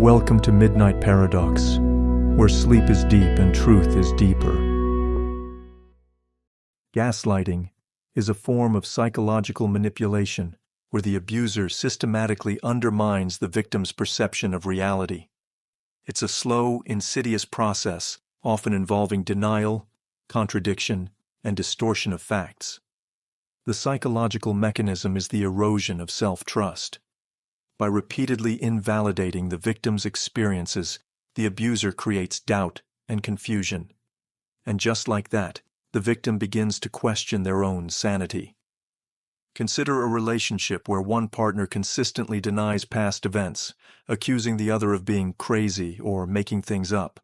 Welcome to Midnight Paradox, where sleep is deep and truth is deeper. Gaslighting is a form of psychological manipulation where the abuser systematically undermines the victim's perception of reality. It's a slow, insidious process, often involving denial, contradiction, and distortion of facts. The psychological mechanism is the erosion of self-trust. By repeatedly invalidating the victim's experiences, the abuser creates doubt and confusion. And just like that, the victim begins to question their own sanity. Consider a relationship where one partner consistently denies past events, accusing the other of being crazy or making things up.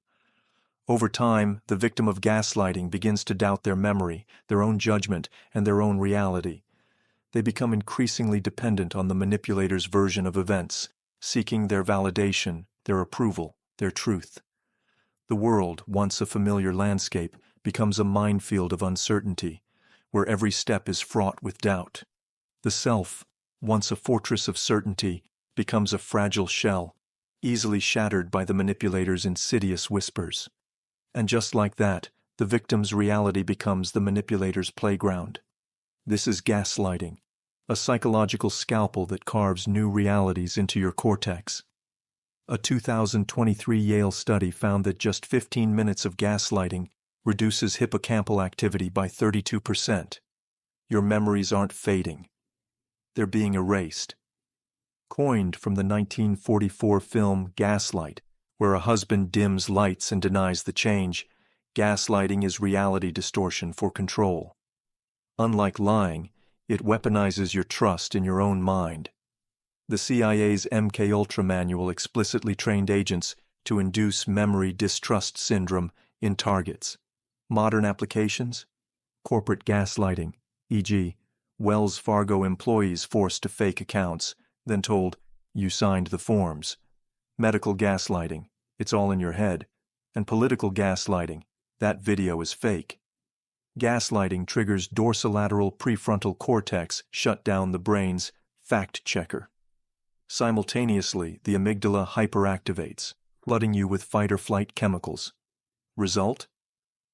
Over time, the victim of gaslighting begins to doubt their memory, their own judgment, and their own reality. They become increasingly dependent on the manipulator's version of events, seeking their validation, their approval, their truth. The world, once a familiar landscape, becomes a minefield of uncertainty, where every step is fraught with doubt. The self, once a fortress of certainty, becomes a fragile shell, easily shattered by the manipulator's insidious whispers. And just like that, the victim's reality becomes the manipulator's playground. This is gaslighting, a psychological scalpel that carves new realities into your cortex. A 2023 Yale study found that just 15 minutes of gaslighting reduces hippocampal activity by 32%. Your memories aren't fading. They're being erased. Coined from the 1944 film Gaslight, where a husband dims lights and denies the change, gaslighting is reality distortion for control. Unlike lying, it weaponizes your trust in your own mind. The CIA's MKUltra manual explicitly trained agents to induce memory distrust syndrome in targets. Modern applications? Corporate gaslighting, e.g., Wells Fargo employees forced to fake accounts, then told, "You signed the forms." Medical gaslighting, "It's all in your head." And political gaslighting, "That video is fake." Gaslighting triggers dorsolateral prefrontal cortex, shut down the brain's fact checker. Simultaneously, the amygdala hyperactivates, flooding you with fight-or-flight chemicals. Result?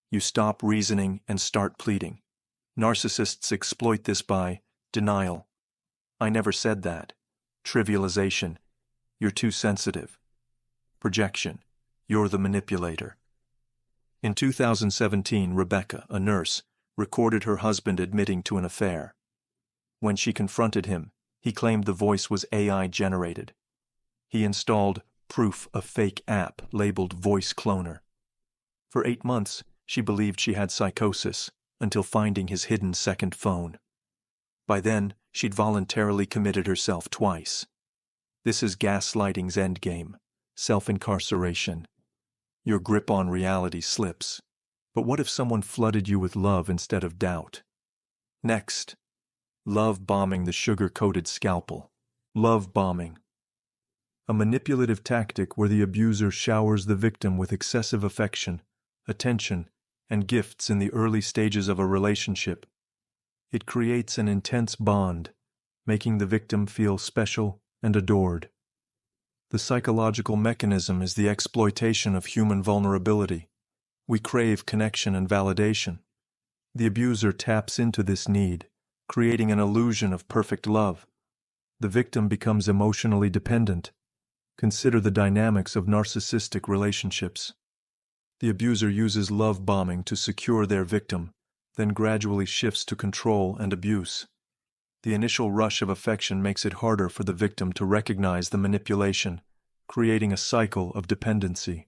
You stop reasoning and start pleading. Narcissists exploit this by denial. "I never said that." Trivialization. "You're too sensitive." Projection. "You're the manipulator." In 2017, Rebecca, a nurse, recorded her husband admitting to an affair. When she confronted him, he claimed the voice was AI-generated. He installed proof a fake app labeled Voice Cloner. For 8 months, she believed she had psychosis, until finding his hidden second phone. By then, she'd voluntarily committed herself twice. This is gaslighting's endgame, self-incarceration. Your grip on reality slips. But what if someone flooded you with love instead of doubt? Next, love bombing the sugar-coated scalpel. Love bombing. A manipulative tactic where the abuser showers the victim with excessive affection, attention, and gifts in the early stages of a relationship. It creates an intense bond, making the victim feel special and adored. The psychological mechanism is the exploitation of human vulnerability. We crave connection and validation. The abuser taps into this need, creating an illusion of perfect love. The victim becomes emotionally dependent. Consider the dynamics of narcissistic relationships. The abuser uses love bombing to secure their victim, then gradually shifts to control and abuse. The initial rush of affection makes it harder for the victim to recognize the manipulation, creating a cycle of dependency.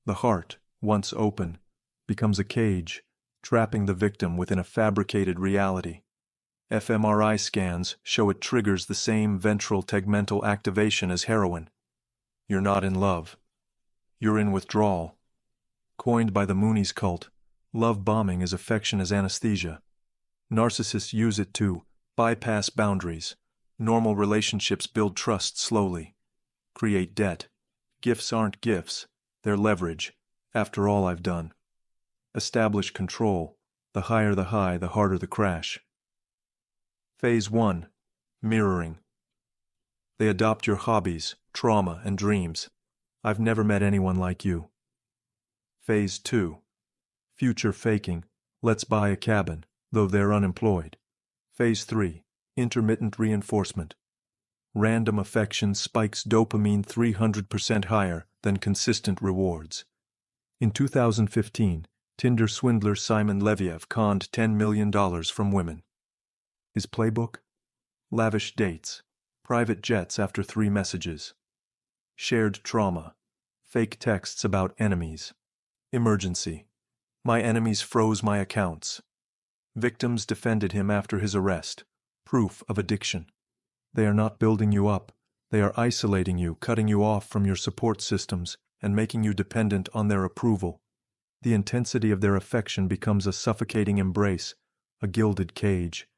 The heart, once open, becomes a cage, trapping the victim within a fabricated reality. fMRI scans show it triggers the same ventral tegmental activation as heroin. You're not in love. You're in withdrawal. Coined by the Moonies cult, love bombing is affection as anesthesia. Narcissists use it to bypass boundaries. Normal relationships build trust slowly. Create debt. Gifts aren't gifts, they're leverage. After all I've done. Establish control. The higher the high, the harder the crash. Phase 1. Mirroring. They adopt your hobbies, trauma, and dreams. I've never met anyone like you. Phase 2. Future faking. Let's buy a cabin, though they're unemployed. Phase 3. Intermittent reinforcement. Random affection spikes dopamine 300% higher than consistent rewards. In 2015, Tinder swindler Simon Leviev conned $10 million from women. His playbook? Lavish dates, private jets after 3 messages, shared trauma, fake texts about enemies, emergency. My enemies froze my accounts. Victims defended him after his arrest. Proof of addiction. They are not building you up. They are isolating you, cutting you off from your support systems, and making you dependent on their approval. The intensity of their affection becomes a suffocating embrace, a gilded cage.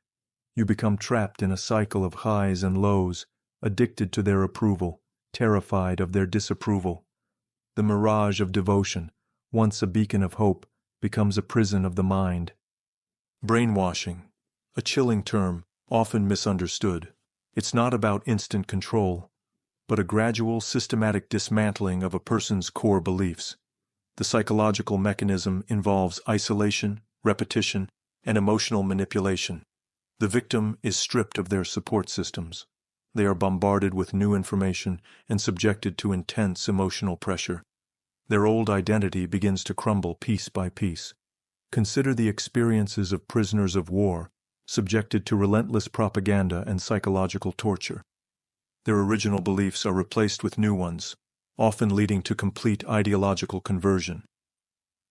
You become trapped in a cycle of highs and lows, addicted to their approval, terrified of their disapproval. The mirage of devotion, once a beacon of hope, becomes a prison of the mind. Brainwashing, a chilling term, often misunderstood. It's not about instant control, but a gradual, systematic dismantling of a person's core beliefs. The psychological mechanism involves isolation, repetition, and emotional manipulation. The victim is stripped of their support systems. They are bombarded with new information and subjected to intense emotional pressure. Their old identity begins to crumble piece by piece. Consider the experiences of prisoners of war, subjected to relentless propaganda and psychological torture. Their original beliefs are replaced with new ones, often leading to complete ideological conversion.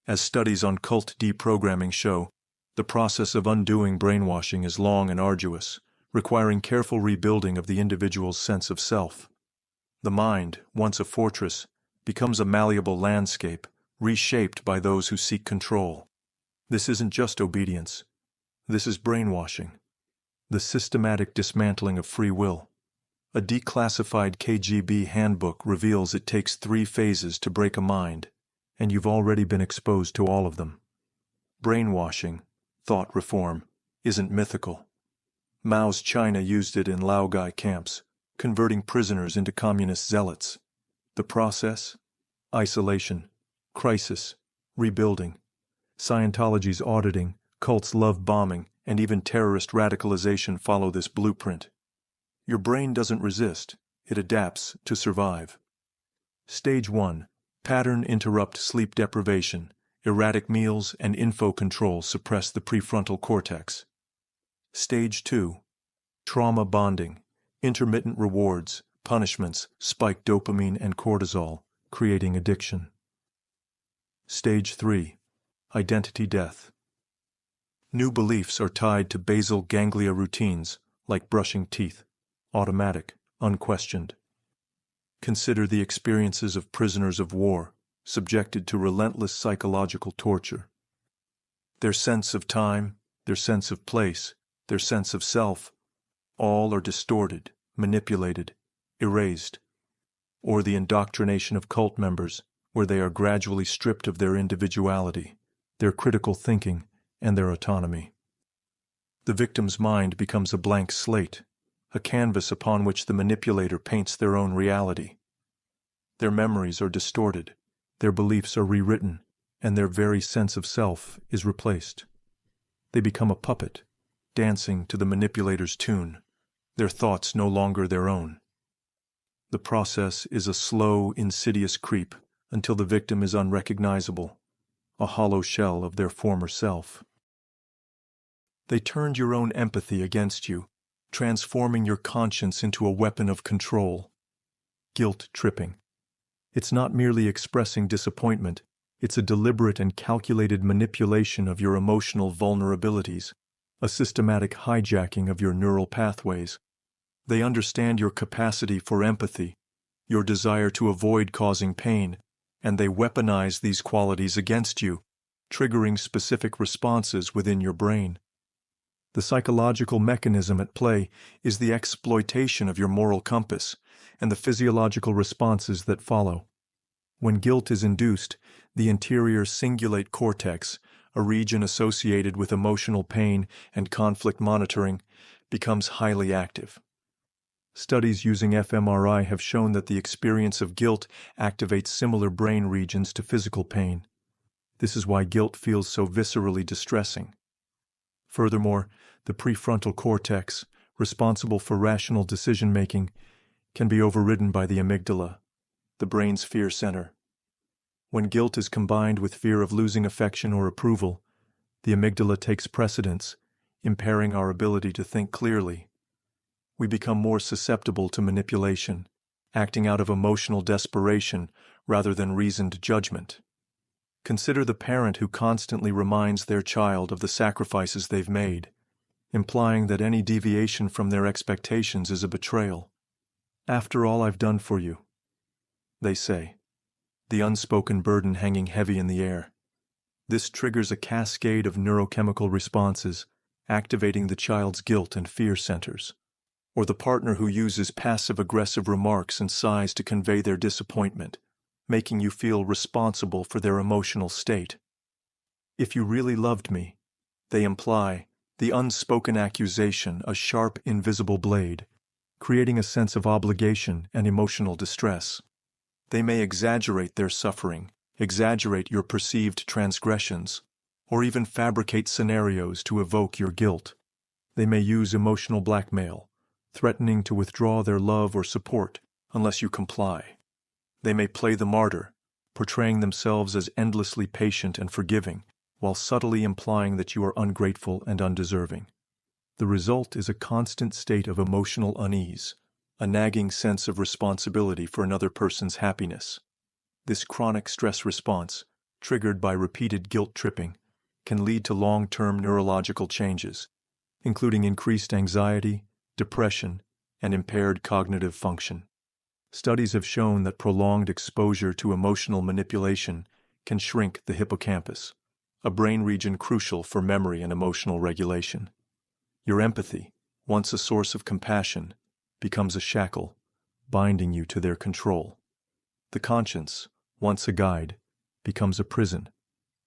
As studies on cult deprogramming show, the process of undoing brainwashing is long and arduous, requiring careful rebuilding of the individual's sense of self. The mind, once a fortress, becomes a malleable landscape, reshaped by those who seek control. This isn't just obedience. This is brainwashing, the systematic dismantling of free will. A declassified KGB handbook reveals it takes 3 phases to break a mind, and you've already been exposed to all of them. Brainwashing, thought reform, isn't mythical. Mao's China used it in Laogai camps, converting prisoners into communist zealots. The process? Isolation, crisis, rebuilding. Scientology's auditing, cults' love bombing, and even terrorist radicalization follow this blueprint. Your brain doesn't resist, it adapts to survive. Stage 1. Pattern interrupt sleep deprivation. Erratic meals and info control suppress the prefrontal cortex. Stage 2. Trauma bonding. Intermittent rewards, punishments spike dopamine and cortisol, creating addiction. Stage 3. Identity death. New beliefs are tied to basal ganglia routines, like brushing teeth, automatic, unquestioned. Consider the experiences of prisoners of war, subjected to relentless psychological torture. Their sense of time, their sense of place, their sense of self, all are distorted, manipulated, erased. Or the indoctrination of cult members, where they are gradually stripped of their individuality, their critical thinking, and their autonomy. The victim's mind becomes a blank slate, a canvas upon which the manipulator paints their own reality. Their memories are distorted, their beliefs are rewritten, and their very sense of self is replaced. They become a puppet, dancing to the manipulator's tune, their thoughts no longer their own. The process is a slow, insidious creep until the victim is unrecognizable, a hollow shell of their former self. They turned your own empathy against you, transforming your conscience into a weapon of control. Guilt tripping. It's not merely expressing disappointment, it's a deliberate and calculated manipulation of your emotional vulnerabilities, a systematic hijacking of your neural pathways. They understand your capacity for empathy, your desire to avoid causing pain, and they weaponize these qualities against you, triggering specific responses within your brain. The psychological mechanism at play is the exploitation of your moral compass and the physiological responses that follow. When guilt is induced, the interior cingulate cortex, a region associated with emotional pain and conflict monitoring, becomes highly active. Studies using fMRI have shown that the experience of guilt activates similar brain regions to physical pain. This is why guilt feels so viscerally distressing. Furthermore, the prefrontal cortex, responsible for rational decision-making, can be overridden by the amygdala, the brain's fear center. When guilt is combined with fear of losing affection or approval, the amygdala takes precedence, impairing our ability to think clearly. We become more susceptible to manipulation, acting out of emotional desperation rather than reasoned judgment. Consider the parent who constantly reminds their child of the sacrifices they've made, implying that any deviation from their expectations is a betrayal. "After all I've done for you," they say, the unspoken burden hanging heavy in the air. This triggers a cascade of neurochemical responses, activating the child's guilt and fear centers. Or the partner who uses passive-aggressive remarks and sighs to convey their disappointment, making you feel responsible for their emotional state. "If you really loved me," they imply, the unspoken accusation, a sharp, invisible blade, creating a sense of obligation and emotional distress. They may exaggerate their suffering, exaggerate your perceived transgressions, or even fabricate scenarios to evoke your guilt. They may use emotional blackmail, threatening to withdraw their love or support unless you comply. They may play the martyr, portraying themselves as endlessly patient and forgiving, while subtly implying that you are ungrateful and undeserving. The result is a constant state of emotional unease, a nagging sense of responsibility for another person's happiness. This chronic stress response, triggered by repeated guilt tripping, can lead to long-term neurological changes, including increased anxiety, depression, and impaired cognitive function. Studies have shown that prolonged exposure to emotional manipulation can shrink the hippocampus, a brain region crucial for memory and emotional regulation. Your empathy, once a source of compassion, becomes a shackle, binding you to their control. The conscience, once a guide, becomes a prison,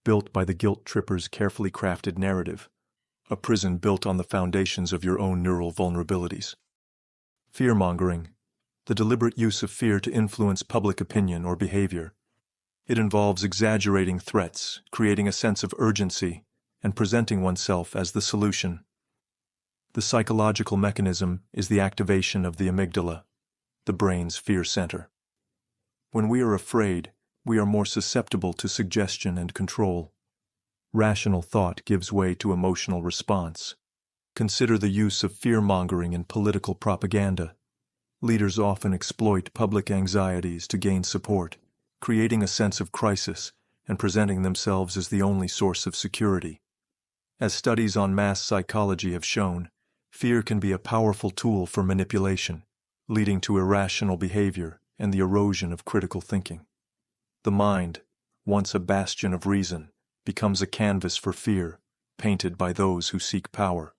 built by the guilt tripper's carefully crafted narrative, a prison built on the foundations of your own neural vulnerabilities. Fear-mongering, the deliberate use of fear to influence public opinion or behavior. It involves exaggerating threats, creating a sense of urgency, and presenting oneself as the solution. The psychological mechanism is the activation of the amygdala, the brain's fear center. When we are afraid, we are more susceptible to suggestion and control. Rational thought gives way to emotional response. Consider the use of fear-mongering in political propaganda. Leaders often exploit public anxieties to gain support, creating a sense of crisis and presenting themselves as the only source of security. As studies on mass psychology have shown, fear can be a powerful tool for manipulation, leading to irrational behavior and the erosion of critical thinking. The mind, once a bastion of reason, becomes a canvas for fear, painted by those who seek power.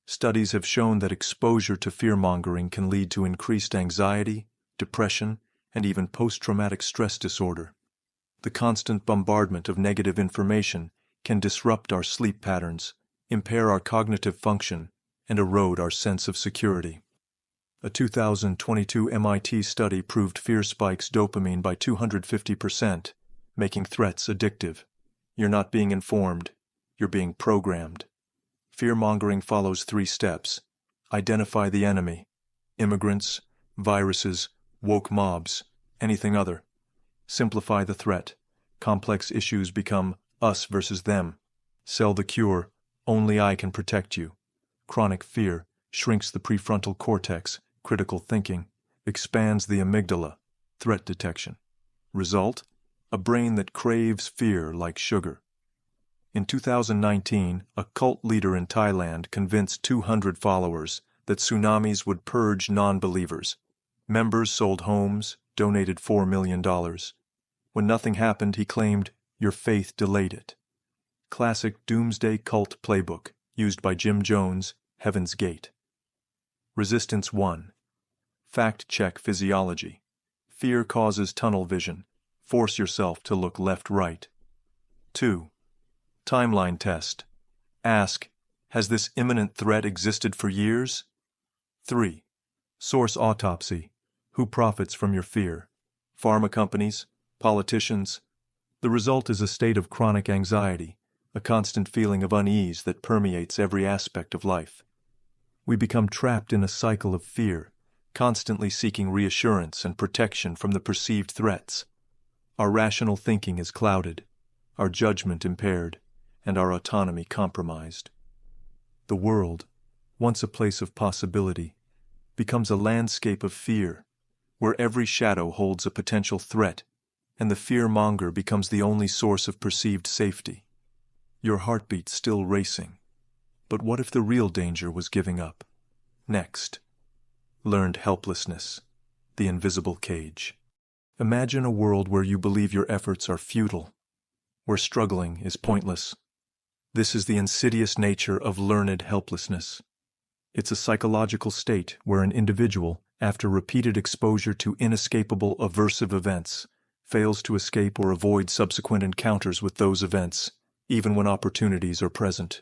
Studies have shown that exposure to fear-mongering can lead to increased anxiety, depression, and even post-traumatic stress disorder. The constant bombardment of negative information can disrupt our sleep patterns, impair our cognitive function, and erode our sense of security. A 2022 MIT study proved fear spikes dopamine by 250%, making threats addictive. You're not being informed, you're being programmed. Fear-mongering follows 3 steps. Identify the enemy: immigrants, viruses, woke mobs, anything other. Simplify the threat. Complex issues become us versus them. Sell the cure: only I can protect you. Chronic fear shrinks the prefrontal cortex, critical thinking, expands the amygdala, threat detection. Result: a brain that craves fear like sugar. In 2019, a cult leader in Thailand convinced 200 followers that tsunamis would purge non-believers. Members sold homes, donated $4 million. When nothing happened, he claimed, "Your faith delayed it." Classic doomsday cult playbook, used by Jim Jones, Heaven's Gate. Resistance 1. Fact-check physiology. Fear causes tunnel vision. Force yourself to look left-right. 2. Timeline test. Ask, has this imminent threat existed for years? 3. Source: autopsy. Who profits from your fear? Pharma companies? Politicians? The result is a state of chronic anxiety, a constant feeling of unease that permeates every aspect of life. We become trapped in a cycle of fear, constantly seeking reassurance and protection from the perceived threats. Our rational thinking is clouded, our judgment impaired, and our autonomy compromised. The world, once a place of possibility, becomes a landscape of fear, where every shadow holds a potential threat, and the fearmonger becomes the only source of perceived safety. Your heartbeat still racing. But what if the real danger was giving up? Next. Learned helplessness, the invisible cage. Imagine a world where you believe your efforts are futile, where struggling is pointless. This is the insidious nature of learned helplessness. It's a psychological state where an individual, after repeated exposure to inescapable aversive events, fails to escape or avoid subsequent encounters with those events, even when opportunities are present.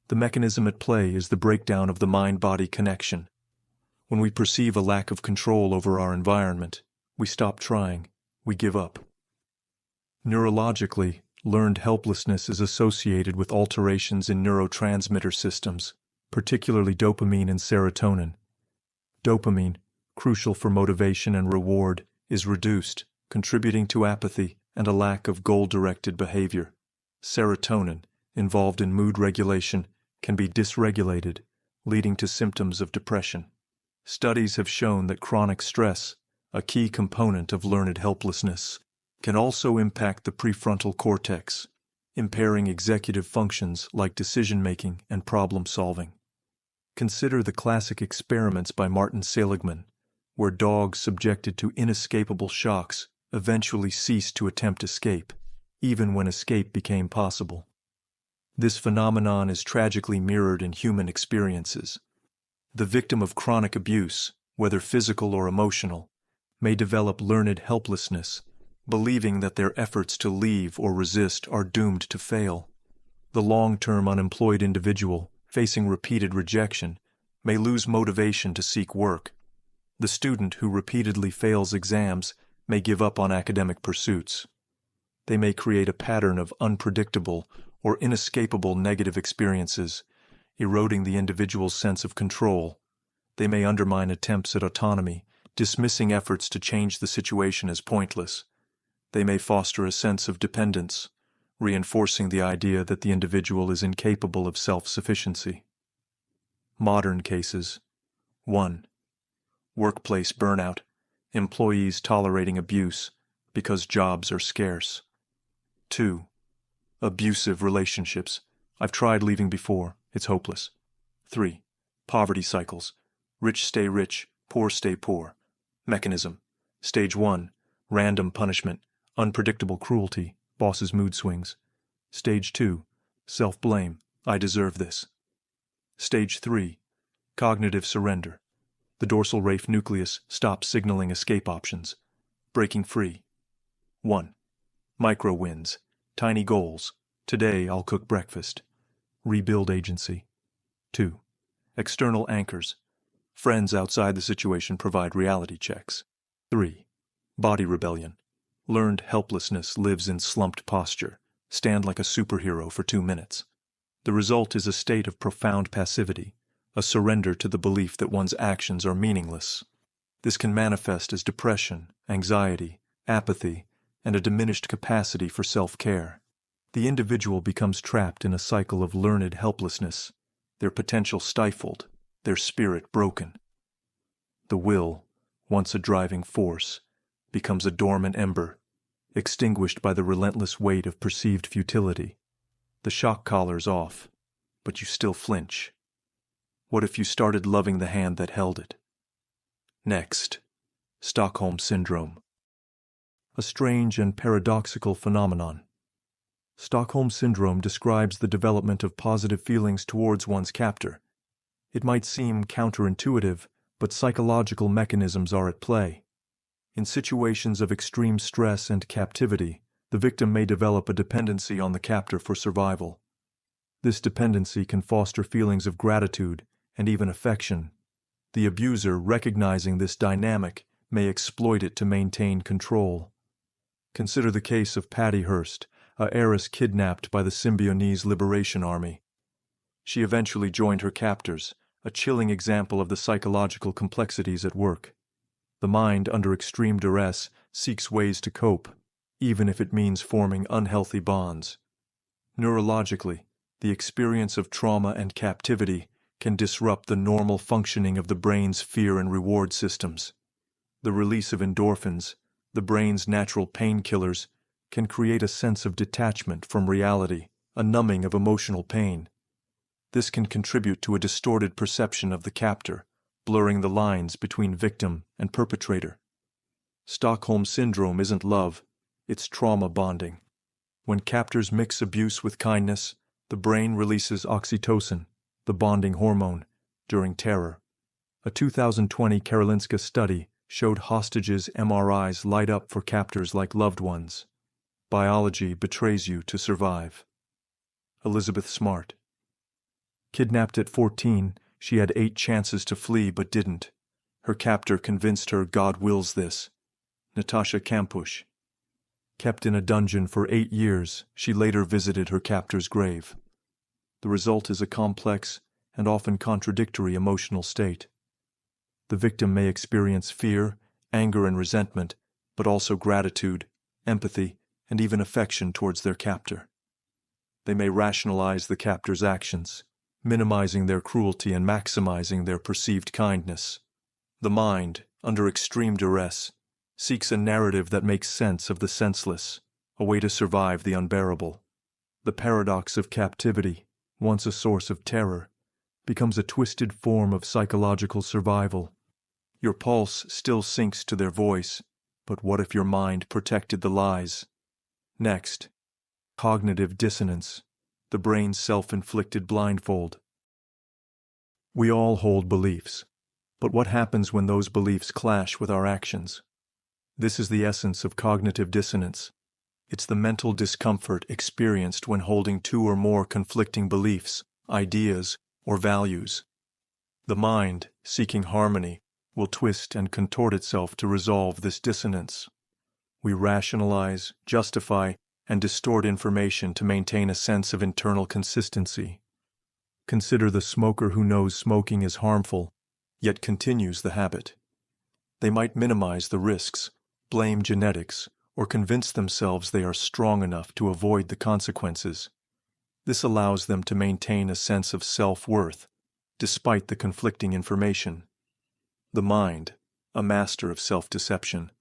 The mechanism at play is the breakdown of the mind-body connection. When we perceive a lack of control over our environment, we stop trying, we give up. Neurologically, learned helplessness is associated with alterations in neurotransmitter systems, particularly dopamine and serotonin. Dopamine, crucial for motivation and reward, is reduced, contributing to apathy and a lack of goal-directed behavior. Serotonin, involved in mood regulation, can be dysregulated, leading to symptoms of depression. Studies have shown that chronic stress, a key component of learned helplessness, can also impact the prefrontal cortex, impairing executive functions like decision-making and problem-solving. Consider the classic experiments by Martin Seligman, where dogs subjected to inescapable shocks eventually ceased to attempt escape, even when escape became possible. This phenomenon is tragically mirrored in human experiences. The victim of chronic abuse, whether physical or emotional, may develop learned helplessness, believing that their efforts to leave or resist are doomed to fail. The long-term unemployed individual, facing repeated rejection, may lose motivation to seek work. The student who repeatedly fails exams may give up on academic pursuits. They may create a pattern of unpredictable or inescapable negative experiences, eroding the individual's sense of control. They may undermine attempts at autonomy, dismissing efforts to change the situation as pointless. They may foster a sense of dependence, reinforcing the idea that the individual is incapable of self-sufficiency. Modern cases. 1. Workplace burnout, employees tolerating abuse because jobs are scarce. 2. Abusive relationships. I've tried leaving before, it's hopeless. 3. Poverty cycles. Rich stay rich, poor stay poor. Mechanism. Stage 1. Random punishment, unpredictable cruelty, boss's mood swings. Stage 2. Self-blame, I deserve this. Stage 3. Cognitive surrender. The dorsal raphe nucleus stops signaling escape options. Breaking free. 1. Micro wins. Tiny goals. Today I'll cook breakfast. Rebuild agency. 2. External anchors. Friends outside the situation provide reality checks. 3. Body rebellion. Learned helplessness lives in slumped posture. Stand like a superhero for 2 minutes. The result is a state of profound passivity, a surrender to the belief that one's actions are meaningless. This can manifest as depression, anxiety, apathy, and a diminished capacity for self-care. The individual becomes trapped in a cycle of learned helplessness, their potential stifled, their spirit broken. The will, once a driving force, becomes a dormant ember, extinguished by the relentless weight of perceived futility. The shock collar's off, but you still flinch. What if you started loving the hand that held it? Next, Stockholm Syndrome. A strange and paradoxical phenomenon. Stockholm Syndrome describes the development of positive feelings towards one's captor. It might seem counterintuitive, but psychological mechanisms are at play. In situations of extreme stress and captivity, the victim may develop a dependency on the captor for survival. This dependency can foster feelings of gratitude and even affection. The abuser, recognizing this dynamic, may exploit it to maintain control. Consider the case of Patty Hearst, a heiress kidnapped by the Symbionese Liberation Army. She eventually joined her captors, a chilling example of the psychological complexities at work. The mind, under extreme duress, seeks ways to cope, even if it means forming unhealthy bonds. Neurologically, the experience of trauma and captivity can disrupt the normal functioning of the brain's fear and reward systems. The release of endorphins, the brain's natural painkillers, can create a sense of detachment from reality, a numbing of emotional pain. This can contribute to a distorted perception of the captor, blurring the lines between victim and perpetrator. Stockholm Syndrome isn't love, it's trauma bonding. When captors mix abuse with kindness, the brain releases oxytocin, the bonding hormone, during terror. A 2020 Karolinska study showed hostages' MRIs light up for captors like loved ones. Biology betrays you to survive. Elizabeth Smart. Kidnapped at 14, she had 8 chances to flee but didn't. Her captor convinced her God wills this. Natasha Kampusch. Kept in a dungeon for 8 years, she later visited her captor's grave. The result is a complex and often contradictory emotional state. The victim may experience fear, anger, and resentment, but also gratitude, empathy, and even affection towards their captor. They may rationalize the captor's actions, minimizing their cruelty and maximizing their perceived kindness. The mind, under extreme duress, seeks a narrative that makes sense of the senseless, a way to survive the unbearable. The paradox of captivity, once a source of terror, becomes a twisted form of psychological survival. Your pulse still sinks to their voice, but what if your mind protected the lies? Next, cognitive dissonance, the brain's self-inflicted blindfold. We all hold beliefs, but what happens when those beliefs clash with our actions? This is the essence of cognitive dissonance. It's the mental discomfort experienced when holding 2 or more conflicting beliefs, ideas, or values. The mind, seeking harmony, will twist and contort itself to resolve this dissonance. We rationalize, justify, and distort information to maintain a sense of internal consistency. Consider the smoker who knows smoking is harmful, yet continues the habit. They might minimize the risks, blame genetics, or convince themselves they are strong enough to avoid the consequences. This allows them to maintain a sense of self-worth, despite the conflicting information. The mind, a master of self-deception,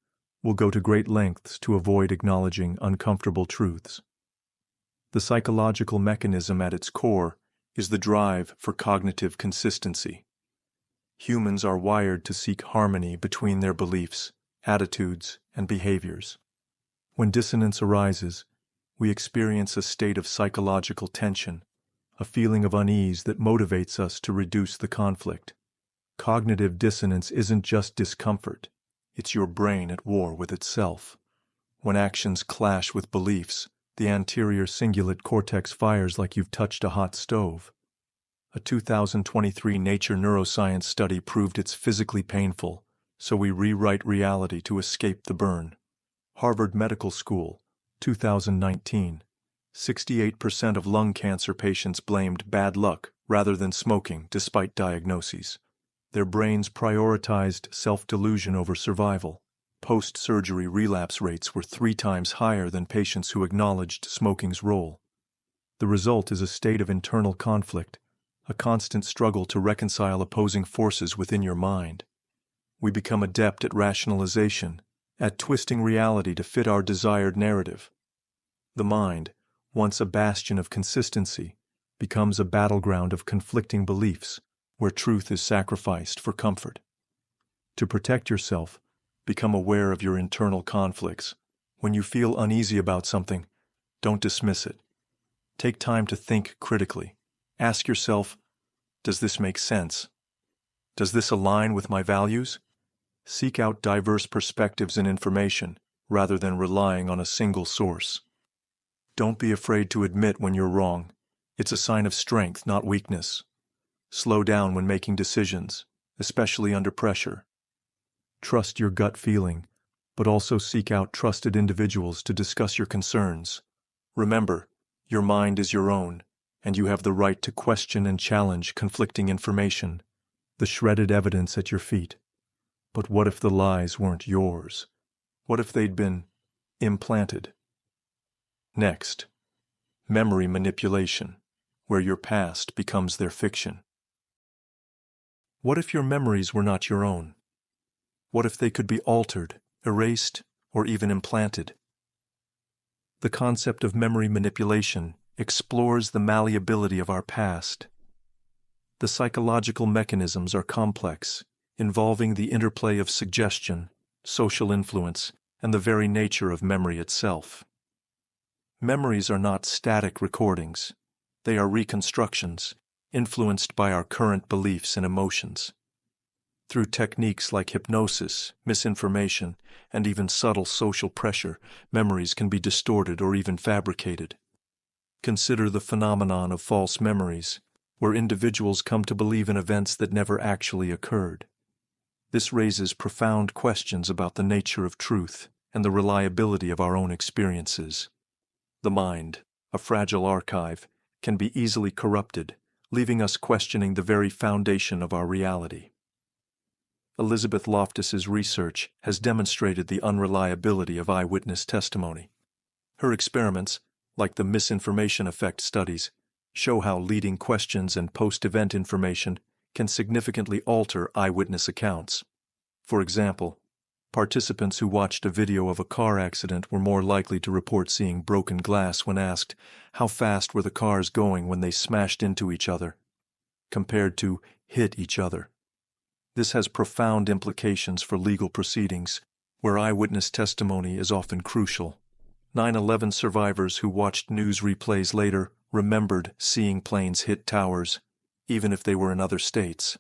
will go to great lengths to avoid acknowledging uncomfortable truths. The psychological mechanism at its core is the drive for cognitive consistency. Humans are wired to seek harmony between their beliefs, attitudes, and behaviors. When dissonance arises, we experience a state of psychological tension, a feeling of unease that motivates us to reduce the conflict. Cognitive dissonance isn't just discomfort, it's your brain at war with itself. When actions clash with beliefs, the anterior cingulate cortex fires like you've touched a hot stove. A 2023 Nature neuroscience study proved it's physically painful, so we rewrite reality to escape the burn. Harvard Medical School, 2019. 68% of lung cancer patients blamed bad luck rather than smoking despite diagnoses. Their brains prioritized self-delusion over survival. Post-surgery relapse rates were 3 times higher than patients who acknowledged smoking's role. The result is a state of internal conflict, a constant struggle to reconcile opposing forces within your mind. We become adept at rationalization, at twisting reality to fit our desired narrative. The mind, once a bastion of consistency, becomes a battleground of conflicting beliefs, where truth is sacrificed for comfort. To protect yourself, become aware of your internal conflicts. When you feel uneasy about something, don't dismiss it. Take time to think critically. Ask yourself, does this make sense? Does this align with my values? Seek out diverse perspectives and information, rather than relying on a single source. Don't be afraid to admit when you're wrong. It's a sign of strength, not weakness. Slow down when making decisions. especially under pressure. Trust your gut feeling, but also seek out trusted individuals to discuss your concerns. Remember, your mind is your own, and you have the right to question and challenge conflicting information, the shredded evidence at your feet. But what if the lies weren't yours? What if they'd been implanted? Next, memory manipulation, where your past becomes their fiction. What if your memories were not your own? What if they could be altered, erased, or even implanted? The concept of memory manipulation explores the malleability of our past. The psychological mechanisms are complex, involving the interplay of suggestion, social influence, and the very nature of memory itself. Memories are not static recordings. They are reconstructions, influenced by our current beliefs and emotions. Through techniques like hypnosis, misinformation, and even subtle social pressure, memories can be distorted or even fabricated. Consider the phenomenon of false memories, where individuals come to believe in events that never actually occurred. This raises profound questions about the nature of truth and the reliability of our own experiences. The mind, a fragile archive, can be easily corrupted, leaving us questioning the very foundation of our reality. Elizabeth Loftus's research has demonstrated the unreliability of eyewitness testimony. Her experiments, like the misinformation effect studies, show how leading questions and post-event information can significantly alter eyewitness accounts. For example, participants who watched a video of a car accident were more likely to report seeing broken glass when asked how fast were the cars going when they smashed into each other, compared to hit each other. This has profound implications for legal proceedings, where eyewitness testimony is often crucial. 9/11 survivors who watched news replays later remembered seeing planes hit towers, even if they were in other states.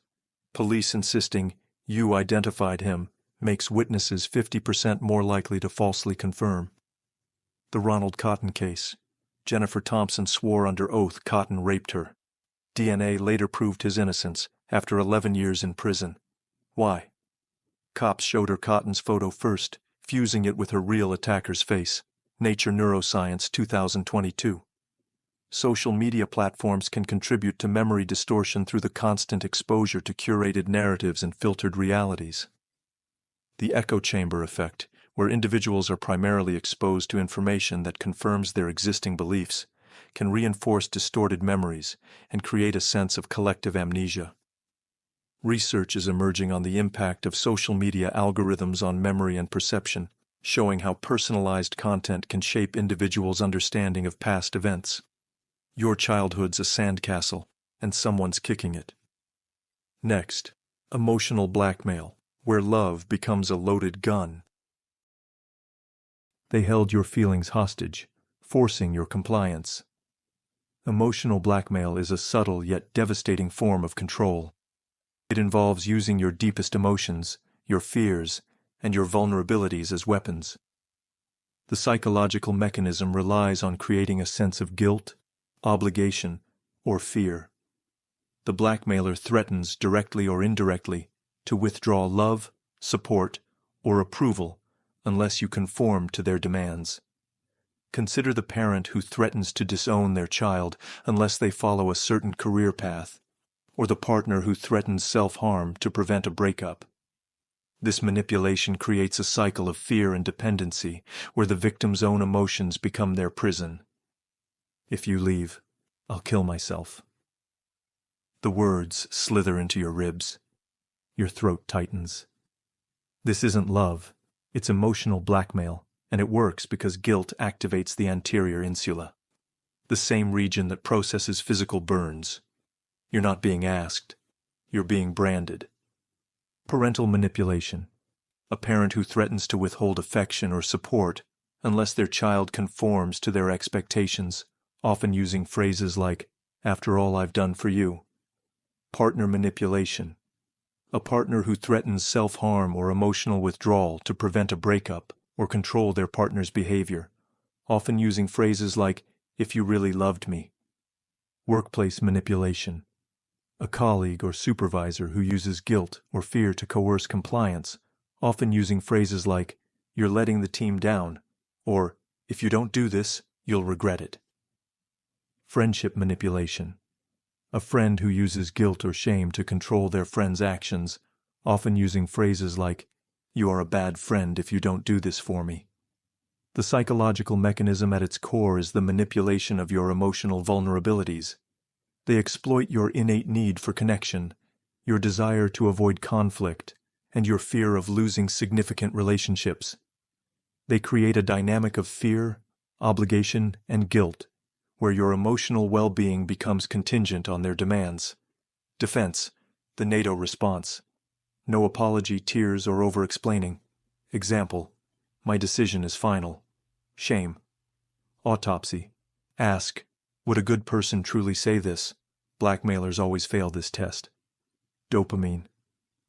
Police insisting, "You identified him," makes witnesses 50% more likely to falsely confirm. The Ronald Cotton case. Jennifer Thompson swore under oath Cotton raped her. DNA later proved his innocence after 11 years in prison. Why? Cops showed her Cotton's photo first, fusing it with her real attacker's face. Nature Neuroscience 2022. Social media platforms can contribute to memory distortion through the constant exposure to curated narratives and filtered realities. The echo chamber effect, where individuals are primarily exposed to information that confirms their existing beliefs, can reinforce distorted memories and create a sense of collective amnesia. Research is emerging on the impact of social media algorithms on memory and perception, showing how personalized content can shape individuals' understanding of past events. Your childhood's a sandcastle, and someone's kicking it. Next, emotional blackmail, where love becomes a loaded gun. They held your feelings hostage, forcing your compliance. Emotional blackmail is a subtle yet devastating form of control. It involves using your deepest emotions, your fears, and your vulnerabilities as weapons. The psychological mechanism relies on creating a sense of guilt, obligation, or fear. The blackmailer threatens, directly or indirectly, to withdraw love, support, or approval unless you conform to their demands. Consider the parent who threatens to disown their child unless they follow a certain career path, or the partner who threatens self-harm to prevent a breakup. This manipulation creates a cycle of fear and dependency, where the victim's own emotions become their prison. If you leave, I'll kill myself. The words slither into your ribs. Your throat tightens. This isn't love, it's emotional blackmail, and it works because guilt activates the anterior insula, the same region that processes physical burns. You're not being asked, you're being branded. Parental manipulation. A parent who threatens to withhold affection or support unless their child conforms to their expectations, often using phrases like, "After all I've done for you." Partner manipulation. A partner who threatens self-harm or emotional withdrawal to prevent a breakup or control their partner's behavior, often using phrases like, "If you really loved me." Workplace manipulation. A colleague or supervisor who uses guilt or fear to coerce compliance, often using phrases like, "You're letting the team down," or, "If you don't do this, you'll regret it." Friendship manipulation. A friend who uses guilt or shame to control their friend's actions, often using phrases like, "You are a bad friend if you don't do this for me." The psychological mechanism at its core is the manipulation of your emotional vulnerabilities. They exploit your innate need for connection, your desire to avoid conflict, and your fear of losing significant relationships. They create a dynamic of fear, obligation, and guilt, where your emotional well-being becomes contingent on their demands. Defense, the NATO response. No apology, tears, or over-explaining. Example, "My decision is final." Shame. Autopsy. Ask, "Would a good person truly say this?" Blackmailers always fail this test. Dopamine.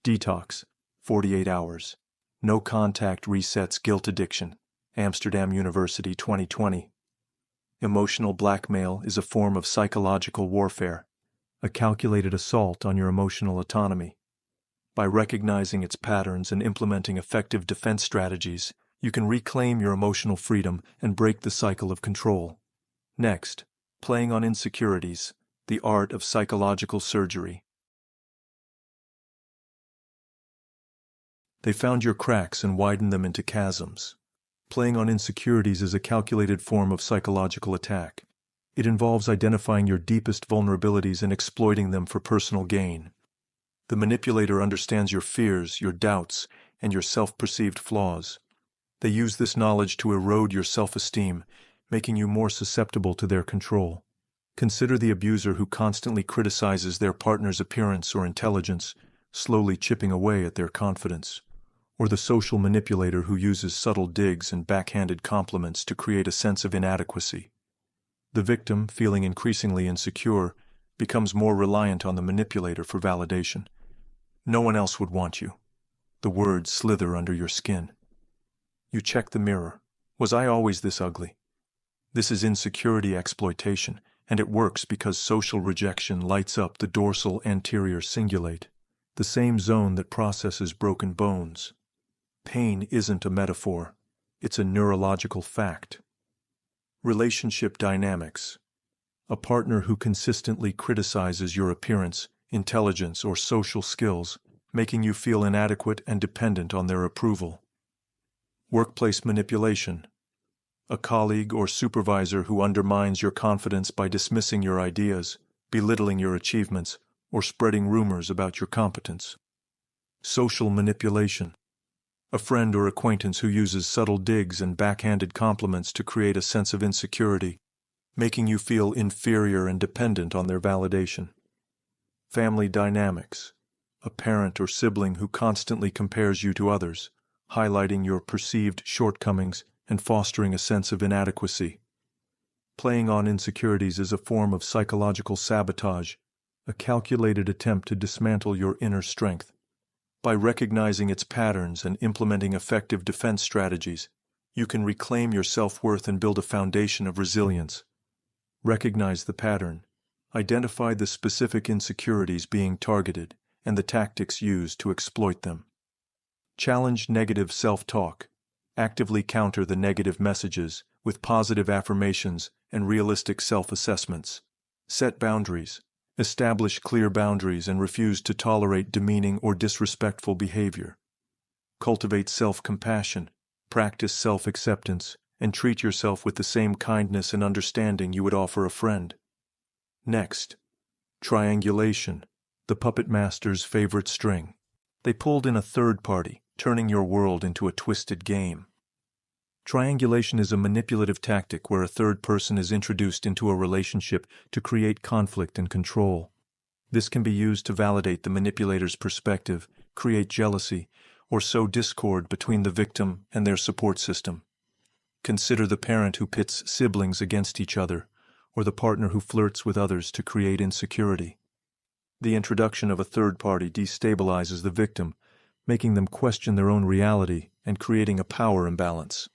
Detox. 48 hours. No contact resets guilt addiction. Amsterdam University 2020. Emotional blackmail is a form of psychological warfare, a calculated assault on your emotional autonomy. By recognizing its patterns and implementing effective defense strategies, you can reclaim your emotional freedom and break the cycle of control. Next, playing on insecurities, the art of psychological surgery. They found your cracks and widened them into chasms. Playing on insecurities is a calculated form of psychological attack. It involves identifying your deepest vulnerabilities and exploiting them for personal gain. The manipulator understands your fears, your doubts, and your self-perceived flaws. They use this knowledge to erode your self-esteem, making you more susceptible to their control. Consider the abuser who constantly criticizes their partner's appearance or intelligence, slowly chipping away at their confidence. Or the social manipulator who uses subtle digs and backhanded compliments to create a sense of inadequacy. The victim, feeling increasingly insecure, becomes more reliant on the manipulator for validation. "No one else would want you." The words slither under your skin. You check the mirror. "Was I always this ugly?" This is insecurity exploitation, and it works because social rejection lights up the dorsal anterior cingulate, the same zone that processes broken bones. Pain isn't a metaphor, it's a neurological fact. Relationship dynamics. A partner who consistently criticizes your appearance, intelligence, or social skills, making you feel inadequate and dependent on their approval. Workplace manipulation. A colleague or supervisor who undermines your confidence by dismissing your ideas, belittling your achievements, or spreading rumors about your competence. Social manipulation. A friend or acquaintance who uses subtle digs and backhanded compliments to create a sense of insecurity, making you feel inferior and dependent on their validation. Family dynamics. A parent or sibling who constantly compares you to others, highlighting your perceived shortcomings and fostering a sense of inadequacy. Playing on insecurities is a form of psychological sabotage, a calculated attempt to dismantle your inner strength. By recognizing its patterns and implementing effective defense strategies, you can reclaim your self-worth and build a foundation of resilience. Recognize the pattern, identify the specific insecurities being targeted, and the tactics used to exploit them. Challenge negative self-talk. Actively counter the negative messages with positive affirmations and realistic self-assessments. Set boundaries. Establish clear boundaries and refuse to tolerate demeaning or disrespectful behavior. Cultivate self-compassion. Practice self-acceptance and treat yourself with the same kindness and understanding you would offer a friend. Next, triangulation, the puppet master's favorite string. They pulled in a third party, turning your world into a twisted game. Triangulation is a manipulative tactic where a third person is introduced into a relationship to create conflict and control. This can be used to validate the manipulator's perspective, create jealousy, or sow discord between the victim and their support system. Consider the parent who pits siblings against each other, or the partner who flirts with others to create insecurity. The introduction of a third party destabilizes the victim, making them question their own reality and creating a power imbalance.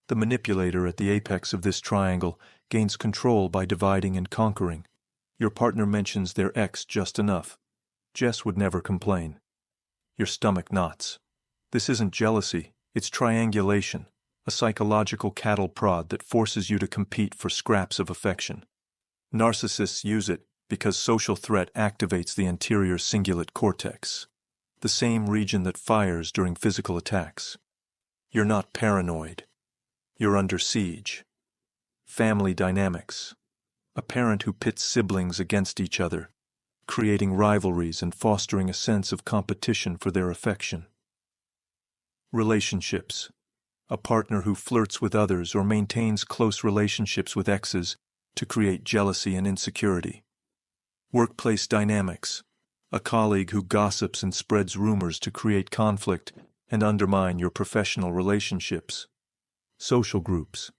The manipulator at the apex of this triangle gains control by dividing and conquering, Your partner mentions their ex just enough. Jess would never complain. Your stomach knots. This isn't jealousy, it's triangulation, a psychological cattle prod that forces you to compete for scraps of affection. Narcissists use it because social threat activates the anterior cingulate cortex, the same region that fires during physical attacks. You're not paranoid. You're under siege. Family dynamics. A parent who pits siblings against each other, creating rivalries and fostering a sense of competition for their affection. Relationships. A partner who flirts with others or maintains close relationships with exes to create jealousy and insecurity. Workplace dynamics. A colleague who gossips and spreads rumors to create conflict and undermine your professional relationships. Social groups.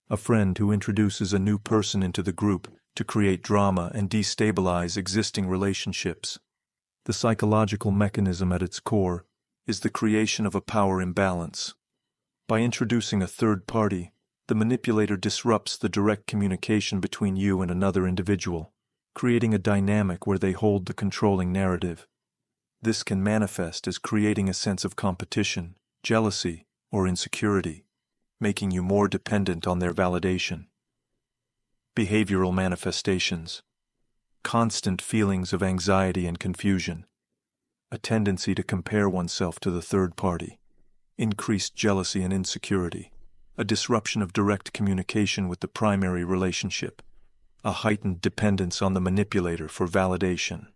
A friend who introduces a new person into the group to create drama and destabilize existing relationships. The psychological mechanism at its core is the creation of a power imbalance. By introducing a third party, the manipulator disrupts the direct communication between you and another individual, creating a dynamic where they hold the controlling narrative. This can manifest as creating a sense of competition, jealousy, or insecurity, making you more dependent on their validation. Behavioral manifestations. Constant feelings of anxiety and confusion. A tendency to compare oneself to the third party. Increased jealousy and insecurity. A disruption of direct communication with the primary relationship. A heightened dependence on the manipulator for validation.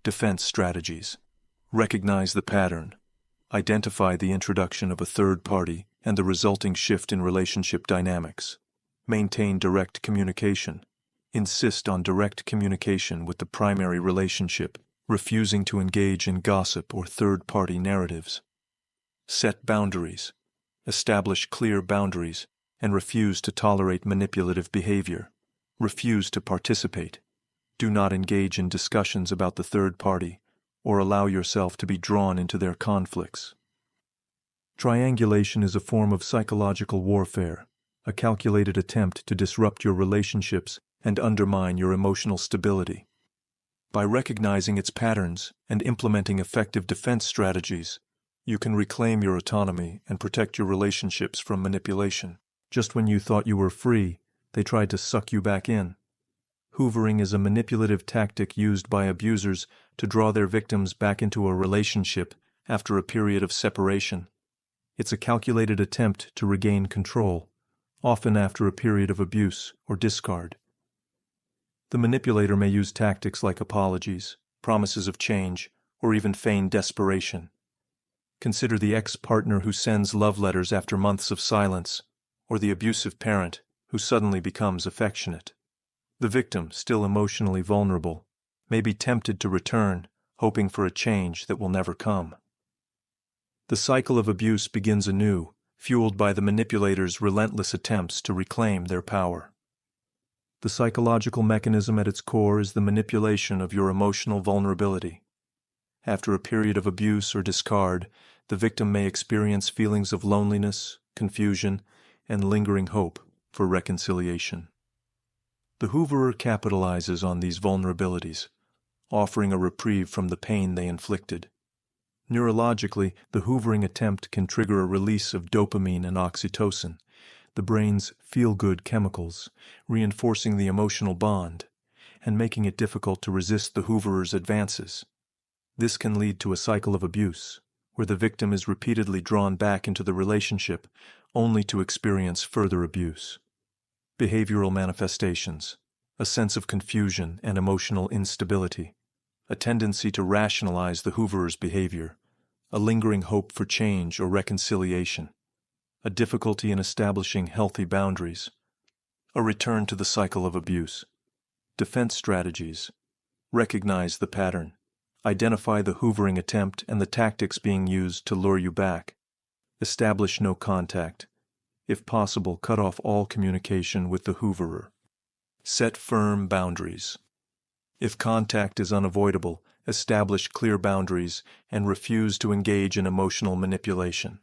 Defense strategies. Recognize the pattern. Identify the introduction of a third party and the resulting shift in relationship dynamics. Maintain direct communication. Insist on direct communication with the primary relationship, refusing to engage in gossip or third-party narratives. Set boundaries. Establish clear boundaries and refuse to tolerate manipulative behavior. Refuse to participate. Do not engage in discussions about the third party or allow yourself to be drawn into their conflicts. Triangulation is a form of psychological warfare, a calculated attempt to disrupt your relationships and undermine your emotional stability. By recognizing its patterns and implementing effective defense strategies, you can reclaim your autonomy and protect your relationships from manipulation. Just when you thought you were free, they tried to suck you back in. Hoovering is a manipulative tactic used by abusers to draw their victims back into a relationship after a period of separation. It's a calculated attempt to regain control, often after a period of abuse or discard. The manipulator may use tactics like apologies, promises of change, or even feigned desperation. Consider the ex-partner who sends love letters after months of silence, or the abusive parent who suddenly becomes affectionate. The victim, still emotionally vulnerable, may be tempted to return, hoping for a change that will never come. The cycle of abuse begins anew, fueled by the manipulator's relentless attempts to reclaim their power. The psychological mechanism at its core is the manipulation of your emotional vulnerability. After a period of abuse or discard, the victim may experience feelings of loneliness, confusion, and lingering hope for reconciliation. The Hooverer capitalizes on these vulnerabilities, offering a reprieve from the pain they inflicted. Neurologically, the Hoovering attempt can trigger a release of dopamine and oxytocin, the brain's feel-good chemicals, reinforcing the emotional bond and making it difficult to resist the Hooverer's advances. This can lead to a cycle of abuse, where the victim is repeatedly drawn back into the relationship only to experience further abuse. Behavioral manifestations, a sense of confusion and emotional instability, a tendency to rationalize the Hooverer's behavior, a lingering hope for change or reconciliation, a difficulty in establishing healthy boundaries, a return to the cycle of abuse. Defense strategies. Recognize the pattern. Identify the Hoovering attempt and the tactics being used to lure you back. Establish no contact. If possible, cut off all communication with the Hooverer. Set firm boundaries. If contact is unavoidable, establish clear boundaries and refuse to engage in emotional manipulation.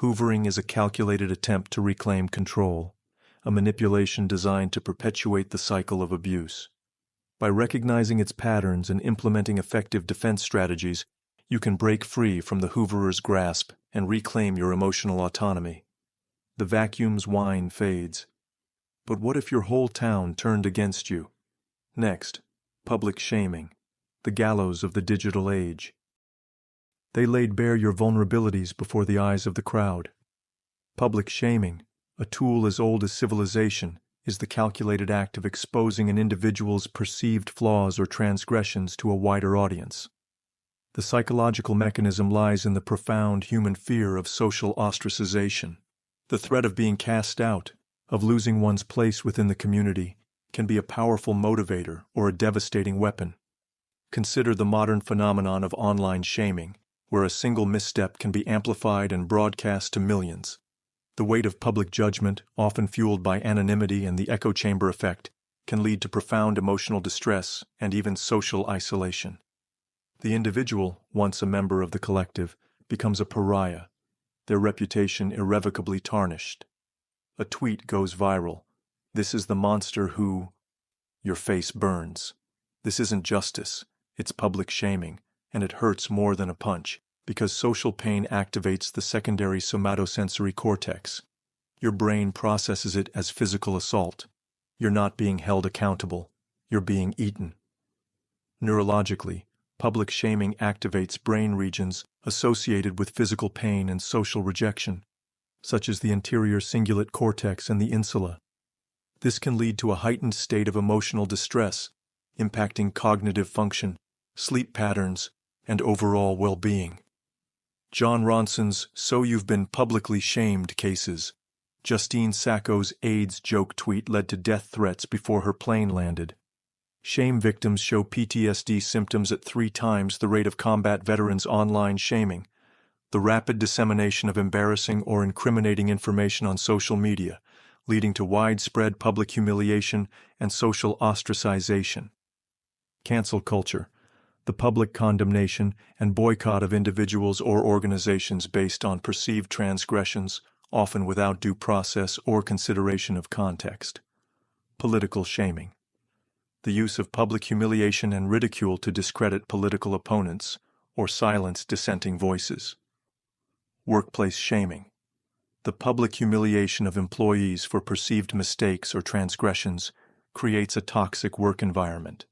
Hoovering is a calculated attempt to reclaim control, a manipulation designed to perpetuate the cycle of abuse. By recognizing its patterns and implementing effective defense strategies, you can break free from the Hooverer's grasp and reclaim your emotional autonomy. The vacuum's whine fades. But what if your whole town turned against you? Next, public shaming, the gallows of the digital age. They laid bare your vulnerabilities before the eyes of the crowd. Public shaming, a tool as old as civilization, is the calculated act of exposing an individual's perceived flaws or transgressions to a wider audience. The psychological mechanism lies in the profound human fear of social ostracization. The threat of being cast out, of losing one's place within the community, can be a powerful motivator or a devastating weapon. Consider the modern phenomenon of online shaming, where a single misstep can be amplified and broadcast to millions. The weight of public judgment, often fueled by anonymity and the echo chamber effect, can lead to profound emotional distress and even social isolation. The individual, once a member of the collective, becomes a pariah, their reputation irrevocably tarnished. A tweet goes viral. "This is the monster who..." Your face burns. This isn't justice, it's public shaming, and it hurts more than a punch, because social pain activates the secondary somatosensory cortex. Your brain processes it as physical assault. You're not being held accountable, you're being eaten. Neurologically, public shaming activates brain regions associated with physical pain and social rejection, such as the anterior cingulate cortex and the insula. This can lead to a heightened state of emotional distress, impacting cognitive function, sleep patterns, and overall well-being. John Ronson's "So You've Been Publicly Shamed" cases. Justine Sacco's AIDS joke tweet led to death threats before her plane landed. Shame victims show PTSD symptoms at 3 times the rate of combat veterans' online shaming. The rapid dissemination of embarrassing or incriminating information on social media, leading to widespread public humiliation and social ostracization. Cancel culture, the public condemnation and boycott of individuals or organizations based on perceived transgressions, often without due process or consideration of context. Political shaming, the use of public humiliation and ridicule to discredit political opponents or silence dissenting voices. Workplace shaming, the public humiliation of employees for perceived mistakes or transgressions creates a toxic work environment.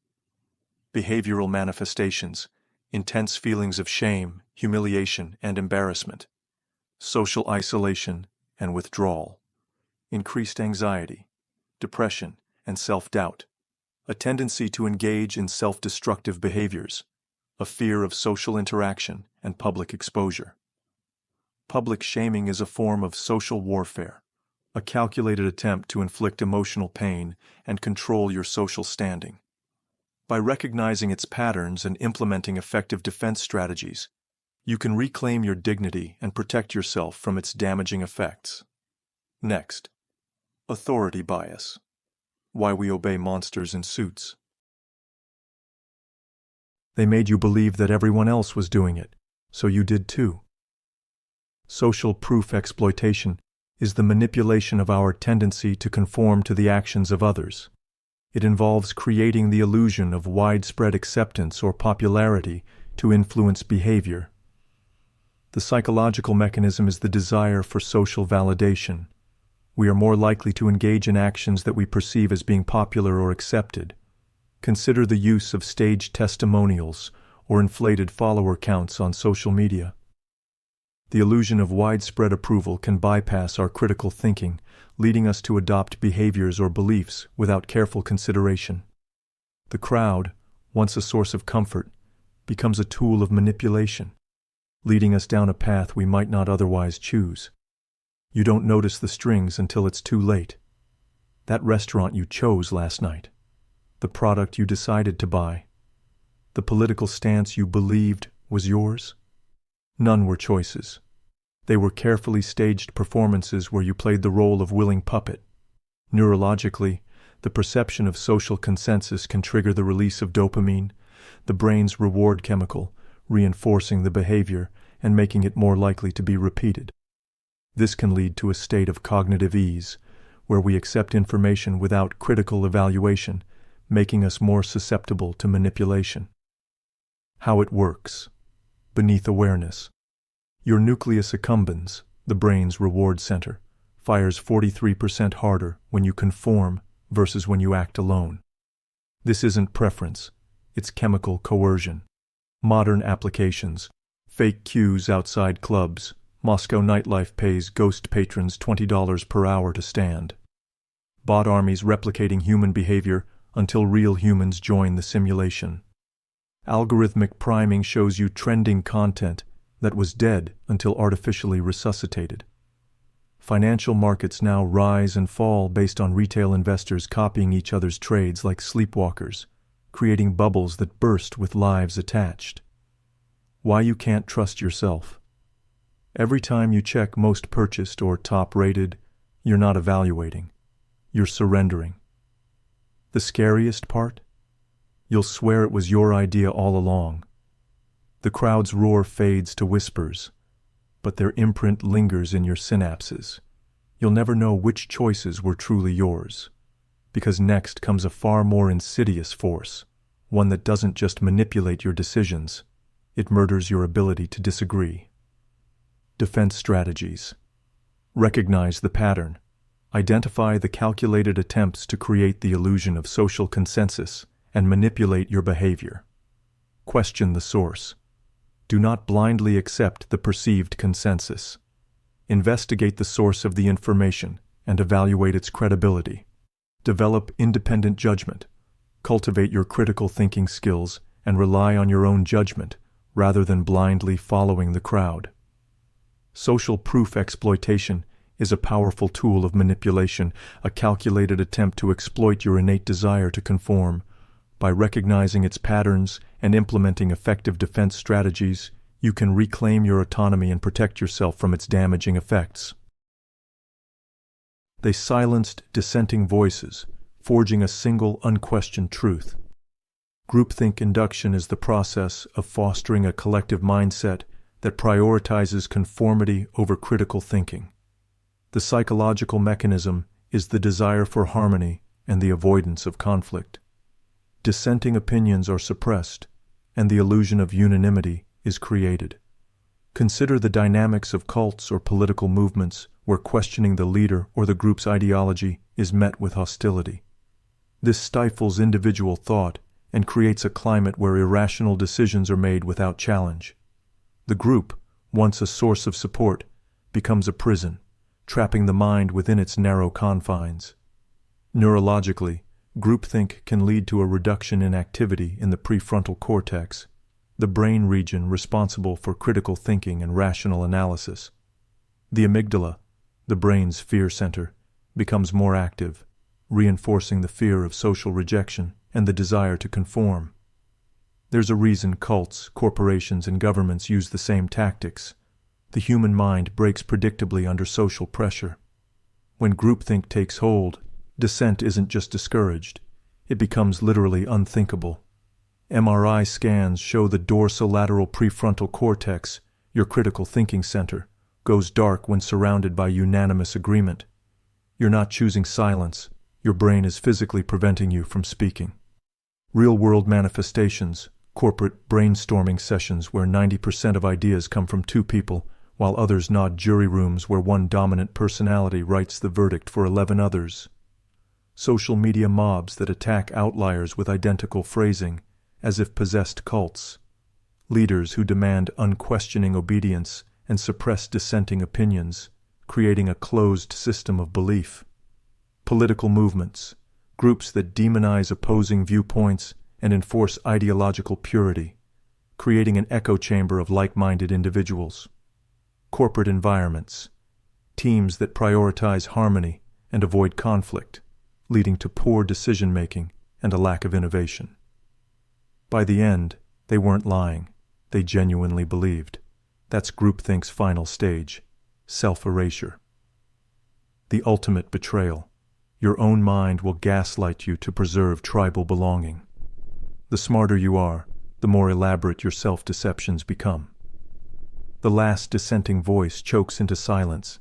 Behavioral manifestations, intense feelings of shame, humiliation, and embarrassment. Social isolation and withdrawal. Increased anxiety, depression, and self-doubt. A tendency to engage in self-destructive behaviors. A fear of social interaction and public exposure. Public shaming is a form of social warfare, a calculated attempt to inflict emotional pain and control your social standing. By recognizing its patterns and implementing effective defense strategies, you can reclaim your dignity and protect yourself from its damaging effects. Next, authority bias. Why we obey monsters in suits. They made you believe that everyone else was doing it, so you did too. Social proof exploitation is the manipulation of our tendency to conform to the actions of others. It involves creating the illusion of widespread acceptance or popularity to influence behavior. The psychological mechanism is the desire for social validation. We are more likely to engage in actions that we perceive as being popular or accepted. Consider the use of staged testimonials or inflated follower counts on social media. The illusion of widespread approval can bypass our critical thinking, leading us to adopt behaviors or beliefs without careful consideration. The crowd, once a source of comfort, becomes a tool of manipulation, leading us down a path we might not otherwise choose. You don't notice the strings until it's too late. That restaurant you chose last night, the product you decided to buy, the political stance you believed was yours. None were choices. They were carefully staged performances where you played the role of willing puppet. Neurologically, the perception of social consensus can trigger the release of dopamine, the brain's reward chemical, reinforcing the behavior and making it more likely to be repeated. This can lead to a state of cognitive ease, where we accept information without critical evaluation, making us more susceptible to manipulation. How it works. Beneath awareness. Your nucleus accumbens, the brain's reward center, fires 43% harder when you conform versus when you act alone. This isn't preference, it's chemical coercion. Modern applications. Fake queues outside clubs. Moscow nightlife pays ghost patrons $20 per hour to stand. Bot armies replicating human behavior until real humans join the simulation. Algorithmic priming shows you trending content that was dead until artificially resuscitated. Financial markets now rise and fall based on retail investors copying each other's trades like sleepwalkers, creating bubbles that burst with lives attached. Why you can't trust yourself. Every time you check most purchased or top rated, you're not evaluating. You're surrendering. The scariest part? You'll swear it was your idea all along. The crowd's roar fades to whispers, but their imprint lingers in your synapses. You'll never know which choices were truly yours, because next comes a far more insidious force, one that doesn't just manipulate your decisions, it murders your ability to disagree. Defense strategies. Recognize the pattern. Identify the calculated attempts to create the illusion of social consensus and manipulate your behavior. Question the source. Do not blindly accept the perceived consensus. Investigate the source of the information and evaluate its credibility. Develop independent judgment. Cultivate your critical thinking skills and rely on your own judgment rather than blindly following the crowd. Social proof exploitation is a powerful tool of manipulation, a calculated attempt to exploit your innate desire to conform. By recognizing its patterns and implementing effective defense strategies, you can reclaim your autonomy and protect yourself from its damaging effects. They silenced dissenting voices, forging a single unquestioned truth. Groupthink induction is the process of fostering a collective mindset that prioritizes conformity over critical thinking. The psychological mechanism is the desire for harmony and the avoidance of conflict. Dissenting opinions are suppressed, and the illusion of unanimity is created. Consider the dynamics of cults or political movements where questioning the leader or the group's ideology is met with hostility. This stifles individual thought and creates a climate where irrational decisions are made without challenge. The group, once a source of support, becomes a prison, trapping the mind within its narrow confines. Neurologically, groupthink can lead to a reduction in activity in the prefrontal cortex, the brain region responsible for critical thinking and rational analysis. The amygdala, the brain's fear center, becomes more active, reinforcing the fear of social rejection and the desire to conform. There's a reason cults, corporations, and governments use the same tactics. The human mind breaks predictably under social pressure. When groupthink takes hold, dissent isn't just discouraged, it becomes literally unthinkable. MRI scans show the dorsolateral prefrontal cortex, your critical thinking center, goes dark when surrounded by unanimous agreement. You're not choosing silence, your brain is physically preventing you from speaking. Real-world manifestations, corporate brainstorming sessions where 90% of ideas come from two people, while others nod, jury rooms where one dominant personality writes the verdict for 11 others. Social media mobs that attack outliers with identical phrasing, as if possessed cults. Leaders who demand unquestioning obedience and suppress dissenting opinions, creating a closed system of belief. Political movements, groups that demonize opposing viewpoints and enforce ideological purity, creating an echo chamber of like-minded individuals. Corporate environments, teams that prioritize harmony and avoid conflict, leading to poor decision-making and a lack of innovation. By the end, they weren't lying, they genuinely believed. That's groupthink's final stage, self-erasure. The ultimate betrayal. Your own mind will gaslight you to preserve tribal belonging. The smarter you are, the more elaborate your self-deceptions become. The last dissenting voice chokes into silence.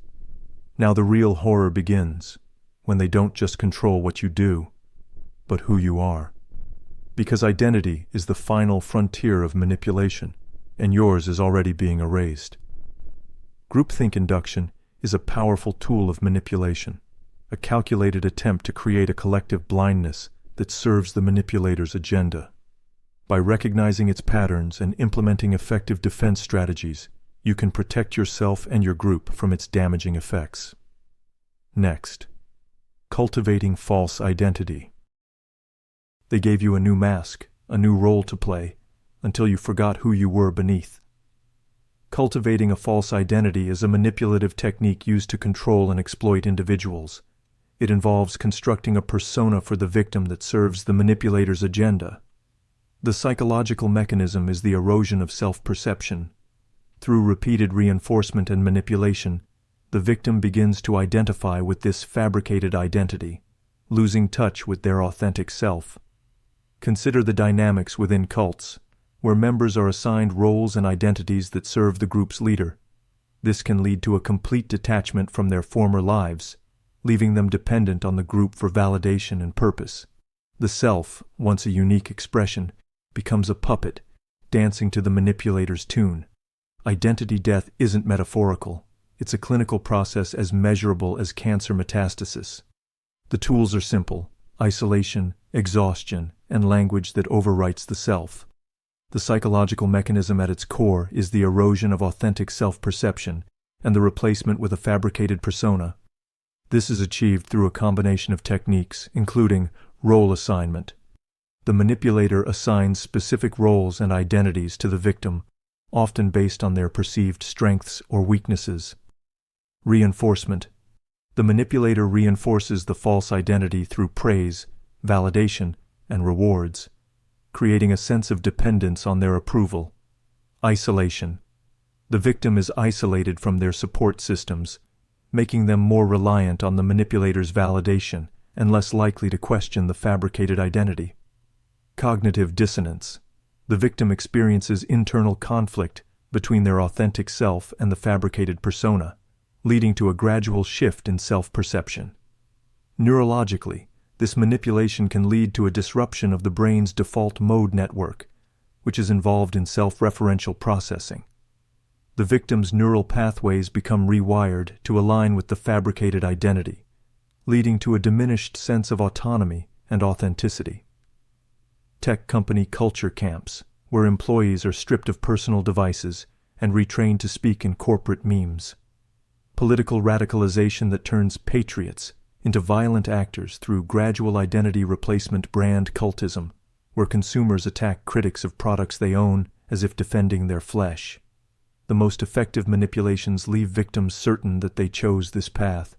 Now the real horror begins, when they don't just control what you do, but who you are. Because identity is the final frontier of manipulation, and yours is already being erased. Groupthink induction is a powerful tool of manipulation, a calculated attempt to create a collective blindness that serves the manipulator's agenda. By recognizing its patterns and implementing effective defense strategies, you can protect yourself and your group from its damaging effects. Next, cultivating false identity. They gave you a new mask, a new role to play, until you forgot who you were beneath. Cultivating a false identity is a manipulative technique used to control and exploit individuals. It involves constructing a persona for the victim that serves the manipulator's agenda. The psychological mechanism is the erosion of self-perception. Through repeated reinforcement and manipulation, the victim begins to identify with this fabricated identity, losing touch with their authentic self. Consider the dynamics within cults, where members are assigned roles and identities that serve the group's leader. This can lead to a complete detachment from their former lives, leaving them dependent on the group for validation and purpose. The self, once a unique expression, becomes a puppet, dancing to the manipulator's tune. Identity death isn't metaphorical. It's a clinical process as measurable as cancer metastasis. The tools are simple: isolation, exhaustion, and language that overwrites the self. The psychological mechanism at its core is the erosion of authentic self-perception and the replacement with a fabricated persona. This is achieved through a combination of techniques, including role assignment. The manipulator assigns specific roles and identities to the victim, often based on their perceived strengths or weaknesses. Reinforcement. The manipulator reinforces the false identity through praise, validation, and rewards, creating a sense of dependence on their approval. Isolation. The victim is isolated from their support systems, making them more reliant on the manipulator's validation and less likely to question the fabricated identity. Cognitive dissonance. The victim experiences internal conflict between their authentic self and the fabricated persona, leading to a gradual shift in self-perception. Neurologically, this manipulation can lead to a disruption of the brain's default mode network, which is involved in self-referential processing. The victim's neural pathways become rewired to align with the fabricated identity, leading to a diminished sense of autonomy and authenticity. Tech company culture camps, where employees are stripped of personal devices and retrained to speak in corporate memes. Political radicalization that turns patriots into violent actors through gradual identity replacement. Brand cultism, where consumers attack critics of products they own as if defending their flesh. The most effective manipulations leave victims certain that they chose this path.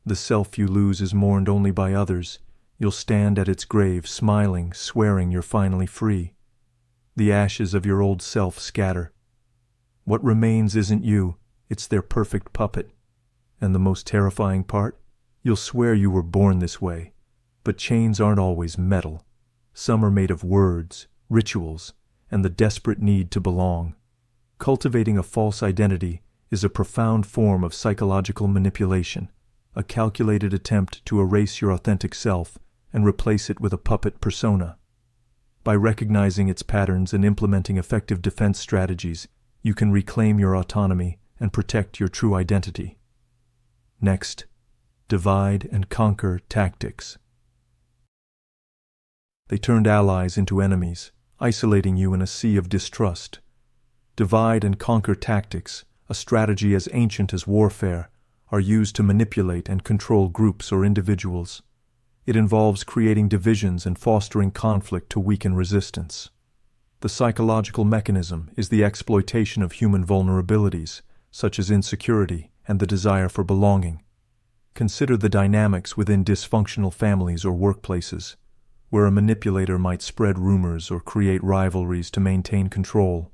The self you lose is mourned only by others. You'll stand at its grave, smiling, swearing you're finally free. The ashes of your old self scatter. What remains isn't you, it's their perfect puppet. And the most terrifying part? You'll swear you were born this way. But chains aren't always metal. Some are made of words, rituals, and the desperate need to belong. Cultivating a false identity is a profound form of psychological manipulation, a calculated attempt to erase your authentic self and replace it with a puppet persona. By recognizing its patterns and implementing effective defense strategies, you can reclaim your autonomy and protect your true identity. Next, divide and conquer tactics. They turned allies into enemies, isolating you in a sea of distrust. Divide and conquer tactics, a strategy as ancient as warfare, are used to manipulate and control groups or individuals. It involves creating divisions and fostering conflict to weaken resistance. The psychological mechanism is the exploitation of human vulnerabilities, such as insecurity and the desire for belonging. Consider the dynamics within dysfunctional families or workplaces, where a manipulator might spread rumors or create rivalries to maintain control.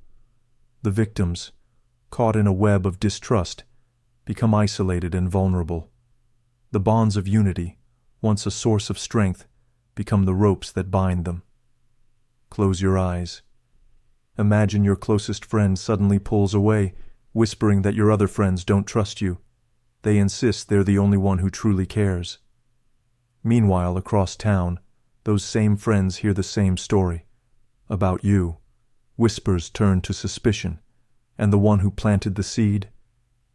The victims, caught in a web of distrust, become isolated and vulnerable. The bonds of unity, once a source of strength, become the ropes that bind them. Close your eyes. Imagine your closest friend suddenly pulls away, whispering that your other friends don't trust you. They insist they're the only one who truly cares. Meanwhile, across town, those same friends hear the same story. about you. Whispers turn to suspicion, and the one who planted the seed,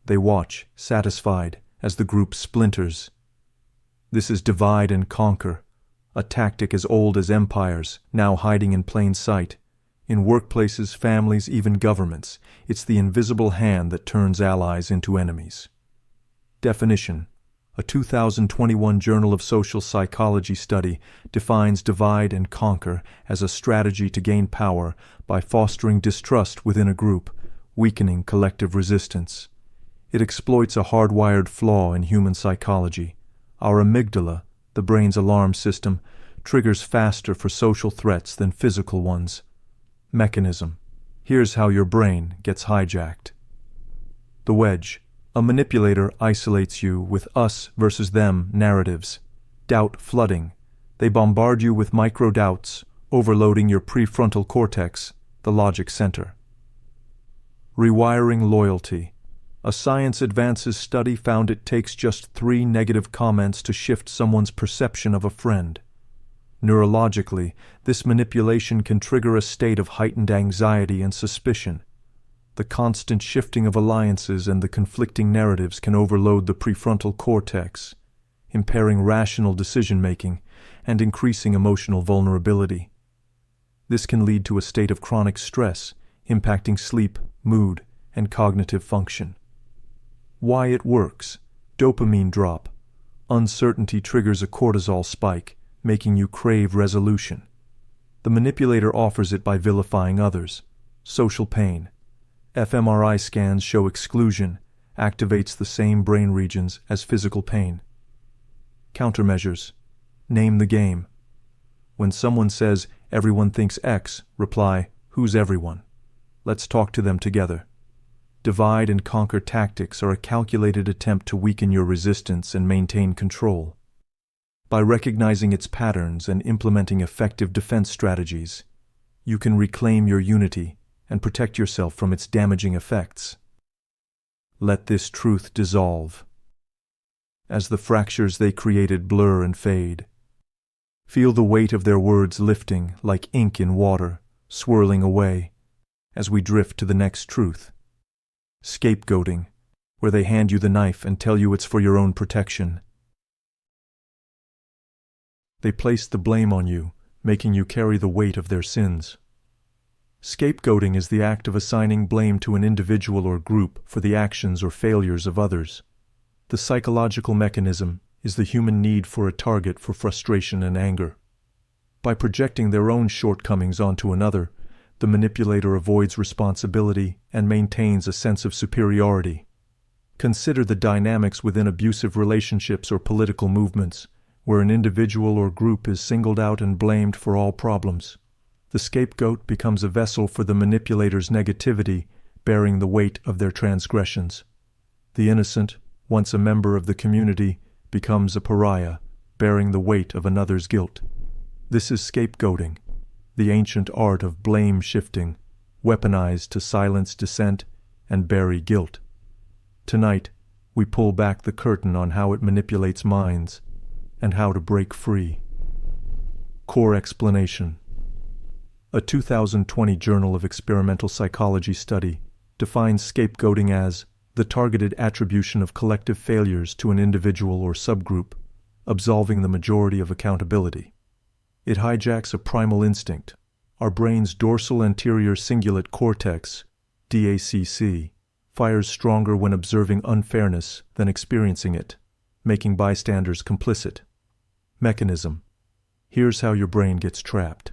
they watch, satisfied, as the group splinters. This is divide and conquer, a tactic as old as empires, now hiding in plain sight. In workplaces, families, even governments, it's the invisible hand that turns allies into enemies. Definition: a 2021 Journal of Social Psychology study defines divide and conquer as a strategy to gain power by fostering distrust within a group, weakening collective resistance. It exploits a hardwired flaw in human psychology. Our amygdala, the brain's alarm system, triggers faster for social threats than physical ones. Mechanism: here's how your brain gets hijacked. The wedge: a manipulator isolates you with us versus them narratives. Doubt flooding: they bombard you with micro-doubts, overloading your prefrontal cortex, the logic center. Rewiring loyalty: a science advances study found it takes just 3 negative comments to shift someone's perception of a friend. Neurologically, this manipulation can trigger a state of heightened anxiety and suspicion. The constant shifting of alliances and the conflicting narratives can overload the prefrontal cortex, impairing rational decision-making and increasing emotional vulnerability. This can lead to a state of chronic stress, impacting sleep, mood, and cognitive function. Why it works: dopamine drop. Uncertainty triggers a cortisol spike, making you crave resolution. The manipulator offers it by vilifying others. Social pain: fMRI scans show exclusion activates the same brain regions as physical pain. Countermeasures: name the game. When someone says, "Everyone thinks X," reply, "Who's everyone? Let's talk to them together." Divide and conquer tactics are a calculated attempt to weaken your resistance and maintain control. By recognizing its patterns and implementing effective defense strategies, you can reclaim your unity and protect yourself from its damaging effects. Let this truth dissolve. As the fractures they created blur and fade, feel the weight of their words lifting like ink in water, swirling away as we drift to the next truth. Scapegoating, where they hand you the knife and tell you it's for your own protection. They place the blame on you, making you carry the weight of their sins. Scapegoating is the act of assigning blame to an individual or group for the actions or failures of others. The psychological mechanism is the human need for a target for frustration and anger. By projecting their own shortcomings onto another, the manipulator avoids responsibility and maintains a sense of superiority. Consider the dynamics within abusive relationships or political movements, where an individual or group is singled out and blamed for all problems. The scapegoat becomes a vessel for the manipulator's negativity, bearing the weight of their transgressions. The innocent, once a member of the community, becomes a pariah, bearing the weight of another's guilt. This is scapegoating, the ancient art of blame shifting, weaponized to silence dissent and bury guilt. Tonight, we pull back the curtain on how it manipulates minds and how to break free. Core explanation: a 2020 Journal of Experimental Psychology study defines scapegoating as the targeted attribution of collective failures to an individual or subgroup, absolving the majority of accountability. It hijacks a primal instinct. Our brain's dorsal anterior cingulate cortex, DACC, fires stronger when observing unfairness than experiencing it, making bystanders complicit. Mechanism: here's how your brain gets trapped.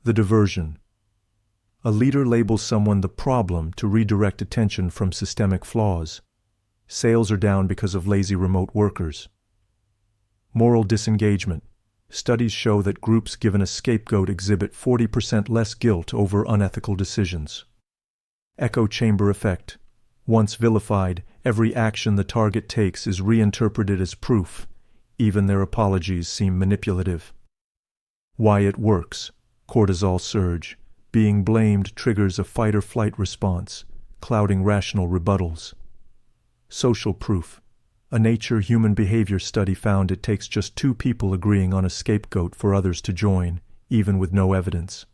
The diversion: a leader labels someone the problem to redirect attention from systemic flaws. Sales are down because of lazy remote workers. Moral disengagement: studies show that groups given a scapegoat exhibit 40% less guilt over unethical decisions. Echo chamber effect: once vilified, every action the target takes is reinterpreted as proof. Even their apologies seem manipulative. Why it works: cortisol surge. Being blamed triggers a fight-or-flight response, clouding rational rebuttals. Social proof: a Nature human behavior study found it takes just 2 people agreeing on a scapegoat for others to join, even with no evidence.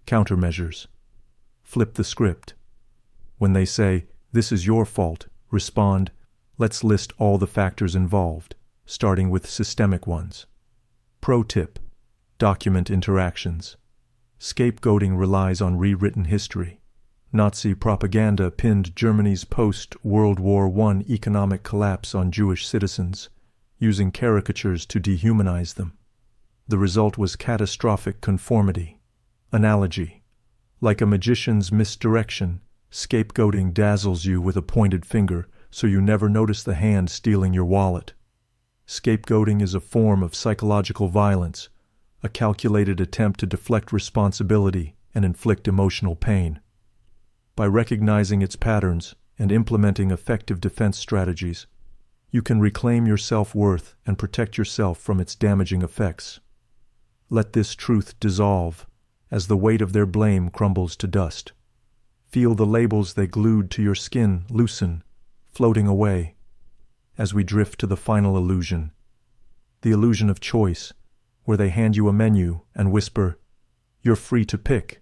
Countermeasures. Flip the script. When they say, "This is your fault," respond, "Let's list all the factors involved," starting with systemic ones. Pro tip: document interactions. Scapegoating relies on rewritten history. Nazi propaganda pinned Germany's post-World War I economic collapse on Jewish citizens, using caricatures to dehumanize them. The result was catastrophic conformity. Analogy: like a magician's misdirection, scapegoating dazzles you with a pointed finger so you never notice the hand stealing your wallet. Scapegoating is a form of psychological violence, a calculated attempt to deflect responsibility and inflict emotional pain. By recognizing its patterns and implementing effective defense strategies, you can reclaim your self-worth and protect yourself from its damaging effects. Let this truth dissolve as the weight of their blame crumbles to dust. Feel the labels they glued to your skin loosen, floating away, as we drift to the final illusion, the illusion of choice, where they hand you a menu and whisper, "You're free to pick,"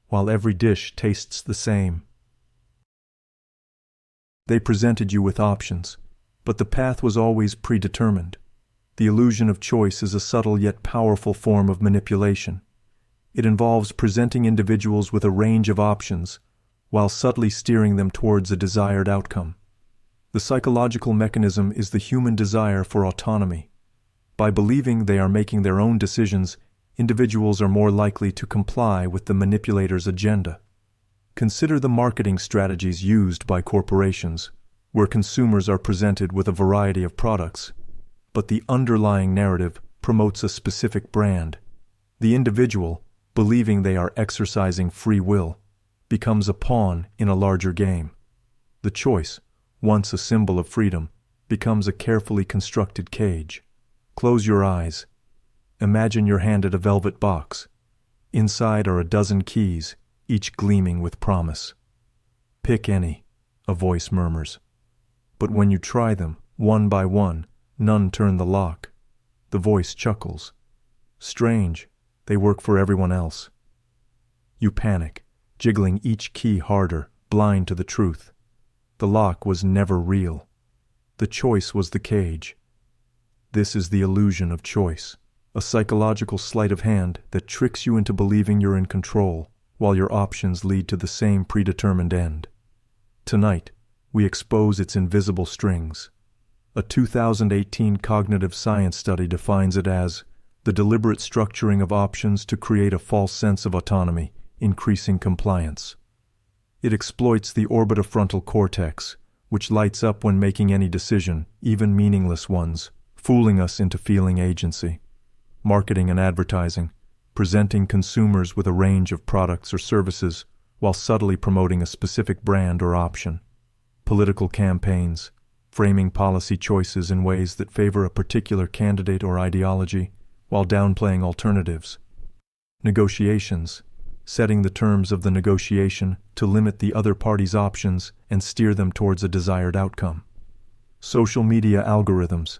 while every dish tastes the same. They presented you with options, but the path was always predetermined. The illusion of choice is a subtle yet powerful form of manipulation. It involves presenting individuals with a range of options, while subtly steering them towards a desired outcome. The psychological mechanism is the human desire for autonomy. By believing they are making their own decisions, individuals are more likely to comply with the manipulator's agenda. Consider the marketing strategies used by corporations, where consumers are presented with a variety of products, but the underlying narrative promotes a specific brand. The individual, believing they are exercising free will, becomes a pawn in a larger game. The choice, once a symbol of freedom, becomes a carefully constructed cage. Close your eyes. Imagine you're handed a velvet box. Inside are a dozen keys, each gleaming with promise. "Pick any," a voice murmurs. But when you try them, one by one, none turn the lock. The voice chuckles. Strange, they work for everyone else. You panic, jiggling each key harder, blind to the truth. The lock was never real. The choice was the cage. This is the illusion of choice, a psychological sleight of hand that tricks you into believing you're in control, while your options lead to the same predetermined end. Tonight, we expose its invisible strings. A 2018 cognitive science study defines it as the deliberate structuring of options to create a false sense of autonomy, increasing compliance. It exploits the orbitofrontal cortex, which lights up when making any decision, even meaningless ones, fooling us into feeling agency. Marketing and advertising, presenting consumers with a range of products or services while subtly promoting a specific brand or option. Political campaigns, framing policy choices in ways that favor a particular candidate or ideology while downplaying alternatives. Negotiations, setting the terms of the negotiation to limit the other party's options and steer them towards a desired outcome. Social media algorithms,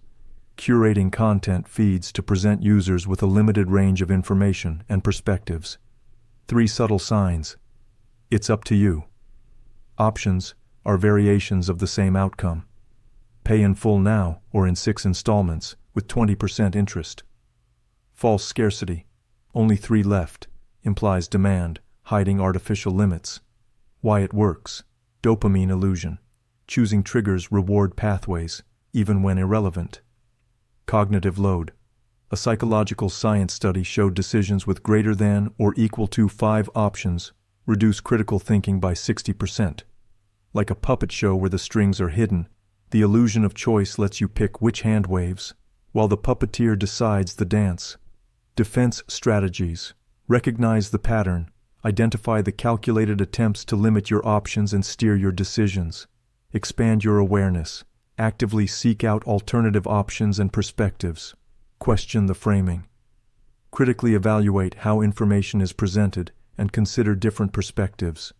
curating content feeds to present users with a limited range of information and perspectives. 3 subtle signs. It's up to you. Options are variations of the same outcome. Pay in full now or in 6 installments with 20% interest. False scarcity, only 3 left, implies demand, hiding artificial limits. Why it works. Dopamine illusion. Choosing triggers reward pathways, even when irrelevant. Cognitive load. A psychological science study showed decisions with greater than or equal to 5 options reduce critical thinking by 60%. Like a puppet show where the strings are hidden, the illusion of choice lets you pick which hand waves, while the puppeteer decides the dance. Defense strategies. Recognize the pattern, identify the calculated attempts to limit your options and steer your decisions. Expand your awareness. Actively seek out alternative options and perspectives. Question the framing. Critically evaluate how information is presented and consider different perspectives.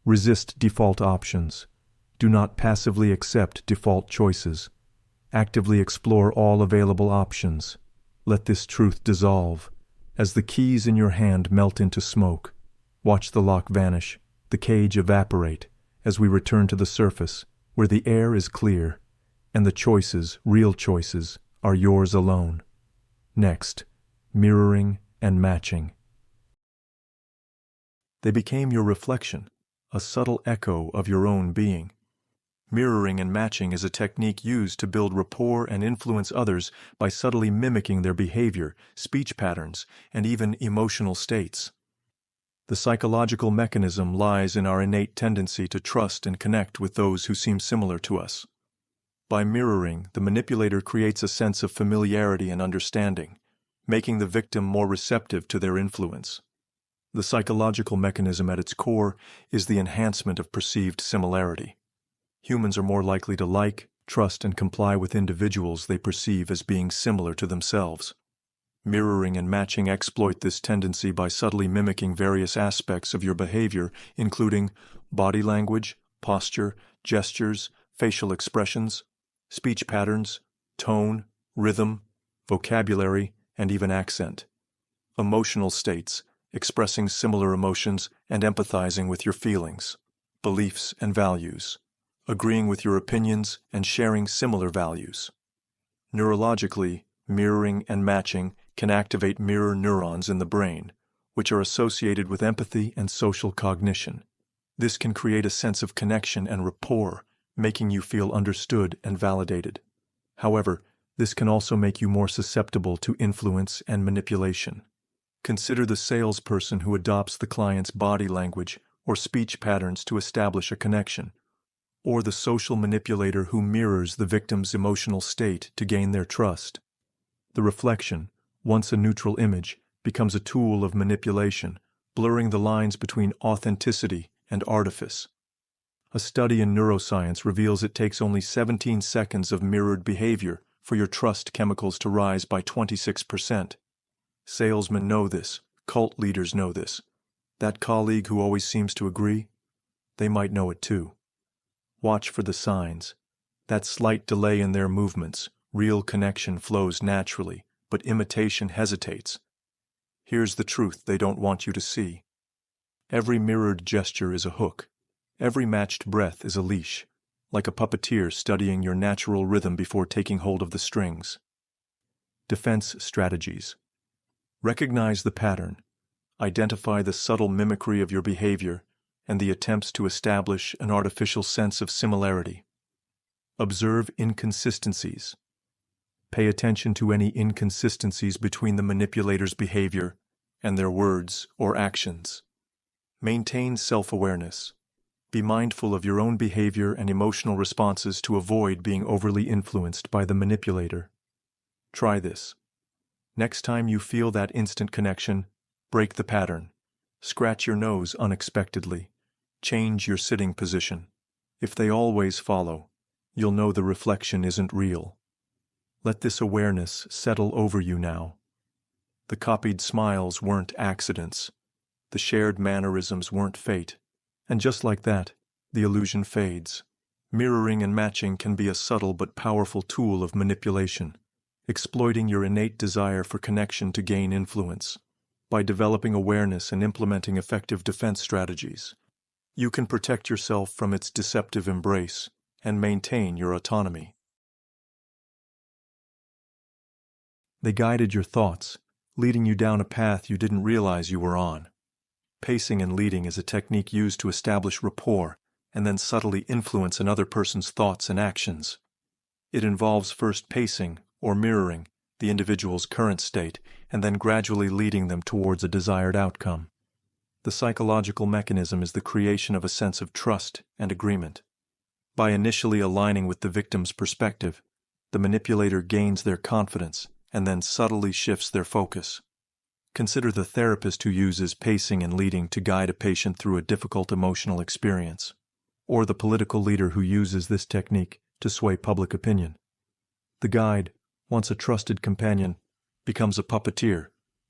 Resist default options. Do not passively accept default choices. Actively explore all available options. Let this truth dissolve as the keys in your hand melt into smoke. Watch the lock vanish, the cage evaporate, as we return to the surface, where the air is clear, and the choices, real choices, are yours alone. Next, mirroring and matching. They became your reflection, a subtle echo of your own being. Mirroring and matching is a technique used to build rapport and influence others by subtly mimicking their behavior, speech patterns, and even emotional states. The psychological mechanism lies in our innate tendency to trust and connect with those who seem similar to us. By mirroring, the manipulator creates a sense of familiarity and understanding, making the victim more receptive to their influence. The psychological mechanism at its core is the enhancement of perceived similarity. Humans are more likely to like, trust, and comply with individuals they perceive as being similar to themselves. Mirroring and matching exploit this tendency by subtly mimicking various aspects of your behavior, including body language, posture, gestures, facial expressions, speech patterns, tone, rhythm, vocabulary, and even accent. Emotional states, expressing similar emotions and empathizing with your feelings, beliefs and values, agreeing with your opinions and sharing similar values. Neurologically, mirroring and matching can activate mirror neurons in the brain, which are associated with empathy and social cognition. This can create a sense of connection and rapport, making you feel understood and validated. However, this can also make you more susceptible to influence and manipulation. Consider the salesperson who adopts the client's body language or speech patterns to establish a connection, or the social manipulator who mirrors the victim's emotional state to gain their trust. The reflection, once a neutral image, becomes a tool of manipulation, blurring the lines between authenticity and artifice. A study in neuroscience reveals it takes only 17 seconds of mirrored behavior for your trust chemicals to rise by 26%. Salesmen know this, cult leaders know this. That colleague who always seems to agree, they might know it too. Watch for the signs. That slight delay in their movements, real connection flows naturally, but imitation hesitates. Here's the truth they don't want you to see. Every mirrored gesture is a hook. Every matched breath is a leash, like a puppeteer studying your natural rhythm before taking hold of the strings. Defense strategies. Recognize the pattern. Identify the subtle mimicry of your behavior and the attempts to establish an artificial sense of similarity. Observe inconsistencies. Pay attention to any inconsistencies between the manipulator's behavior and their words or actions. Maintain self-awareness. Be mindful of your own behavior and emotional responses to avoid being overly influenced by the manipulator. Try this. Next time you feel that instant connection, break the pattern. Scratch your nose unexpectedly. Change your sitting position. If they always follow, you'll know the reflection isn't real. Let this awareness settle over you now. The copied smiles weren't accidents. The shared mannerisms weren't fate. And just like that, the illusion fades. Mirroring and matching can be a subtle but powerful tool of manipulation, exploiting your innate desire for connection to gain influence. By developing awareness and implementing effective defense strategies, you can protect yourself from its deceptive embrace and maintain your autonomy. They guided your thoughts, leading you down a path you didn't realize you were on. Pacing and leading is a technique used to establish rapport and then subtly influence another person's thoughts and actions. It involves first pacing, or mirroring, the individual's current state and then gradually leading them towards a desired outcome. The psychological mechanism is the creation of a sense of trust and agreement. By initially aligning with the victim's perspective, the manipulator gains their confidence and then subtly shifts their focus. Consider the therapist who uses pacing and leading to guide a patient through a difficult emotional experience, or the political leader who uses this technique to sway public opinion. The guide, once a trusted companion, becomes a puppeteer,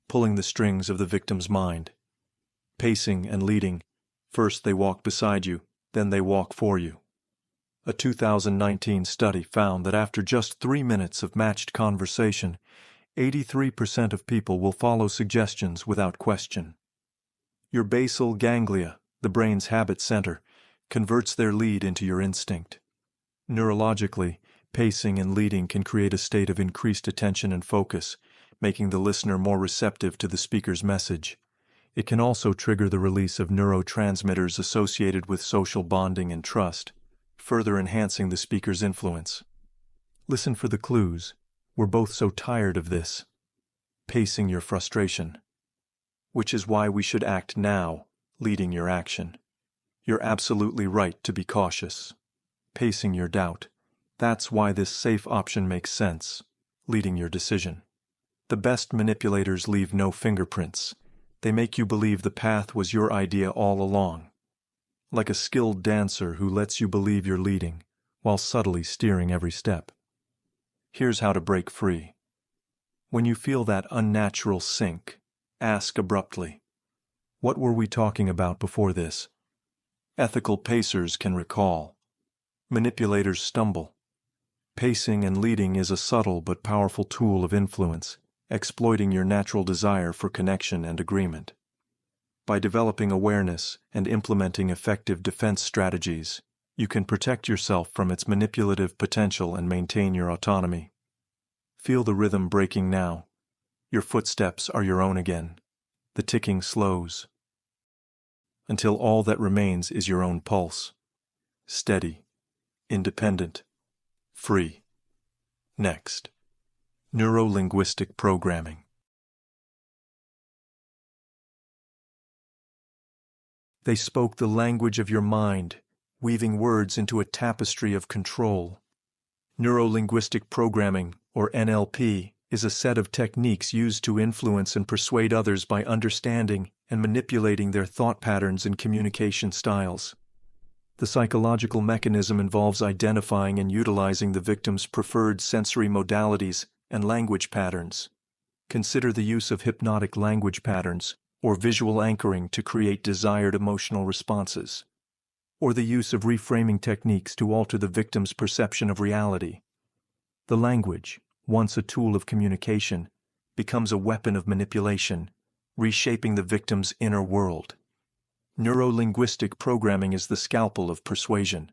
pulling the strings of the victim's mind. Pacing and leading, first they walk beside you, then they walk for you. A 2019 study found that after just 3 minutes of matched conversation, 83% of people will follow suggestions without question. Your basal ganglia, the brain's habit center, converts their lead into your instinct. Neurologically, pacing and leading can create a state of increased attention and focus, making the listener more receptive to the speaker's message. It can also trigger the release of neurotransmitters associated with social bonding and trust, further enhancing the speaker's influence. Listen for the clues. We're both so tired of this. Pacing your frustration. Which is why we should act now, leading your action. You're absolutely right to be cautious. Pacing your doubt. That's why this safe option makes sense, leading your decision. The best manipulators leave no fingerprints. They make you believe the path was your idea all along. Like a skilled dancer who lets you believe you're leading, while subtly steering every step. Here's how to break free. When you feel that unnatural sink, ask abruptly, "What were we talking about before this?" Ethical pacers can recall. Manipulators stumble. Pacing and leading is a subtle but powerful tool of influence, exploiting your natural desire for connection and agreement. By developing awareness and implementing effective defense strategies, you can protect yourself from its manipulative potential and maintain your autonomy. Feel the rhythm breaking now. Your footsteps are your own again. The ticking slows, until all that remains is your own pulse. Steady, independent, free. Next, neuro-linguistic programming. They spoke the language of your mind, weaving words into a tapestry of control. Neuro-linguistic programming, or NLP, is a set of techniques used to influence and persuade others by understanding and manipulating their thought patterns and communication styles. The psychological mechanism involves identifying and utilizing the victim's preferred sensory modalities and language patterns. Consider the use of hypnotic language patterns or visual anchoring to create desired emotional responses, or the use of reframing techniques to alter the victim's perception of reality. The language, once a tool of communication, becomes a weapon of manipulation, reshaping the victim's inner world. Neuro-linguistic programming is the scalpel of persuasion.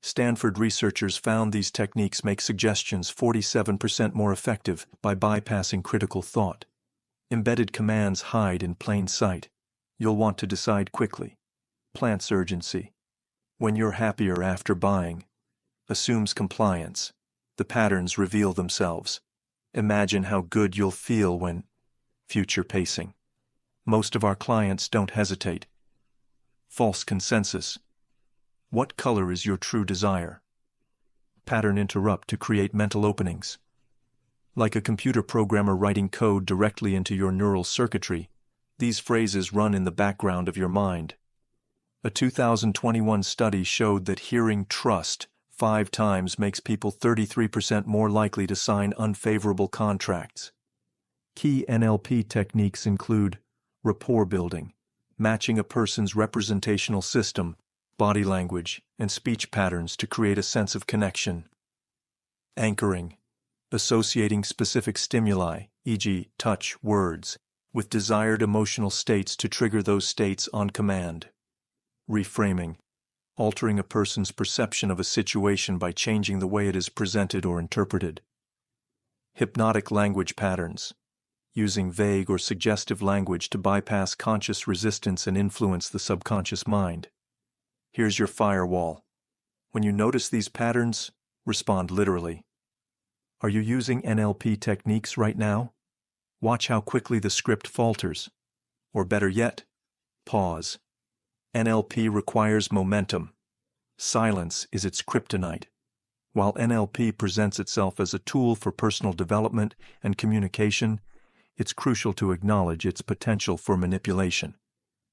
Stanford researchers found these techniques make suggestions 47% more effective by bypassing critical thought. Embedded commands hide in plain sight. You'll want to decide quickly. Plants urgency. When you're happier after buying. Assumes compliance. The patterns reveal themselves. Imagine how good you'll feel when. Future pacing. Most of our clients don't hesitate. False consensus. What color is your true desire? Pattern interrupt to create mental openings. Like a computer programmer writing code directly into your neural circuitry, these phrases run in the background of your mind. A 2021 study showed that hearing trust 5 times makes people 33% more likely to sign unfavorable contracts. Key NLP techniques include rapport building, matching a person's representational system, body language, and speech patterns to create a sense of connection. Anchoring, associating specific stimuli, e.g., touch, words, with desired emotional states to trigger those states on command. Reframing, altering a person's perception of a situation by changing the way it is presented or interpreted. Hypnotic language patterns, using vague or suggestive language to bypass conscious resistance and influence the subconscious mind. Here's your firewall. When you notice these patterns, respond literally. Are you using NLP techniques right now? Watch how quickly the script falters. Or better yet, pause. NLP requires momentum. Silence is its kryptonite. While NLP presents itself as a tool for personal development and communication, it's crucial to acknowledge its potential for manipulation.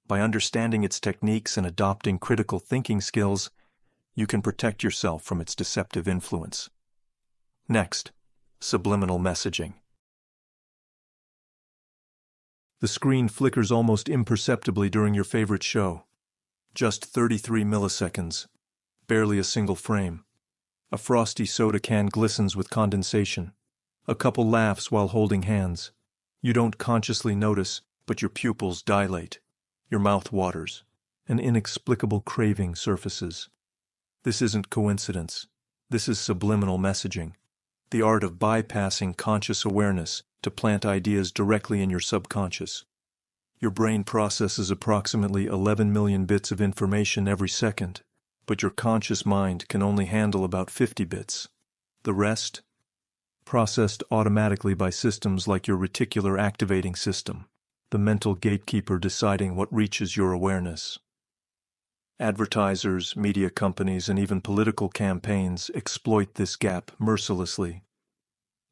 By understanding its techniques and adopting critical thinking skills, you can protect yourself from its deceptive influence. Next, subliminal messaging. The screen flickers almost imperceptibly during your favorite show. Just 33 milliseconds, barely a single frame. A frosty soda can glistens with condensation. A couple laughs while holding hands. You don't consciously notice, but your pupils dilate. Your mouth waters. An inexplicable craving surfaces. This isn't coincidence. This is subliminal messaging. The art of bypassing conscious awareness to plant ideas directly in your subconscious. Your brain processes approximately 11 million bits of information every second, but your conscious mind can only handle about 50 bits. The rest? Processed automatically by systems like your reticular activating system, the mental gatekeeper deciding what reaches your awareness. Advertisers, media companies, and even political campaigns exploit this gap mercilessly.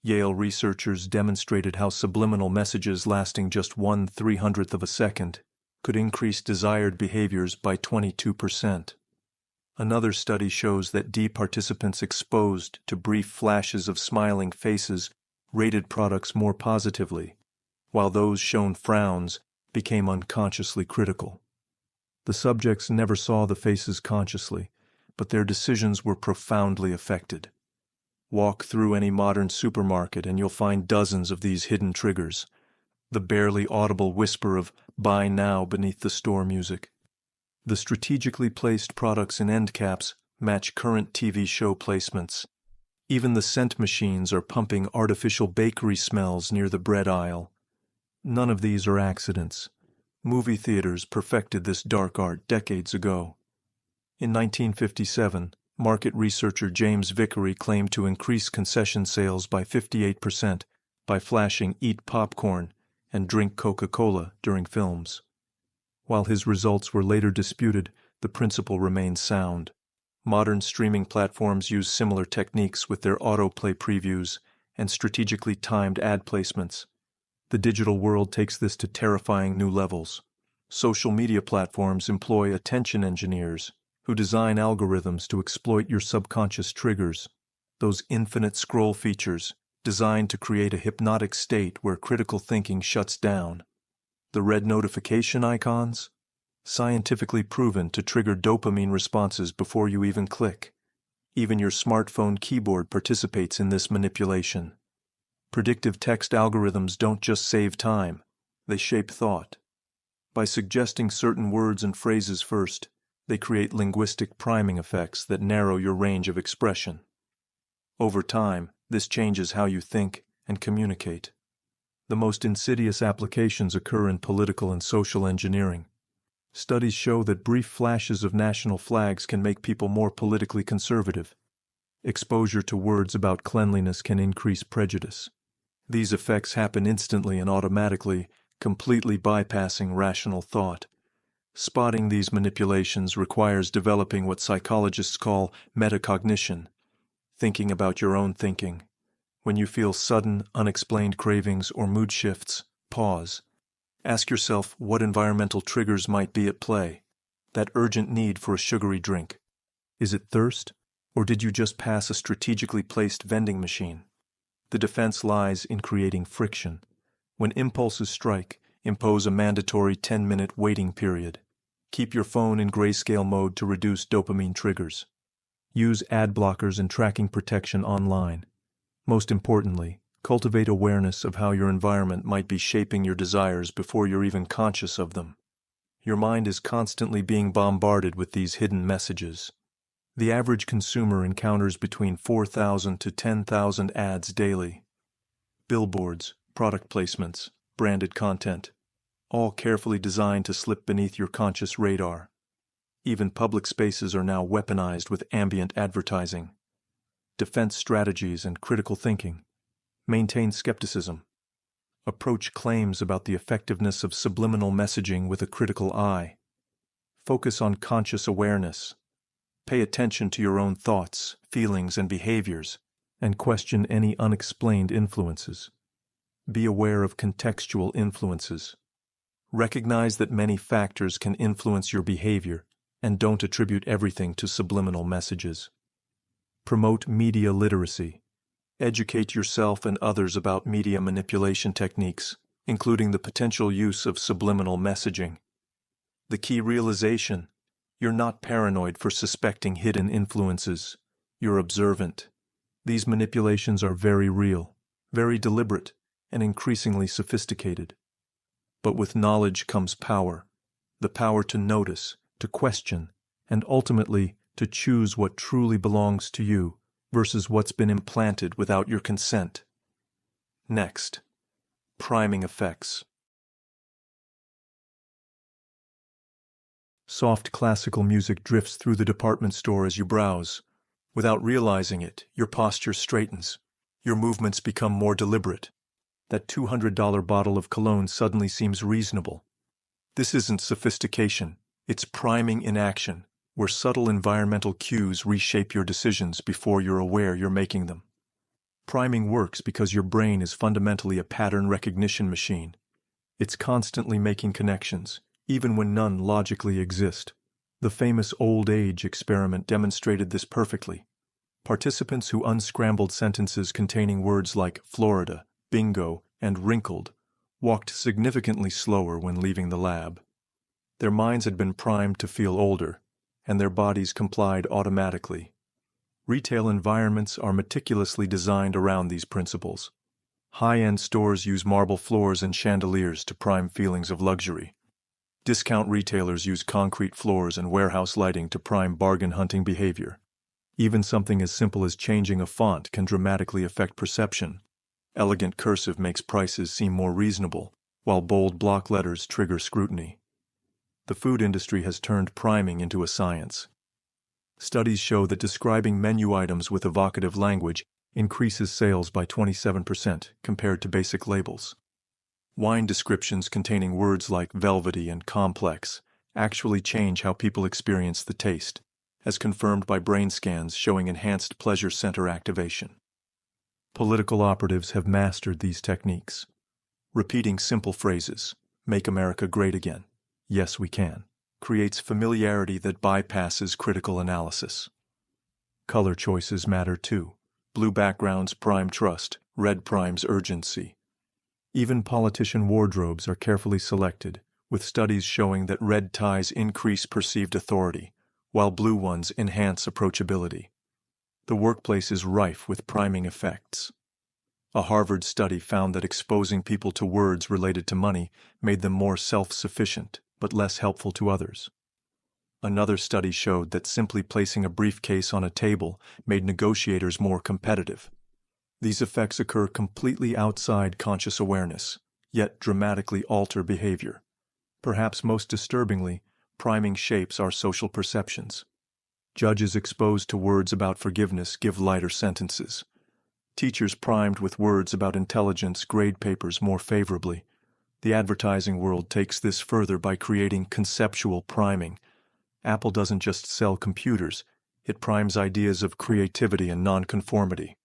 Yale researchers demonstrated how subliminal messages lasting just 1/300th of a second could increase desired behaviors by 22%. Another study shows that participants exposed to brief flashes of smiling faces rated products more positively, while those shown frowns became unconsciously critical. The subjects never saw the faces consciously, but their decisions were profoundly affected. Walk through any modern supermarket and you'll find dozens of these hidden triggers, the barely audible whisper of "buy now" beneath the store music. The strategically placed products in end caps match current TV show placements. Even the scent machines are pumping artificial bakery smells near the bread aisle. None of these are accidents. Movie theaters perfected this dark art decades ago. In 1957, market researcher James Vickery claimed to increase concession sales by 58% by flashing "Eat popcorn" and "Drink Coca-Cola" during films. While his results were later disputed, the principle remained sound. Modern streaming platforms use similar techniques with their autoplay previews and strategically timed ad placements. The digital world takes this to terrifying new levels. Social media platforms employ attention engineers who design algorithms to exploit your subconscious triggers, those infinite scroll features designed to create a hypnotic state where critical thinking shuts down. The red notification icons? Scientifically proven to trigger dopamine responses before you even click. Even your smartphone keyboard participates in this manipulation. Predictive text algorithms don't just save time, they shape thought. By suggesting certain words and phrases first, they create linguistic priming effects that narrow your range of expression. Over time, this changes how you think and communicate. The most insidious applications occur in political and social engineering. Studies show that brief flashes of national flags can make people more politically conservative. Exposure to words about cleanliness can increase prejudice. These effects happen instantly and automatically, completely bypassing rational thought. Spotting these manipulations requires developing what psychologists call metacognition, thinking about your own thinking. When you feel sudden, unexplained cravings or mood shifts, pause. Ask yourself what environmental triggers might be at play. That urgent need for a sugary drink. Is it thirst? Or did you just pass a strategically placed vending machine? The defense lies in creating friction. When impulses strike, impose a mandatory 10-minute waiting period. Keep your phone in grayscale mode to reduce dopamine triggers. Use ad blockers and tracking protection online. Most importantly, cultivate awareness of how your environment might be shaping your desires before you're even conscious of them. Your mind is constantly being bombarded with these hidden messages. The average consumer encounters between 4,000 to 10,000 ads daily. Billboards, product placements, branded content, all carefully designed to slip beneath your conscious radar. Even public spaces are now weaponized with ambient advertising. Defense strategies and critical thinking. Maintain skepticism. Approach claims about the effectiveness of subliminal messaging with a critical eye. Focus on conscious awareness. Pay attention to your own thoughts, feelings, and behaviors, and question any unexplained influences. Be aware of contextual influences. Recognize that many factors can influence your behavior, and don't attribute everything to subliminal messages. Promote media literacy. Educate yourself and others about media manipulation techniques, including the potential use of subliminal messaging. The key realization: you're not paranoid for suspecting hidden influences. You're observant. These manipulations are very real, very deliberate, and increasingly sophisticated. But with knowledge comes power. the power to notice, to question, and ultimately to choose what truly belongs to you versus what's been implanted without your consent. Next, priming effects. Soft classical music drifts through the department store as you browse. Without realizing it, your posture straightens. Your movements become more deliberate. That $200 bottle of cologne suddenly seems reasonable. This isn't sophistication, it's priming in action, where subtle environmental cues reshape your decisions before you're aware you're making them. Priming works because your brain is fundamentally a pattern recognition machine. It's constantly making connections, even when none logically exist. The famous old age experiment demonstrated this perfectly. Participants who unscrambled sentences containing words like Florida, bingo, and wrinkled walked significantly slower when leaving the lab. Their minds had been primed to feel older, and their bodies complied automatically. Retail environments are meticulously designed around these principles. High-end stores use marble floors and chandeliers to prime feelings of luxury. Discount retailers use concrete floors and warehouse lighting to prime bargain-hunting behavior. Even something as simple as changing a font can dramatically affect perception. Elegant cursive makes prices seem more reasonable, while bold block letters trigger scrutiny. The food industry has turned priming into a science. Studies show that describing menu items with evocative language increases sales by 27% compared to basic labels. Wine descriptions containing words like velvety and complex actually change how people experience the taste, as confirmed by brain scans showing enhanced pleasure center activation. Political operatives have mastered these techniques. Repeating simple phrases, "Make America Great Again," "Yes, we can," creates familiarity that bypasses critical analysis. Color choices matter too. Blue backgrounds prime trust, red primes urgency. Even politician wardrobes are carefully selected, with studies showing that red ties increase perceived authority, while blue ones enhance approachability. The workplace is rife with priming effects. A Harvard study found that exposing people to words related to money made them more self-sufficient, but less helpful to others. Another study showed that simply placing a briefcase on a table made negotiators more competitive. These effects occur completely outside conscious awareness, yet dramatically alter behavior. Perhaps most disturbingly, priming shapes our social perceptions. Judges exposed to words about forgiveness give lighter sentences. Teachers primed with words about intelligence grade papers more favorably. The advertising world takes this further by creating conceptual priming. Apple doesn't just sell computers, it primes ideas of creativity and nonconformity.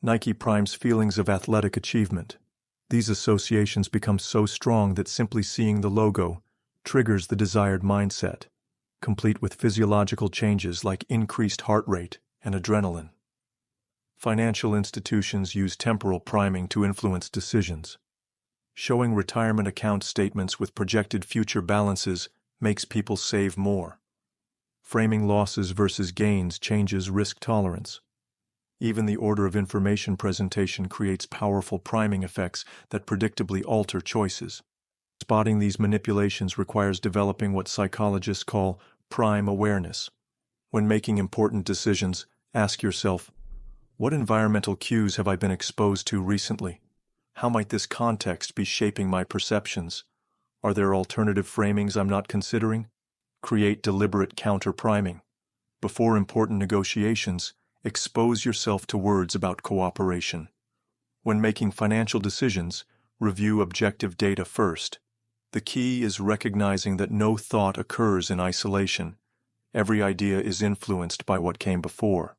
Nike primes feelings of athletic achievement. These associations become so strong that simply seeing the logo triggers the desired mindset, complete with physiological changes like increased heart rate and adrenaline. Financial institutions use temporal priming to influence decisions. Showing retirement account statements with projected future balances makes people save more. Framing losses versus gains changes risk tolerance. Even the order of information presentation creates powerful priming effects that predictably alter choices. Spotting these manipulations requires developing what psychologists call prime awareness. When making important decisions, ask yourself, what environmental cues have I been exposed to recently? How might this context be shaping my perceptions? Are there alternative framings I'm not considering? Create deliberate counter-priming. Before important negotiations, expose yourself to words about cooperation. When making financial decisions, review objective data first. The key is recognizing that no thought occurs in isolation. Every idea is influenced by what came before.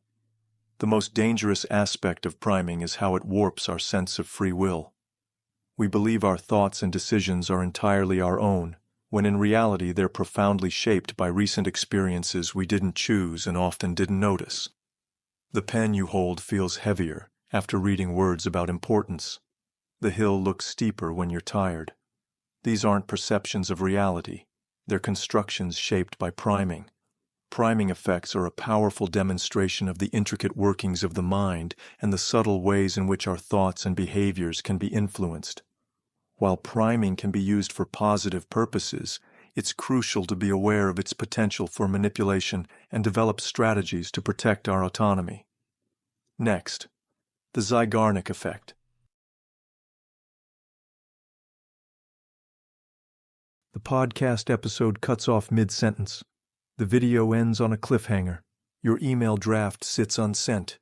The most dangerous aspect of priming is how it warps our sense of free will. We believe our thoughts and decisions are entirely our own, when in reality they're profoundly shaped by recent experiences we didn't choose and often didn't notice. The pen you hold feels heavier after reading words about importance. The hill looks steeper when you're tired. These aren't perceptions of reality. They're constructions shaped by priming. Priming effects are a powerful demonstration of the intricate workings of the mind and the subtle ways in which our thoughts and behaviors can be influenced. While priming can be used for positive purposes, It's crucial to be aware of its potential for manipulation and develop strategies to protect our autonomy. Next, the Zeigarnik effect. The podcast episode cuts off mid-sentence. The video ends on a cliffhanger. Your email draft sits unsent.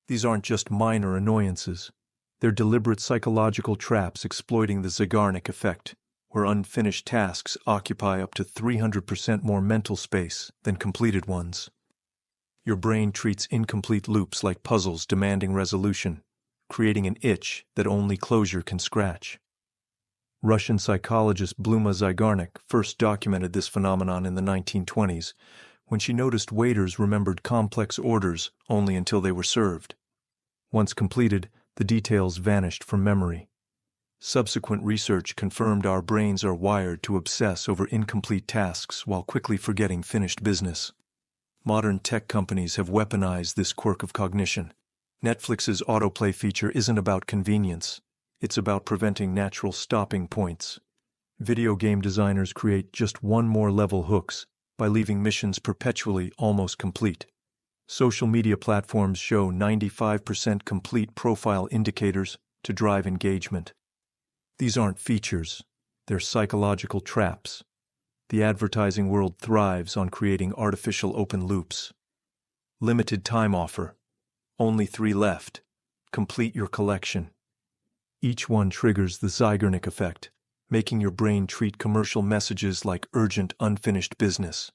These aren't just minor annoyances. They're deliberate psychological traps exploiting the Zeigarnik effect, where unfinished tasks occupy up to 300% more mental space than completed ones. Your brain treats incomplete loops like puzzles demanding resolution, creating an itch that only closure can scratch. Russian psychologist Bluma Zeigarnik first documented this phenomenon in the 1920s, when she noticed waiters remembered complex orders only until they were served. Once completed, the details vanished from memory. Subsequent research confirmed our brains are wired to obsess over incomplete tasks while quickly forgetting finished business. Modern tech companies have weaponized this quirk of cognition. Netflix's autoplay feature isn't about convenience. It's about preventing natural stopping points. Video game designers create just one more level hooks by leaving missions perpetually almost complete. Social media platforms show 95% complete profile indicators to drive engagement. These aren't features, they're psychological traps. The advertising world thrives on creating artificial open loops. Limited time offer. Only 3 left. Complete your collection. Each one triggers the Zeigarnik effect, making your brain treat commercial messages like urgent, unfinished business.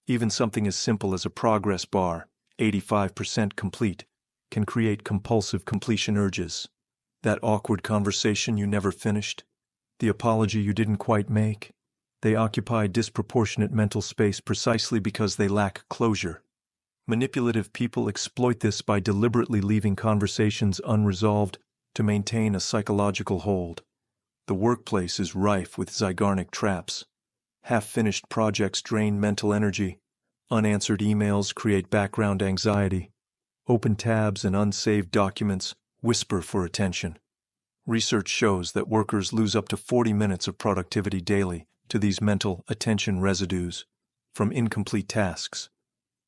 Even something as simple as a progress bar, 85% complete, can create compulsive completion urges. That awkward conversation you never finished, the apology you didn't quite make, they occupy disproportionate mental space precisely because they lack closure. Manipulative people exploit this by deliberately leaving conversations unresolved to maintain a psychological hold. The workplace is rife with Zeigarnik traps. Half-finished projects drain mental energy. Unanswered emails create background anxiety. Open tabs and unsaved documents whisper for attention. Research shows that workers lose up to 40 minutes of productivity daily to these mental attention residues from incomplete tasks.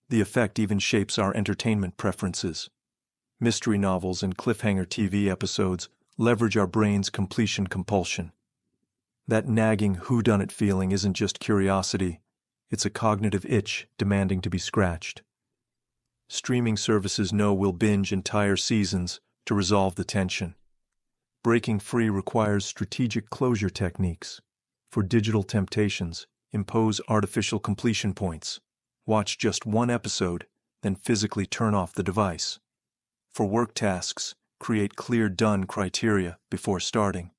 The effect even shapes our entertainment preferences. Mystery novels and cliffhanger TV episodes leverage our brain's completion compulsion. That nagging whodunit feeling isn't just curiosity, it's a cognitive itch demanding to be scratched. Streaming services know we'll binge entire seasons to resolve the tension. Breaking free requires strategic closure techniques. For digital temptations, impose artificial completion points. Watch just one episode, then physically turn off the device. For work tasks, create clear done criteria before starting.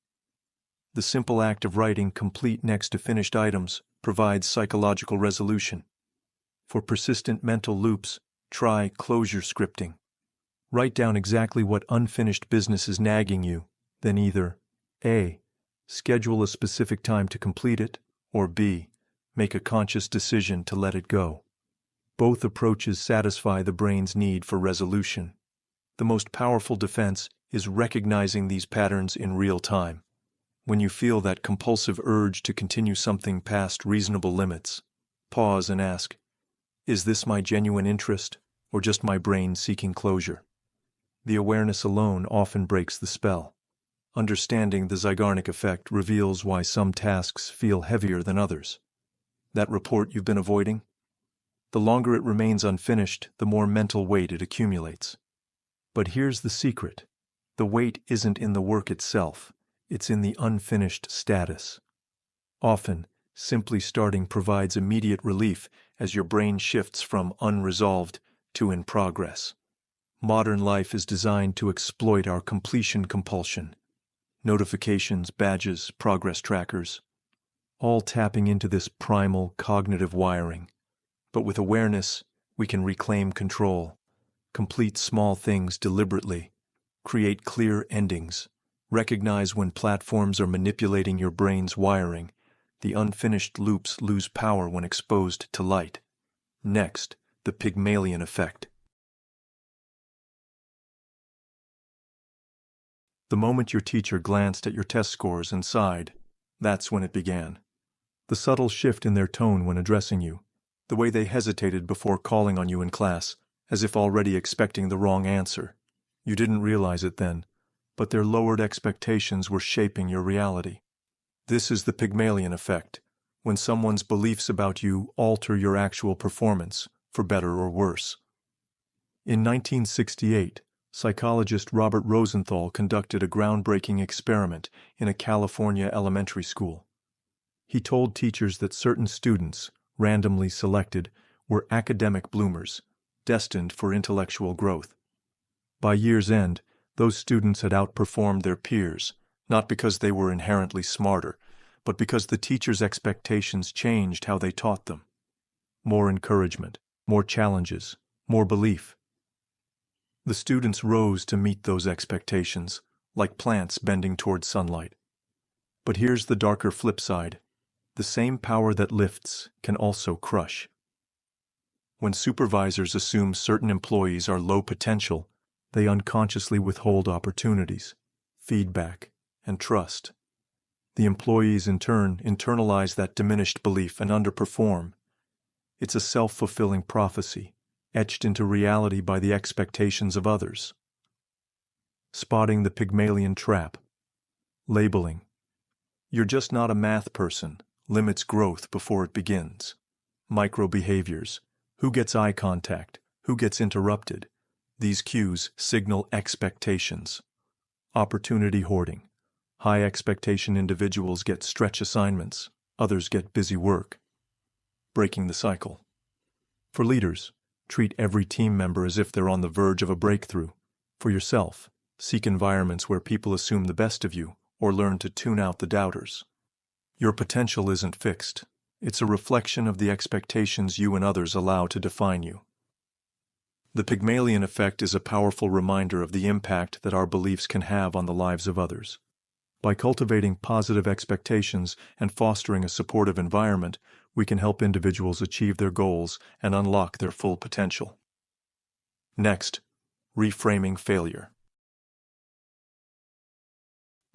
The simple act of writing complete next to finished items provides psychological resolution. For persistent mental loops, try closure scripting. Write down exactly what unfinished business is nagging you, then either A. Schedule a specific time to complete it, or B. Make a conscious decision to let it go. Both approaches satisfy the brain's need for resolution. The most powerful defense is recognizing these patterns in real time. When you feel that compulsive urge to continue something past reasonable limits, pause and ask, is this my genuine interest, or just my brain seeking closure? The awareness alone often breaks the spell. Understanding the Zeigarnik effect reveals why some tasks feel heavier than others. That report you've been avoiding? The longer it remains unfinished, the more mental weight it accumulates. But here's the secret. The weight isn't in the work itself, it's in the unfinished status. Often, simply starting provides immediate relief as your brain shifts from unresolved to in progress. Modern life is designed to exploit our completion compulsion. Notifications, badges, progress trackers, all tapping into this primal cognitive wiring. But with awareness, we can reclaim control, complete small things deliberately, create clear endings, recognize when platforms are manipulating your brain's wiring. The unfinished loops lose power when exposed to light. Next, the Pygmalion effect. The moment your teacher glanced at your test scores and sighed, that's when it began. The subtle shift in their tone when addressing you, the way they hesitated before calling on you in class, as if already expecting the wrong answer. You didn't realize it then, but their lowered expectations were shaping your reality. This is the Pygmalion effect, when someone's beliefs about you alter your actual performance, for better or worse. In 1968, psychologist Robert Rosenthal conducted a groundbreaking experiment in a California elementary school. He told teachers that certain students, randomly selected, were academic bloomers, destined for intellectual growth. By year's end, those students had outperformed their peers, not because they were inherently smarter, but because the teacher's expectations changed how they taught them. More encouragement, more challenges, more belief. The students rose to meet those expectations, like plants bending toward sunlight. But here's the darker flip side. The same power that lifts can also crush. When supervisors assume certain employees are low potential, they unconsciously withhold opportunities, feedback, and trust. The employees in turn internalize that diminished belief and underperform. It's a self-fulfilling prophecy, etched into reality by the expectations of others. Spotting the Pygmalion trap. Labeling. You're just not a math person limits growth before it begins. Micro-behaviors. Who gets eye contact? Who gets interrupted? These cues signal expectations. Opportunity hoarding. High expectation individuals get stretch assignments, others get busy work. Breaking the cycle. For leaders, treat every team member as if they're on the verge of a breakthrough. For yourself, seek environments where people assume the best of you or learn to tune out the doubters. Your potential isn't fixed. It's a reflection of the expectations you and others allow to define you. The Pygmalion effect is a powerful reminder of the impact that our beliefs can have on the lives of others. By cultivating positive expectations and fostering a supportive environment, we can help individuals achieve their goals and unlock their full potential. Next, reframing failure.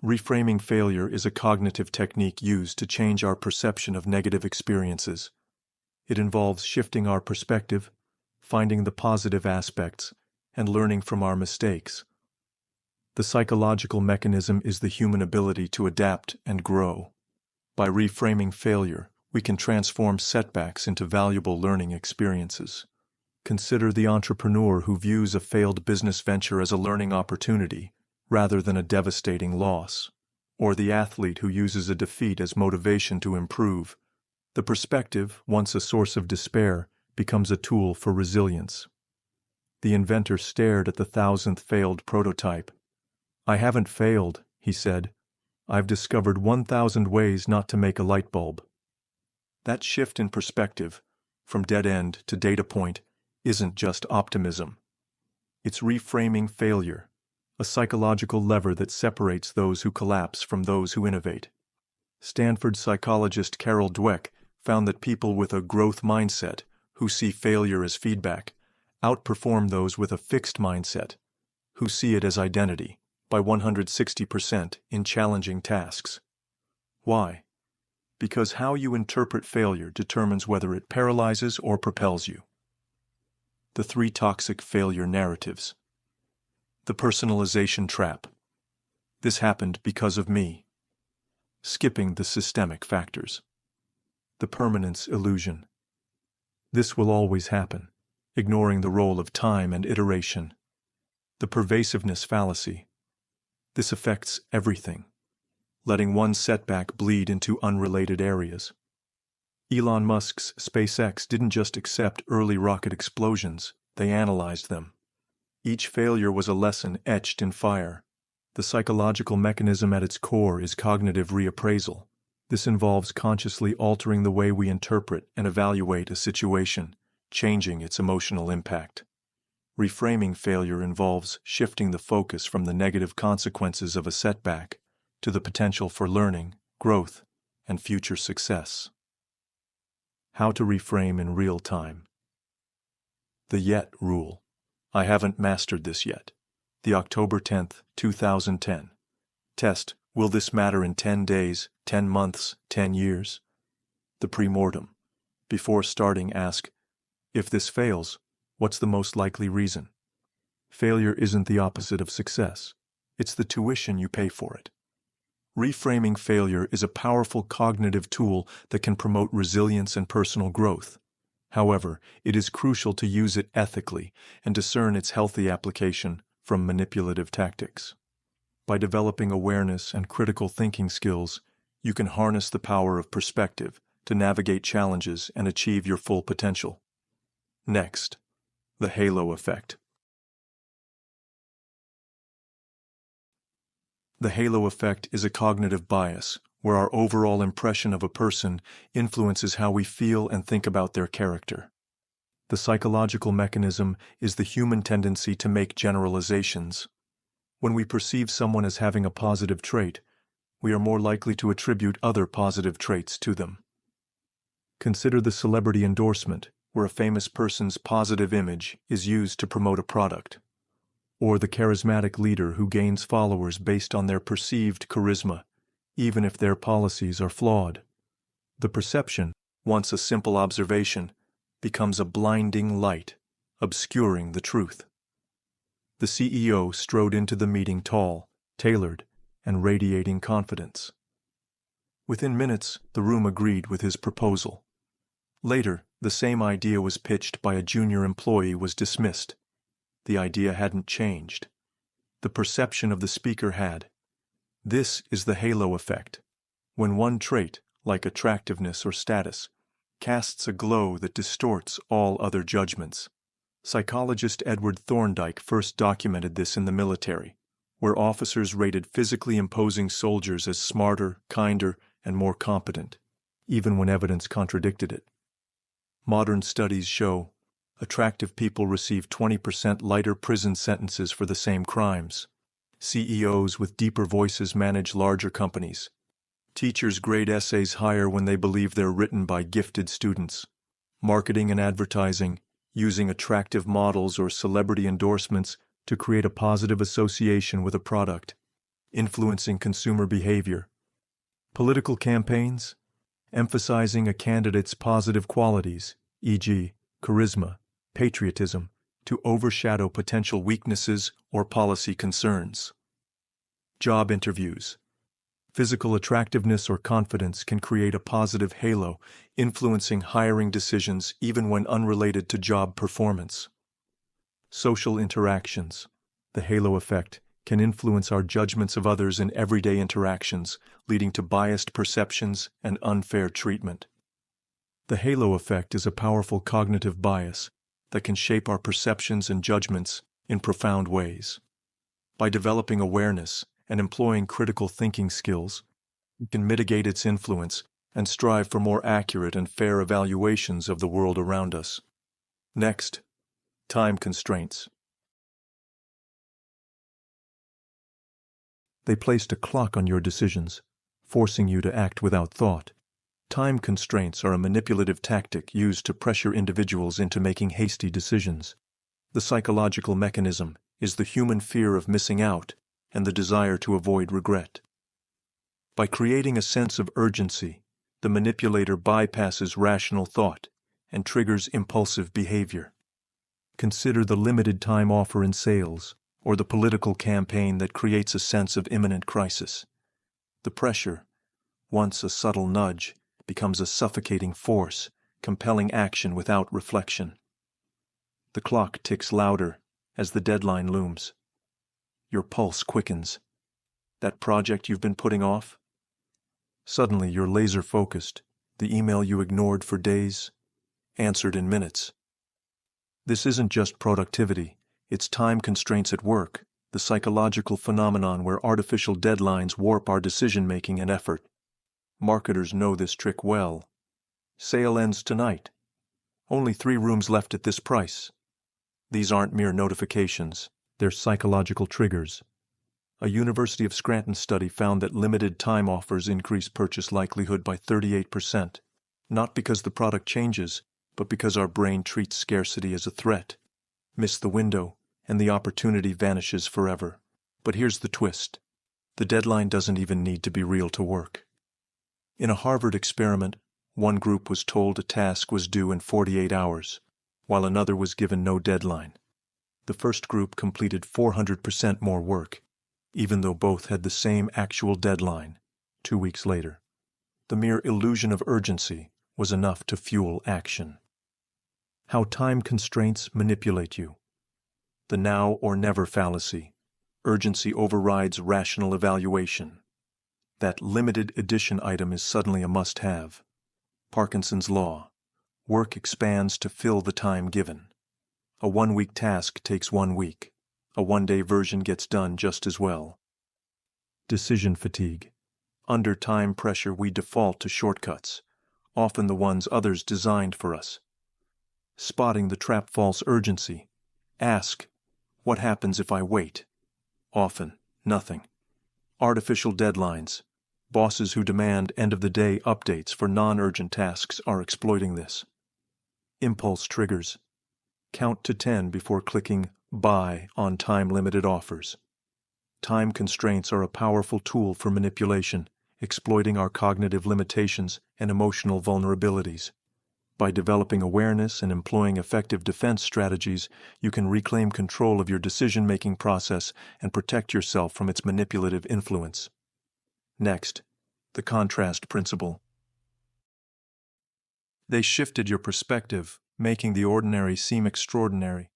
Reframing failure is a cognitive technique used to change our perception of negative experiences. It involves shifting our perspective, finding the positive aspects, and learning from our mistakes. The psychological mechanism is the human ability to adapt and grow. By reframing failure, we can transform setbacks into valuable learning experiences. Consider the entrepreneur who views a failed business venture as a learning opportunity, rather than a devastating loss, or the athlete who uses a defeat as motivation to improve. The perspective, once a source of despair, becomes a tool for resilience. The inventor stared at the 1,000th failed prototype. "I haven't failed," he said. "I've discovered 1,000 ways not to make a light bulb." That shift in perspective, from dead end to data point, isn't just optimism. It's reframing failure, a psychological lever that separates those who collapse from those who innovate. Stanford psychologist Carol Dweck found that people with a growth mindset, who see failure as feedback, outperform those with a fixed mindset, who see it as identity, by 160% in challenging tasks. Why? Because how you interpret failure determines whether it paralyzes or propels you. The 3 toxic failure narratives. The personalization trap. This happened because of me. Skipping the systemic factors. The permanence illusion. This will always happen, ignoring the role of time and iteration. The pervasiveness fallacy. This affects everything, letting one setback bleed into unrelated areas. Elon Musk's SpaceX didn't just accept early rocket explosions, they analyzed them. Each failure was a lesson etched in fire. The psychological mechanism at its core is cognitive reappraisal. This involves consciously altering the way we interpret and evaluate a situation, changing its emotional impact. Reframing failure involves shifting the focus from the negative consequences of a setback to the potential for learning, growth, and future success. How to reframe in real time. The yet rule. I haven't mastered this yet. The October 10th, 2010. Test, will this matter in 10 days, 10 months, 10 years? The pre-mortem. Before starting, ask, if this fails, what's the most likely reason? Failure isn't the opposite of success. It's the tuition you pay for it. Reframing failure is a powerful cognitive tool that can promote resilience and personal growth. However, it is crucial to use it ethically and discern its healthy application from manipulative tactics. By developing awareness and critical thinking skills, you can harness the power of perspective to navigate challenges and achieve your full potential. Next, the halo effect. The halo effect is a cognitive bias where our overall impression of a person influences how we feel and think about their character. The psychological mechanism is the human tendency to make generalizations. When we perceive someone as having a positive trait, we are more likely to attribute other positive traits to them. Consider the celebrity endorsement, where a famous person's positive image is used to promote a product, or the charismatic leader who gains followers based on their perceived charisma, even if their policies are flawed. The perception, once a simple observation, becomes a blinding light, obscuring the truth. The CEO strode into the meeting tall, tailored, and radiating confidence. Within minutes, the room agreed with his proposal. Later, the same idea was pitched by a junior employee was dismissed. The idea hadn't changed. The perception of the speaker had. This is the halo effect. When one trait, like attractiveness or status, casts a glow that distorts all other judgments. Psychologist Edward Thorndike first documented this in the military, where officers rated physically imposing soldiers as smarter, kinder, and more competent, even when evidence contradicted it. Modern studies show attractive people receive 20% lighter prison sentences for the same crimes. CEOs with deeper voices manage larger companies. Teachers grade essays higher when they believe they're written by gifted students. Marketing and advertising, using attractive models or celebrity endorsements to create a positive association with a product, influencing consumer behavior. Political campaigns, emphasizing a candidate's positive qualities, e.g., charisma, patriotism, to overshadow potential weaknesses or policy concerns. Job interviews. Physical attractiveness or confidence can create a positive halo, influencing hiring decisions even when unrelated to job performance. Social interactions. The halo effect can influence our judgments of others in everyday interactions, leading to biased perceptions and unfair treatment. The halo effect is a powerful cognitive bias that can shape our perceptions and judgments in profound ways. By developing awareness and employing critical thinking skills, we can mitigate its influence and strive for more accurate and fair evaluations of the world around us. Next, time constraints. They placed a clock on your decisions, forcing you to act without thought. Time constraints are a manipulative tactic used to pressure individuals into making hasty decisions. The psychological mechanism is the human fear of missing out and the desire to avoid regret. By creating a sense of urgency, the manipulator bypasses rational thought and triggers impulsive behavior. Consider the limited time offer in sales or the political campaign that creates a sense of imminent crisis. The pressure, once a subtle nudge, becomes a suffocating force, compelling action without reflection. The clock ticks louder as the deadline looms. Your pulse quickens. That project you've been putting off? Suddenly you're laser-focused. The email you ignored for days, answered in minutes. This isn't just productivity, it's time constraints at work, the psychological phenomenon where artificial deadlines warp our decision-making and effort. Marketers know this trick well. Sale ends tonight. Only 3 rooms left at this price. These aren't mere notifications, they're psychological triggers. A University of Scranton study found that limited time offers increase purchase likelihood by 38%, not because the product changes, but because our brain treats scarcity as a threat. Miss the window, and the opportunity vanishes forever. But here's the twist. The deadline doesn't even need to be real to work. In a Harvard experiment, One group was told a task was due in 48 hours, while another was given no deadline. The first group completed 400% more work, even though both had the same actual deadline, 2 weeks later. The mere illusion of urgency was enough to fuel action. How time constraints manipulate you. The now or never fallacy. Urgency overrides rational evaluation. That limited edition item is suddenly a must-have. Parkinson's law. Work expands to fill the time given. A 1-week task takes 1 week. A 1-day version gets done just as well. Decision fatigue. Under time pressure, we default to shortcuts, often the ones others designed for us. Spotting the trap false urgency. Ask, what happens if I wait? Often, nothing. Artificial deadlines. Bosses who demand end-of-the-day updates for non-urgent tasks are exploiting this. Impulse triggers. Count to 10 before clicking buy on time-limited offers. Time constraints are a powerful tool for manipulation, exploiting our cognitive limitations and emotional vulnerabilities. By developing awareness and employing effective defense strategies, you can reclaim control of your decision-making process and protect yourself from its manipulative influence. Next, the contrast principle. They shifted your perspective, making the ordinary seem extraordinary.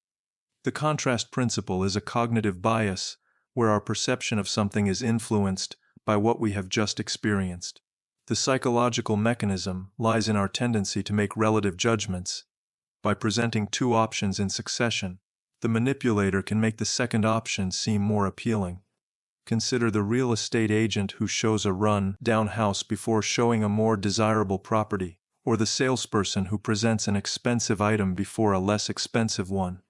The contrast principle is a cognitive bias where our perception of something is influenced by what we have just experienced. The psychological mechanism lies in our tendency to make relative judgments. By presenting 2 options in succession, the manipulator can make the second option seem more appealing. Consider the real estate agent who shows a run-down house before showing a more desirable property, or the salesperson who presents an expensive item before a less expensive one.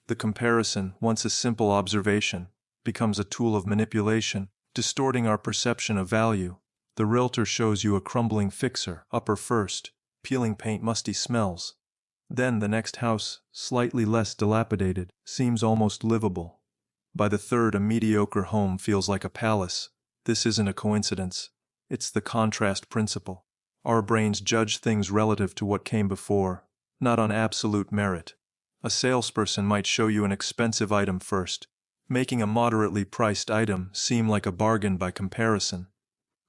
The comparison, once a simple observation, becomes a tool of manipulation, distorting our perception of value. The realtor shows you a crumbling fixer, upper first, peeling paint, musty smells. Then the next house, slightly less dilapidated, seems almost livable. By the third, a mediocre home feels like a palace. This isn't a coincidence. It's the contrast principle. Our brains judge things relative to what came before, not on absolute merit. A salesperson might show you an expensive item first, making a moderately priced item seem like a bargain by comparison.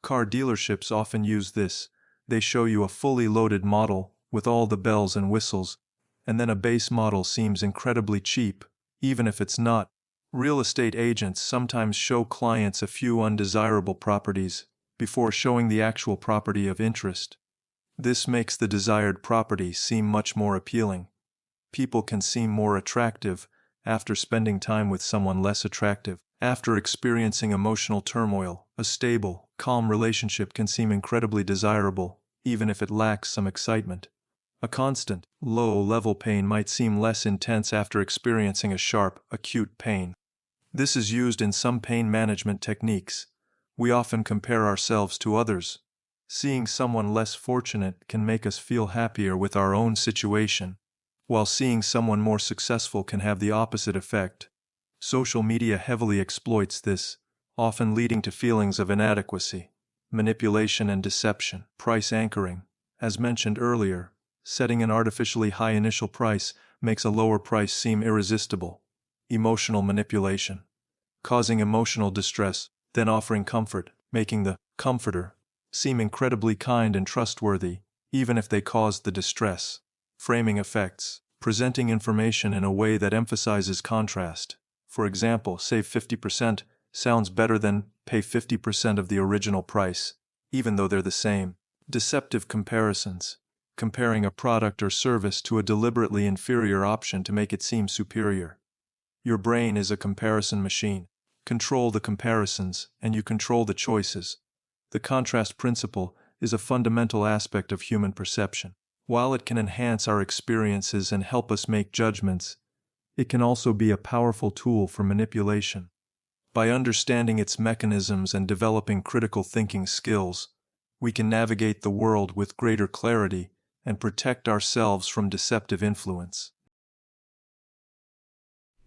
Car dealerships often use this. They show you a fully loaded model with all the bells and whistles, and then a base model seems incredibly cheap, even if it's not. Real estate agents sometimes show clients a few undesirable properties before showing the actual property of interest. This makes the desired property seem much more appealing. People can seem more attractive after spending time with someone less attractive. After experiencing emotional turmoil, a stable, calm relationship can seem incredibly desirable, even if it lacks some excitement. A constant, low-level pain might seem less intense after experiencing a sharp, acute pain. This is used in some pain management techniques. We often compare ourselves to others. Seeing someone less fortunate can make us feel happier with our own situation, while seeing someone more successful can have the opposite effect. Social media heavily exploits this, often leading to feelings of inadequacy, manipulation and deception. Price anchoring. As mentioned earlier, setting an artificially high initial price makes a lower price seem irresistible. Emotional manipulation. Causing emotional distress, then offering comfort, making the comforter seem incredibly kind and trustworthy, even if they caused the distress. Framing effects. Presenting information in a way that emphasizes contrast. For example, save 50% sounds better than pay 50% of the original price, even though they're the same. Deceptive comparisons. Comparing a product or service to a deliberately inferior option to make it seem superior. Your brain is a comparison machine. Control the comparisons, and you control the choices. The contrast principle is a fundamental aspect of human perception. While it can enhance our experiences and help us make judgments, it can also be a powerful tool for manipulation. By understanding its mechanisms and developing critical thinking skills, we can navigate the world with greater clarity and protect ourselves from deceptive influence.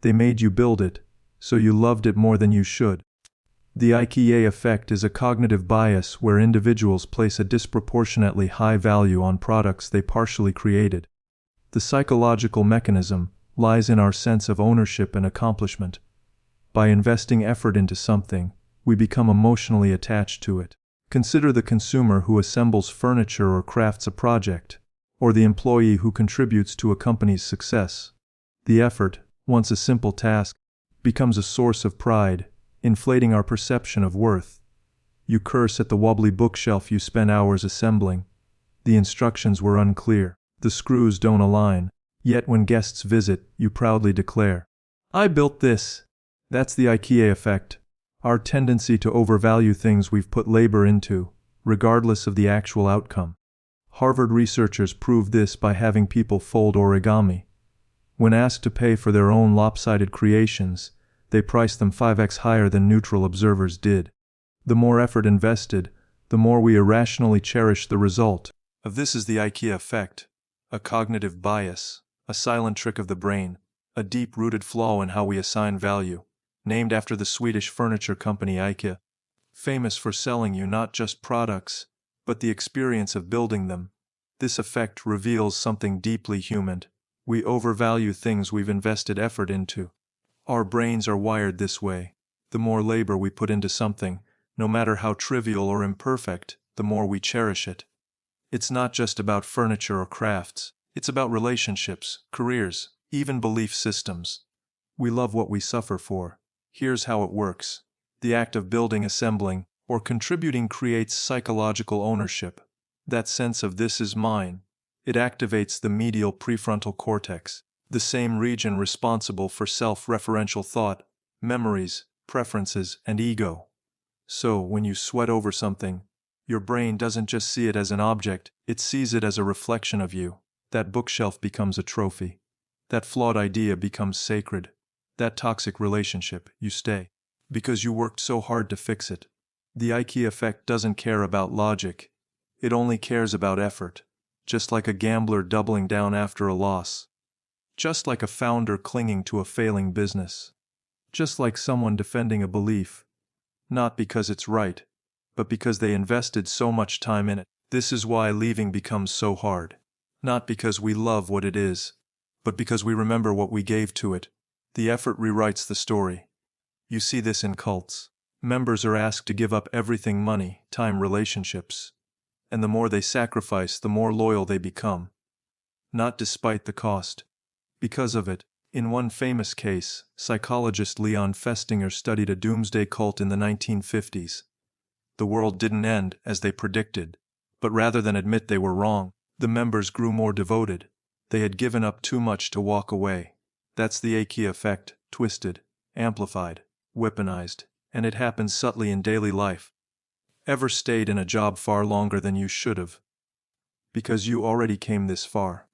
They made you build it, so you loved it more than you should. The IKEA effect is a cognitive bias where individuals place a disproportionately high value on products they partially created. The psychological mechanism lies in our sense of ownership and accomplishment. By investing effort into something, we become emotionally attached to it. Consider the consumer who assembles furniture or crafts a project, or the employee who contributes to a company's success. The effort, once a simple task, becomes a source of pride, inflating our perception of worth. You curse at the wobbly bookshelf you spent hours assembling. The instructions were unclear. The screws don't align. Yet when guests visit, you proudly declare, "I built this." That's the IKEA effect. Our tendency to overvalue things we've put labor into, regardless of the actual outcome. Harvard researchers proved this by having people fold origami. When asked to pay for their own lopsided creations, they priced them 5x higher than neutral observers did. The more effort invested, the more we irrationally cherish the result. This is the IKEA effect, a cognitive bias, a silent trick of the brain, a deep-rooted flaw in how we assign value, named after the Swedish furniture company IKEA, famous for selling you not just products, but the experience of building them. This effect reveals something deeply human. We overvalue things we've invested effort into. Our brains are wired this way. The more labor we put into something, no matter how trivial or imperfect, the more we cherish it. It's not just about furniture or crafts. It's about relationships, careers, even belief systems. We love what we suffer for. Here's how it works. The act of building, assembling, or contributing creates psychological ownership. That sense of "this is mine." It activates the medial prefrontal cortex, the same region responsible for self-referential thought, memories, preferences, and ego. So, when you sweat over something, your brain doesn't just see it as an object, it sees it as a reflection of you. That bookshelf becomes a trophy. That flawed idea becomes sacred. That toxic relationship, you stay. Because you worked so hard to fix it. The IKEA effect doesn't care about logic. It only cares about effort. Just like a gambler doubling down after a loss. Just like a founder clinging to a failing business. Just like someone defending a belief. Not because it's right, but because they invested so much time in it. This is why leaving becomes so hard. Not because we love what it is, but because we remember what we gave to it. The effort rewrites the story. You see this in cults. Members are asked to give up everything: money, time, relationships. And the more they sacrifice, the more loyal they become. Not despite the cost. Because of it. In one famous case, psychologist Leon Festinger studied a doomsday cult in the 1950s. The world didn't end as they predicted, but rather than admit they were wrong, the members grew more devoted. They had given up too much to walk away. That's the IKEA effect, twisted, amplified, weaponized, and it happens subtly in daily life. Ever stayed in a job far longer than you should have? Because you already came this far.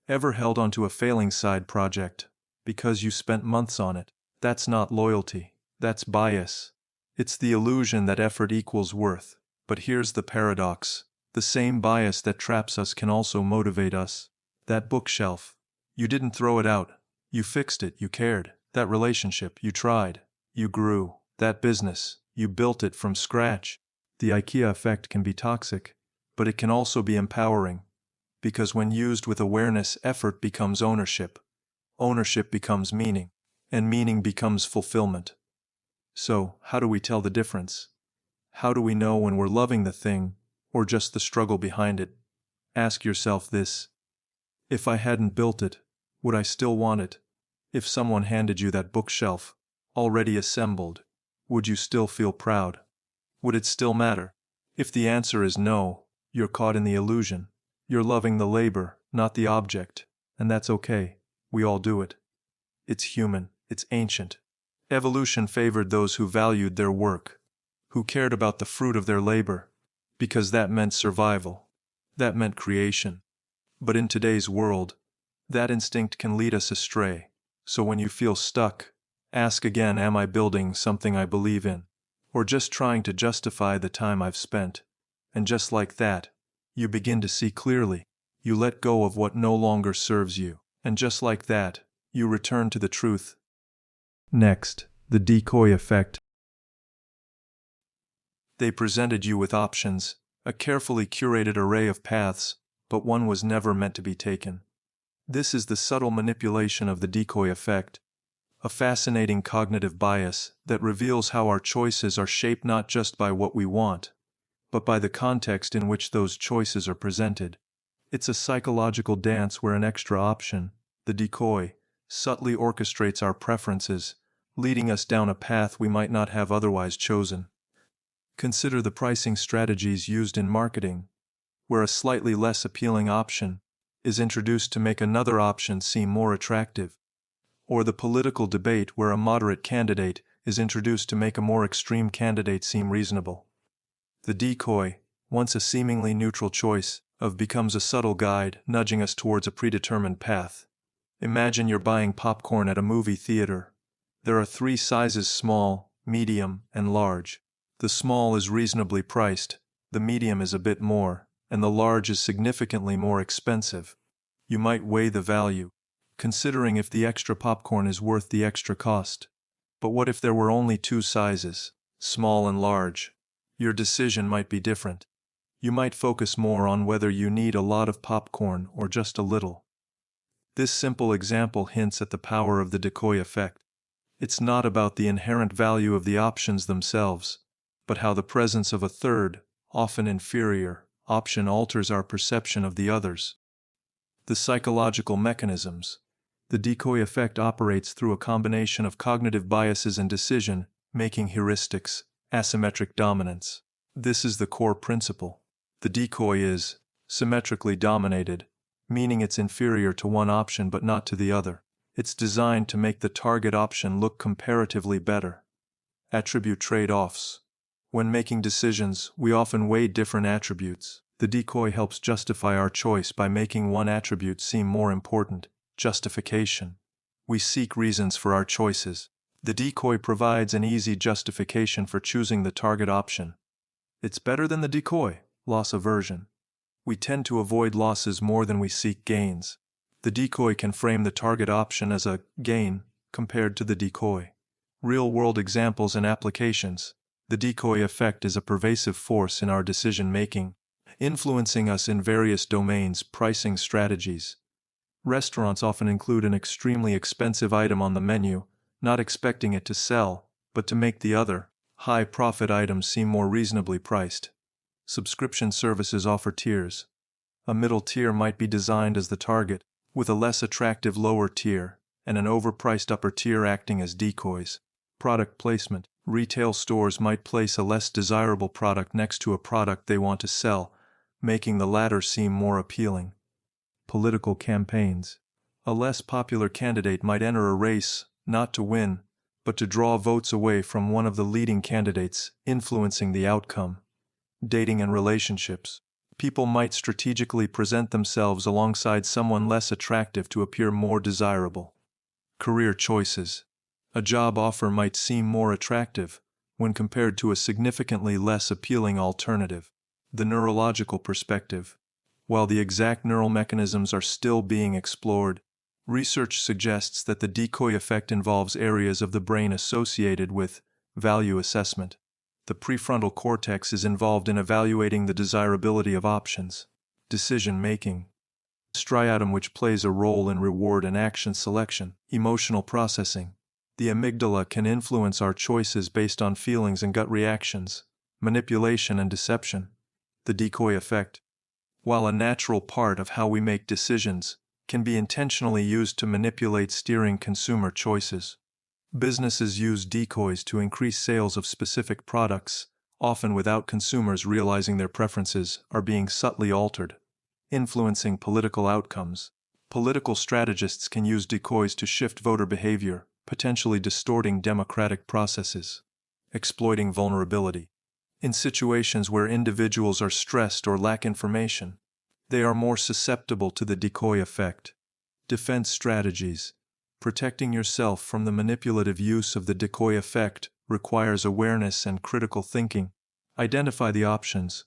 Ever held onto a failing side project? Because you spent months on it? That's not loyalty. That's bias. It's the illusion that effort equals worth. But here's the paradox. The same bias that traps us can also motivate us. That bookshelf. You didn't throw it out. You fixed it. You cared. That relationship. You tried. You grew. That business. You built it from scratch. The IKEA effect can be toxic, but it can also be empowering. Because when used with awareness, effort becomes ownership. Ownership becomes meaning. And meaning becomes fulfillment. So, how do we tell the difference? How do we know when we're loving the thing, or just the struggle behind it? Ask yourself this. If I hadn't built it, would I still want it? If someone handed you that bookshelf, already assembled, would you still feel proud? Would it still matter? If the answer is no, you're caught in the illusion. You're loving the labor, not the object, and that's okay. We all do it. It's human. It's ancient. Evolution favored those who valued their work, who cared about the fruit of their labor, because that meant survival. That meant creation. But in today's world, that instinct can lead us astray. So when you feel stuck, ask again, am I building something I believe in? Or just trying to justify the time I've spent? And just like that, you begin to see clearly. You let go of what no longer serves you. And just like that, you return to the truth. Next, the decoy effect. They presented you with options, a carefully curated array of paths, but one was never meant to be taken. This is the subtle manipulation of the decoy effect, a fascinating cognitive bias that reveals how our choices are shaped not just by what we want, but by the context in which those choices are presented. It's a psychological dance where an extra option, the decoy, subtly orchestrates our preferences, leading us down a path we might not have otherwise chosen. Consider the pricing strategies used in marketing, where a slightly less appealing option is introduced to make another option seem more attractive, or the political debate where a moderate candidate is introduced to make a more extreme candidate seem reasonable. The decoy, once a seemingly neutral choice, becomes a subtle guide nudging us towards a predetermined path. Imagine you're buying popcorn at a movie theater. There are 3 sizes: small, medium, and large. The small is reasonably priced, the medium is a bit more, and the large is significantly more expensive. You might weigh the value, considering if the extra popcorn is worth the extra cost. But what if there were only 2 sizes, small and large? Your decision might be different. You might focus more on whether you need a lot of popcorn or just a little. This simple example hints at the power of the decoy effect. It's not about the inherent value of the options themselves, but how the presence of a third, often inferior, option alters our perception of the others. The psychological mechanisms. The decoy effect operates through a combination of cognitive biases and decision-making heuristics, asymmetric dominance. This is the core principle. The decoy is symmetrically dominated, meaning it's inferior to one option but not to the other. It's designed to make the target option look comparatively better. Attribute trade-offs. When making decisions, we often weigh different attributes. The decoy helps justify our choice by making one attribute seem more important. Justification. We seek reasons for our choices. The decoy provides an easy justification for choosing the target option. It's better than the decoy. Loss aversion. We tend to avoid losses more than we seek gains. The decoy can frame the target option as a gain compared to the decoy. Real-world examples and applications. The decoy effect is a pervasive force in our decision-making, influencing us in various domains. Pricing strategies. Restaurants often include an extremely expensive item on the menu, not expecting it to sell, but to make the other, high-profit items seem more reasonably priced. Subscription services offer tiers. A middle tier might be designed as the target, with a less attractive lower tier, and an overpriced upper tier acting as decoys. Product placement. Retail stores might place a less desirable product next to a product they want to sell, making the latter seem more appealing. Political campaigns. A less popular candidate might enter a race, not to win, but to draw votes away from one of the leading candidates, influencing the outcome. Dating and relationships. People might strategically present themselves alongside someone less attractive to appear more desirable. Career choices. A job offer might seem more attractive when compared to a significantly less appealing alternative. The neurological perspective. While the exact neural mechanisms are still being explored, research suggests that the decoy effect involves areas of the brain associated with value assessment. The prefrontal cortex is involved in evaluating the desirability of options. Decision-making. Striatum, which plays a role in reward and action selection. Emotional processing. The amygdala can influence our choices based on feelings and gut reactions. Manipulation and deception. The decoy effect, while a natural part of how we make decisions, can be intentionally used to manipulate steering consumer choices. Businesses use decoys to increase sales of specific products, often without consumers realizing their preferences are being subtly altered. Influencing political outcomes. Political strategists can use decoys to shift voter behavior, potentially distorting democratic processes. Exploiting vulnerability. In situations where individuals are stressed or lack information, they are more susceptible to the decoy effect. Defense strategies. Protecting yourself from the manipulative use of the decoy effect requires awareness and critical thinking. Identify the options.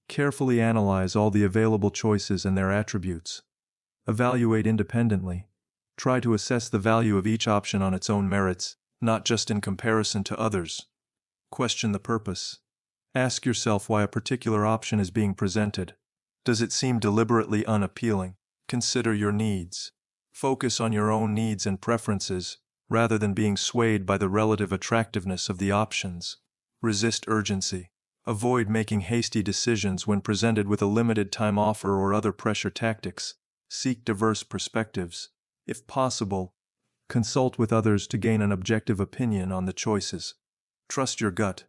Carefully analyze all the available choices and their attributes. Evaluate independently. Try to assess the value of each option on its own merits, not just in comparison to others. Question the purpose. Ask yourself why a particular option is being presented. Does it seem deliberately unappealing? Consider your needs. Focus on your own needs and preferences, rather than being swayed by the relative attractiveness of the options. Resist urgency. Avoid making hasty decisions when presented with a limited time offer or other pressure tactics. Seek diverse perspectives. If possible, consult with others to gain an objective opinion on the choices. Trust your gut.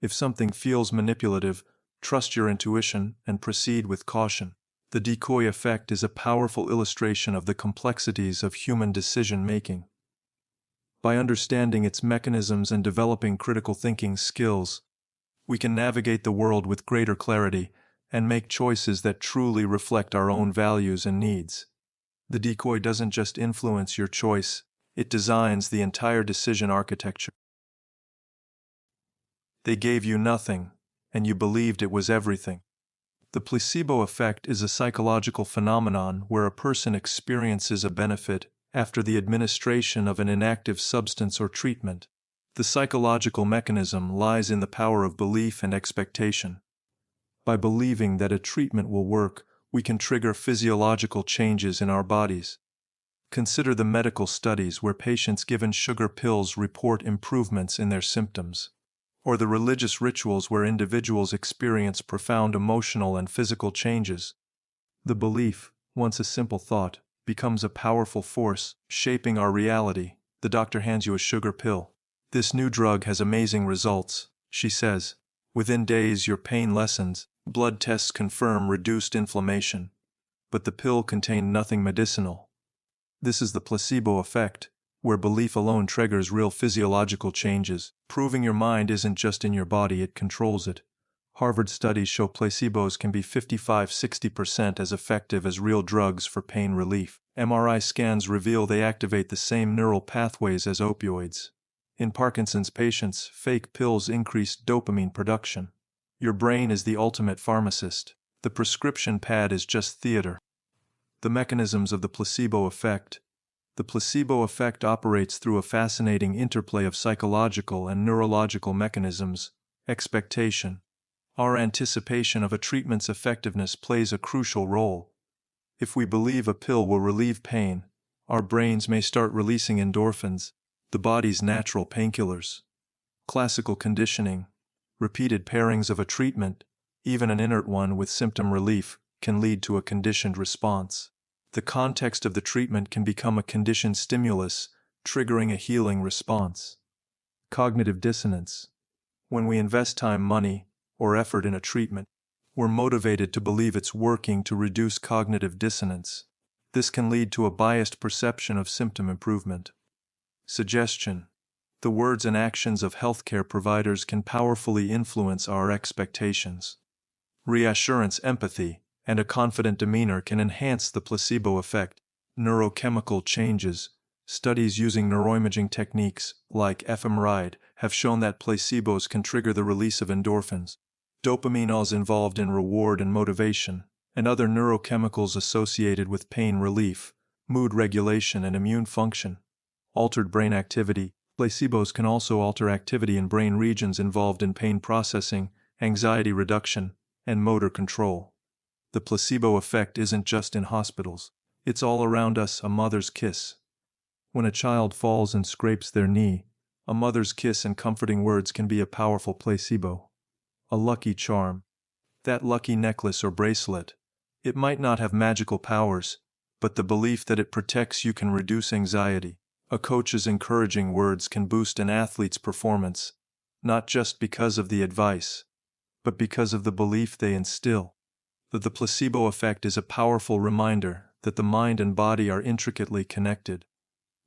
If something feels manipulative, trust your intuition and proceed with caution. The decoy effect is a powerful illustration of the complexities of human decision-making. By understanding its mechanisms and developing critical thinking skills, we can navigate the world with greater clarity and make choices that truly reflect our own values and needs. The decoy doesn't just influence your choice, it designs the entire decision architecture. They gave you nothing, and you believed it was everything. The placebo effect is a psychological phenomenon where a person experiences a benefit after the administration of an inactive substance or treatment. The psychological mechanism lies in the power of belief and expectation. By believing that a treatment will work, we can trigger physiological changes in our bodies. Consider the medical studies where patients given sugar pills report improvements in their symptoms, or the religious rituals where individuals experience profound emotional and physical changes. The belief, once a simple thought, becomes a powerful force, shaping our reality. The doctor hands you a sugar pill. "This new drug has amazing results," she says. "Within days your pain lessens, blood tests confirm reduced inflammation." But the pill contained nothing medicinal. This is the placebo effect, where belief alone triggers real physiological changes, proving your mind isn't just in your body, it controls it. Harvard studies show placebos can be 55–60% as effective as real drugs for pain relief. MRI scans reveal they activate the same neural pathways as opioids. In Parkinson's patients, fake pills increase dopamine production. Your brain is the ultimate pharmacist. The prescription pad is just theater. The mechanisms of the placebo effect. The placebo effect operates through a fascinating interplay of psychological and neurological mechanisms. Expectation. Our anticipation of a treatment's effectiveness plays a crucial role. If we believe a pill will relieve pain, our brains may start releasing endorphins, the body's natural painkillers. Classical conditioning. Repeated pairings of a treatment, even an inert one with symptom relief, can lead to a conditioned response. The context of the treatment can become a conditioned stimulus, triggering a healing response. Cognitive dissonance. When we invest time, money, or effort in a treatment, we're motivated to believe it's working to reduce cognitive dissonance. This can lead to a biased perception of symptom improvement. Suggestion. The words and actions of healthcare providers can powerfully influence our expectations. Reassurance, empathy, and a confident demeanor can enhance the placebo effect. Neurochemical changes. Studies using neuroimaging techniques, like fMRI, have shown that placebos can trigger the release of endorphins, dopamines involved in reward and motivation, and other neurochemicals associated with pain relief, mood regulation, and immune function. Altered brain activity. Placebos can also alter activity in brain regions involved in pain processing, anxiety reduction, and motor control. The placebo effect isn't just in hospitals. It's all around us. A mother's kiss. When a child falls and scrapes their knee, a mother's kiss and comforting words can be a powerful placebo. A lucky charm. That lucky necklace or bracelet. It might not have magical powers, but the belief that it protects you can reduce anxiety. A coach's encouraging words can boost an athlete's performance, not just because of the advice, but because of the belief they instill. That the placebo effect is a powerful reminder that the mind and body are intricately connected.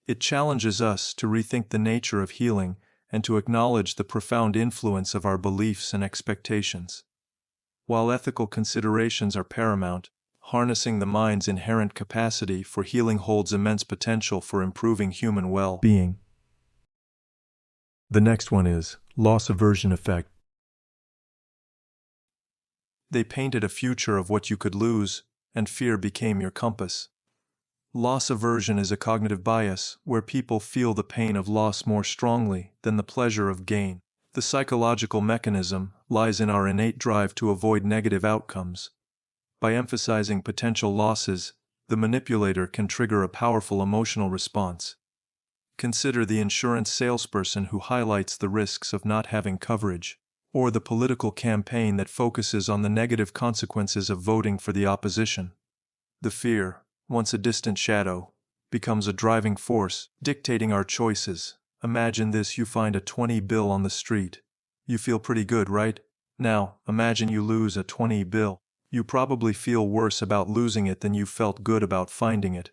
It challenges us to rethink the nature of healing and to acknowledge the profound influence of our beliefs and expectations. While ethical considerations are paramount, harnessing the mind's inherent capacity for healing holds immense potential for improving human well-being. The next one is loss aversion effect. They painted a future of what you could lose, and fear became your compass. Loss aversion is a cognitive bias where people feel the pain of loss more strongly than the pleasure of gain. The psychological mechanism, lies in our innate drive to avoid negative outcomes. By emphasizing potential losses, the manipulator can trigger a powerful emotional response. Consider the insurance salesperson who highlights the risks of not having coverage, or the political campaign that focuses on the negative consequences of voting for the opposition. The fear, once a distant shadow, becomes a driving force, dictating our choices. Imagine this: you find a 20 bill on the street. You feel pretty good, right? Now, imagine you lose a 20 bill. You probably feel worse about losing it than you felt good about finding it.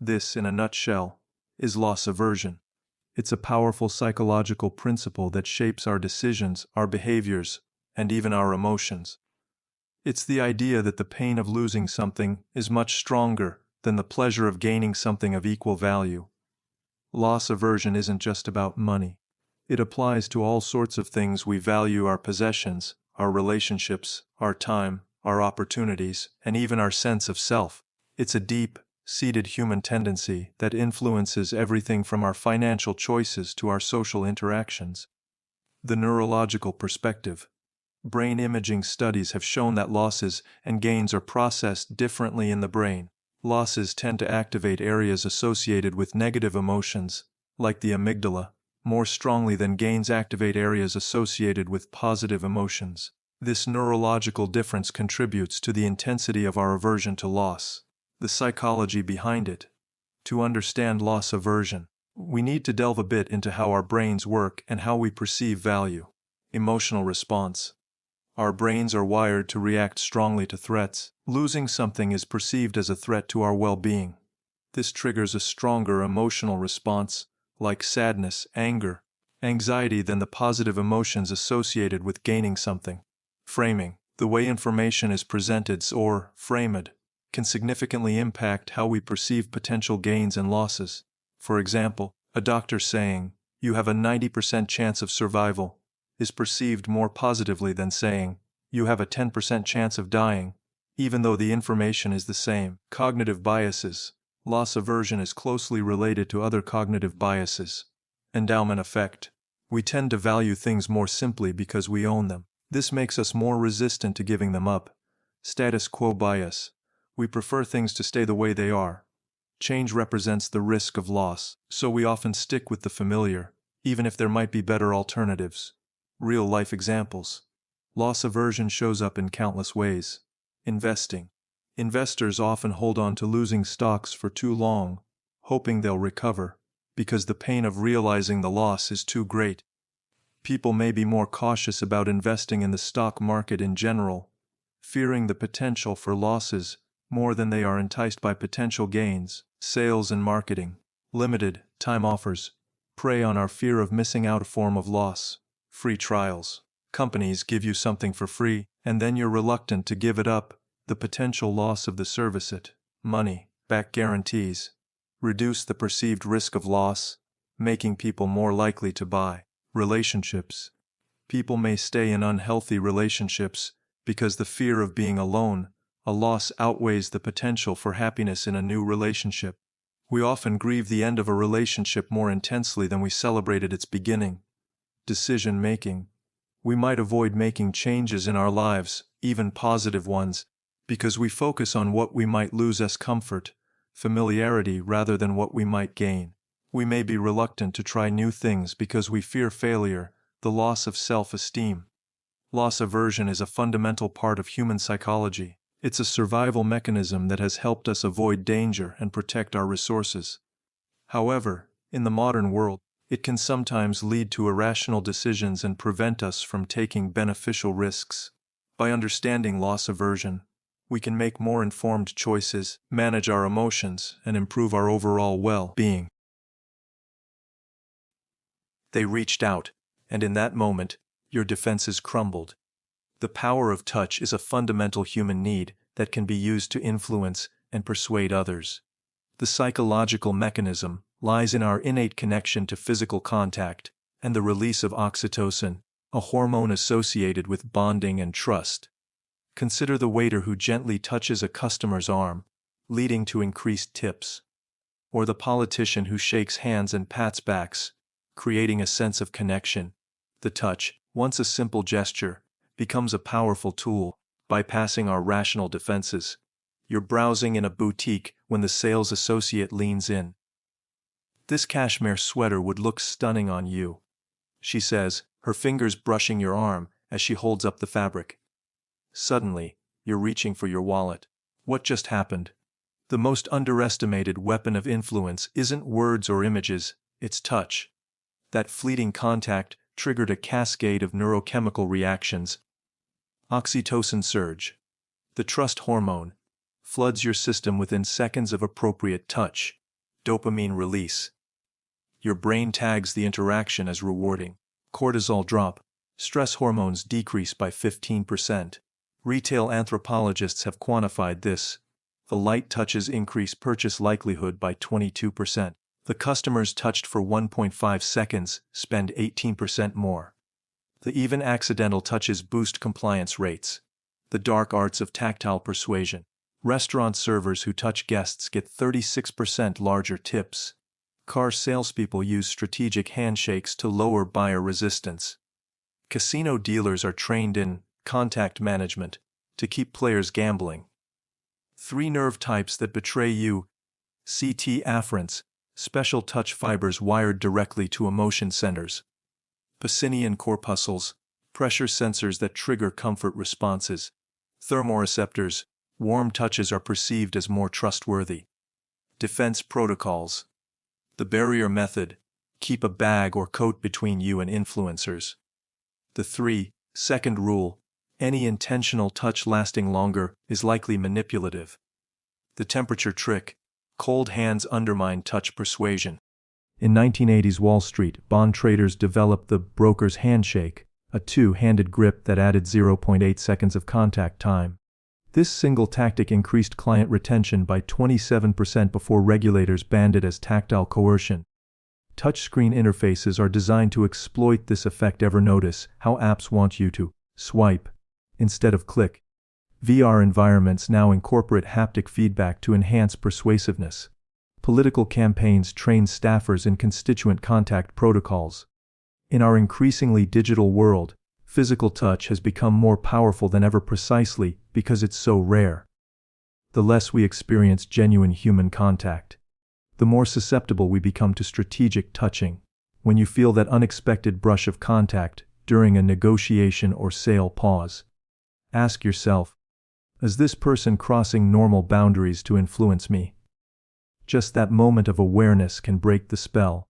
This, in a nutshell, is loss aversion. It's a powerful psychological principle that shapes our decisions, our behaviors, and even our emotions. It's the idea that the pain of losing something is much stronger than the pleasure of gaining something of equal value. Loss aversion isn't just about money. It applies to all sorts of things we value: our possessions, our relationships, our time, our opportunities, and even our sense of self. It's a deep-seated human tendency that influences everything from our financial choices to our social interactions. The neurological perspective. Brain imaging studies have shown that losses and gains are processed differently in the brain. Losses tend to activate areas associated with negative emotions, like the amygdala, more strongly than gains activate areas associated with positive emotions. This neurological difference contributes to the intensity of our aversion to loss. The psychology behind it. To understand loss aversion, we need to delve a bit into how our brains work and how we perceive value. Emotional response. Our brains are wired to react strongly to threats. Losing something is perceived as a threat to our well-being. This triggers a stronger emotional response, like sadness, anger, anxiety, than the positive emotions associated with gaining something. Framing. The way information is presented or framed can significantly impact how we perceive potential gains and losses. For example, a doctor saying, "You have a 90% chance of survival," is perceived more positively than saying, "You have a 10% chance of dying," even though the information is the same. Cognitive biases. Loss aversion is closely related to other cognitive biases. Endowment effect. We tend to value things more simply because we own them. This makes us more resistant to giving them up. Status quo bias. We prefer things to stay the way they are. Change represents the risk of loss, so we often stick with the familiar, even if there might be better alternatives. Real-life examples. Loss aversion shows up in countless ways. Investing. Investors often hold on to losing stocks for too long, hoping they'll recover, because the pain of realizing the loss is too great. People may be more cautious about investing in the stock market in general, fearing the potential for losses more than they are enticed by potential gains. Sales and marketing. Limited time offers prey on our fear of missing out, a form of loss. Free trials. Companies give you something for free, and then you're reluctant to give it up, the potential loss of the service. Money back guarantees reduce the perceived risk of loss, making people more likely to buy. Relationships. People may stay in unhealthy relationships because the fear of being alone, a loss, outweighs the potential for happiness in a new relationship. We often grieve the end of a relationship more intensely than we celebrated its beginning. Decision-making. We might avoid making changes in our lives, even positive ones, because we focus on what we might lose as comfort, familiarity, rather than what we might gain. We may be reluctant to try new things because we fear failure, the loss of self-esteem. Loss aversion is a fundamental part of human psychology. It's a survival mechanism that has helped us avoid danger and protect our resources. However, in the modern world, it can sometimes lead to irrational decisions and prevent us from taking beneficial risks. By understanding loss aversion, we can make more informed choices, manage our emotions, and improve our overall well-being. They reached out, and in that moment, your defenses crumbled. The power of touch is a fundamental human need that can be used to influence and persuade others. The psychological mechanism lies in our innate connection to physical contact and the release of oxytocin, a hormone associated with bonding and trust. Consider the waiter who gently touches a customer's arm, leading to increased tips, or the politician who shakes hands and pats backs, creating a sense of connection. The touch, once a simple gesture, becomes a powerful tool, bypassing our rational defenses. You're browsing in a boutique when the sales associate leans in. "This cashmere sweater would look stunning on you," she says, her fingers brushing your arm as she holds up the fabric. Suddenly, you're reaching for your wallet. What just happened? The most underestimated weapon of influence isn't words or images, it's touch. That fleeting contact triggered a cascade of neurochemical reactions. Oxytocin surge, the trust hormone, floods your system within seconds of appropriate touch. Dopamine release. Your brain tags the interaction as rewarding. Cortisol drop, stress hormones decrease by 15%. Retail anthropologists have quantified this. The light touches increase purchase likelihood by 22%. The customers touched for 1.5 seconds spend 18% more. The even accidental touches boost compliance rates. The dark arts of tactile persuasion. Restaurant servers who touch guests get 36% larger tips. Car salespeople use strategic handshakes to lower buyer resistance. Casino dealers are trained in contact management to keep players gambling. 3 nerve types that betray you. CT afferents, special touch fibers wired directly to emotion centers. Pacinian corpuscles, pressure sensors that trigger comfort responses. Thermoreceptors, warm touches are perceived as more trustworthy. Defense protocols. The barrier method, keep a bag or coat between you and influencers. The 3-second rule, any intentional touch lasting longer is likely manipulative. The temperature trick, cold hands undermine touch persuasion. In 1980s Wall Street, bond traders developed the broker's handshake, a two-handed grip that added 0.8 seconds of contact time. This single tactic increased client retention by 27% before regulators banned it as tactile coercion. Touchscreen interfaces are designed to exploit this effect. Ever notice how apps want you to swipe instead of click? VR environments now incorporate haptic feedback to enhance persuasiveness. Political campaigns train staffers in constituent contact protocols. In our increasingly digital world, physical touch has become more powerful than ever precisely because it's so rare. The less we experience genuine human contact, the more susceptible we become to strategic touching. When you feel that unexpected brush of contact during a negotiation or sale, pause. Ask yourself, is this person crossing normal boundaries to influence me? Just that moment of awareness can break the spell.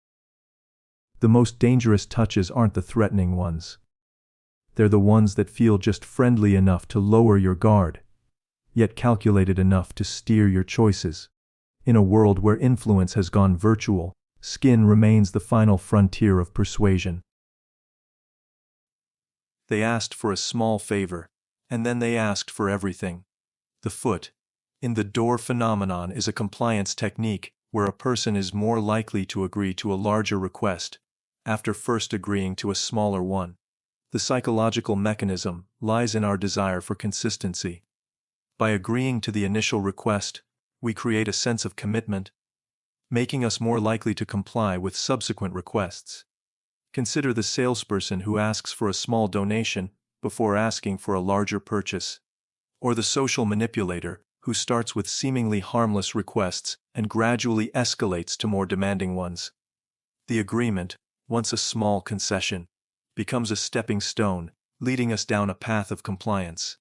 The most dangerous touches aren't the threatening ones. They're the ones that feel just friendly enough to lower your guard, yet calculated enough to steer your choices. In a world where influence has gone virtual, skin remains the final frontier of persuasion. They asked for a small favor, and then they asked for everything. The foot in the door phenomenon is a compliance technique where a person is more likely to agree to a larger request after first agreeing to a smaller one. The psychological mechanism lies in our desire for consistency. By agreeing to the initial request, we create a sense of commitment, making us more likely to comply with subsequent requests. Consider the salesperson who asks for a small donation before asking for a larger purchase, or the social manipulator who starts with seemingly harmless requests and gradually escalates to more demanding ones. The agreement, once a small concession, becomes a stepping stone, leading us down a path of compliance.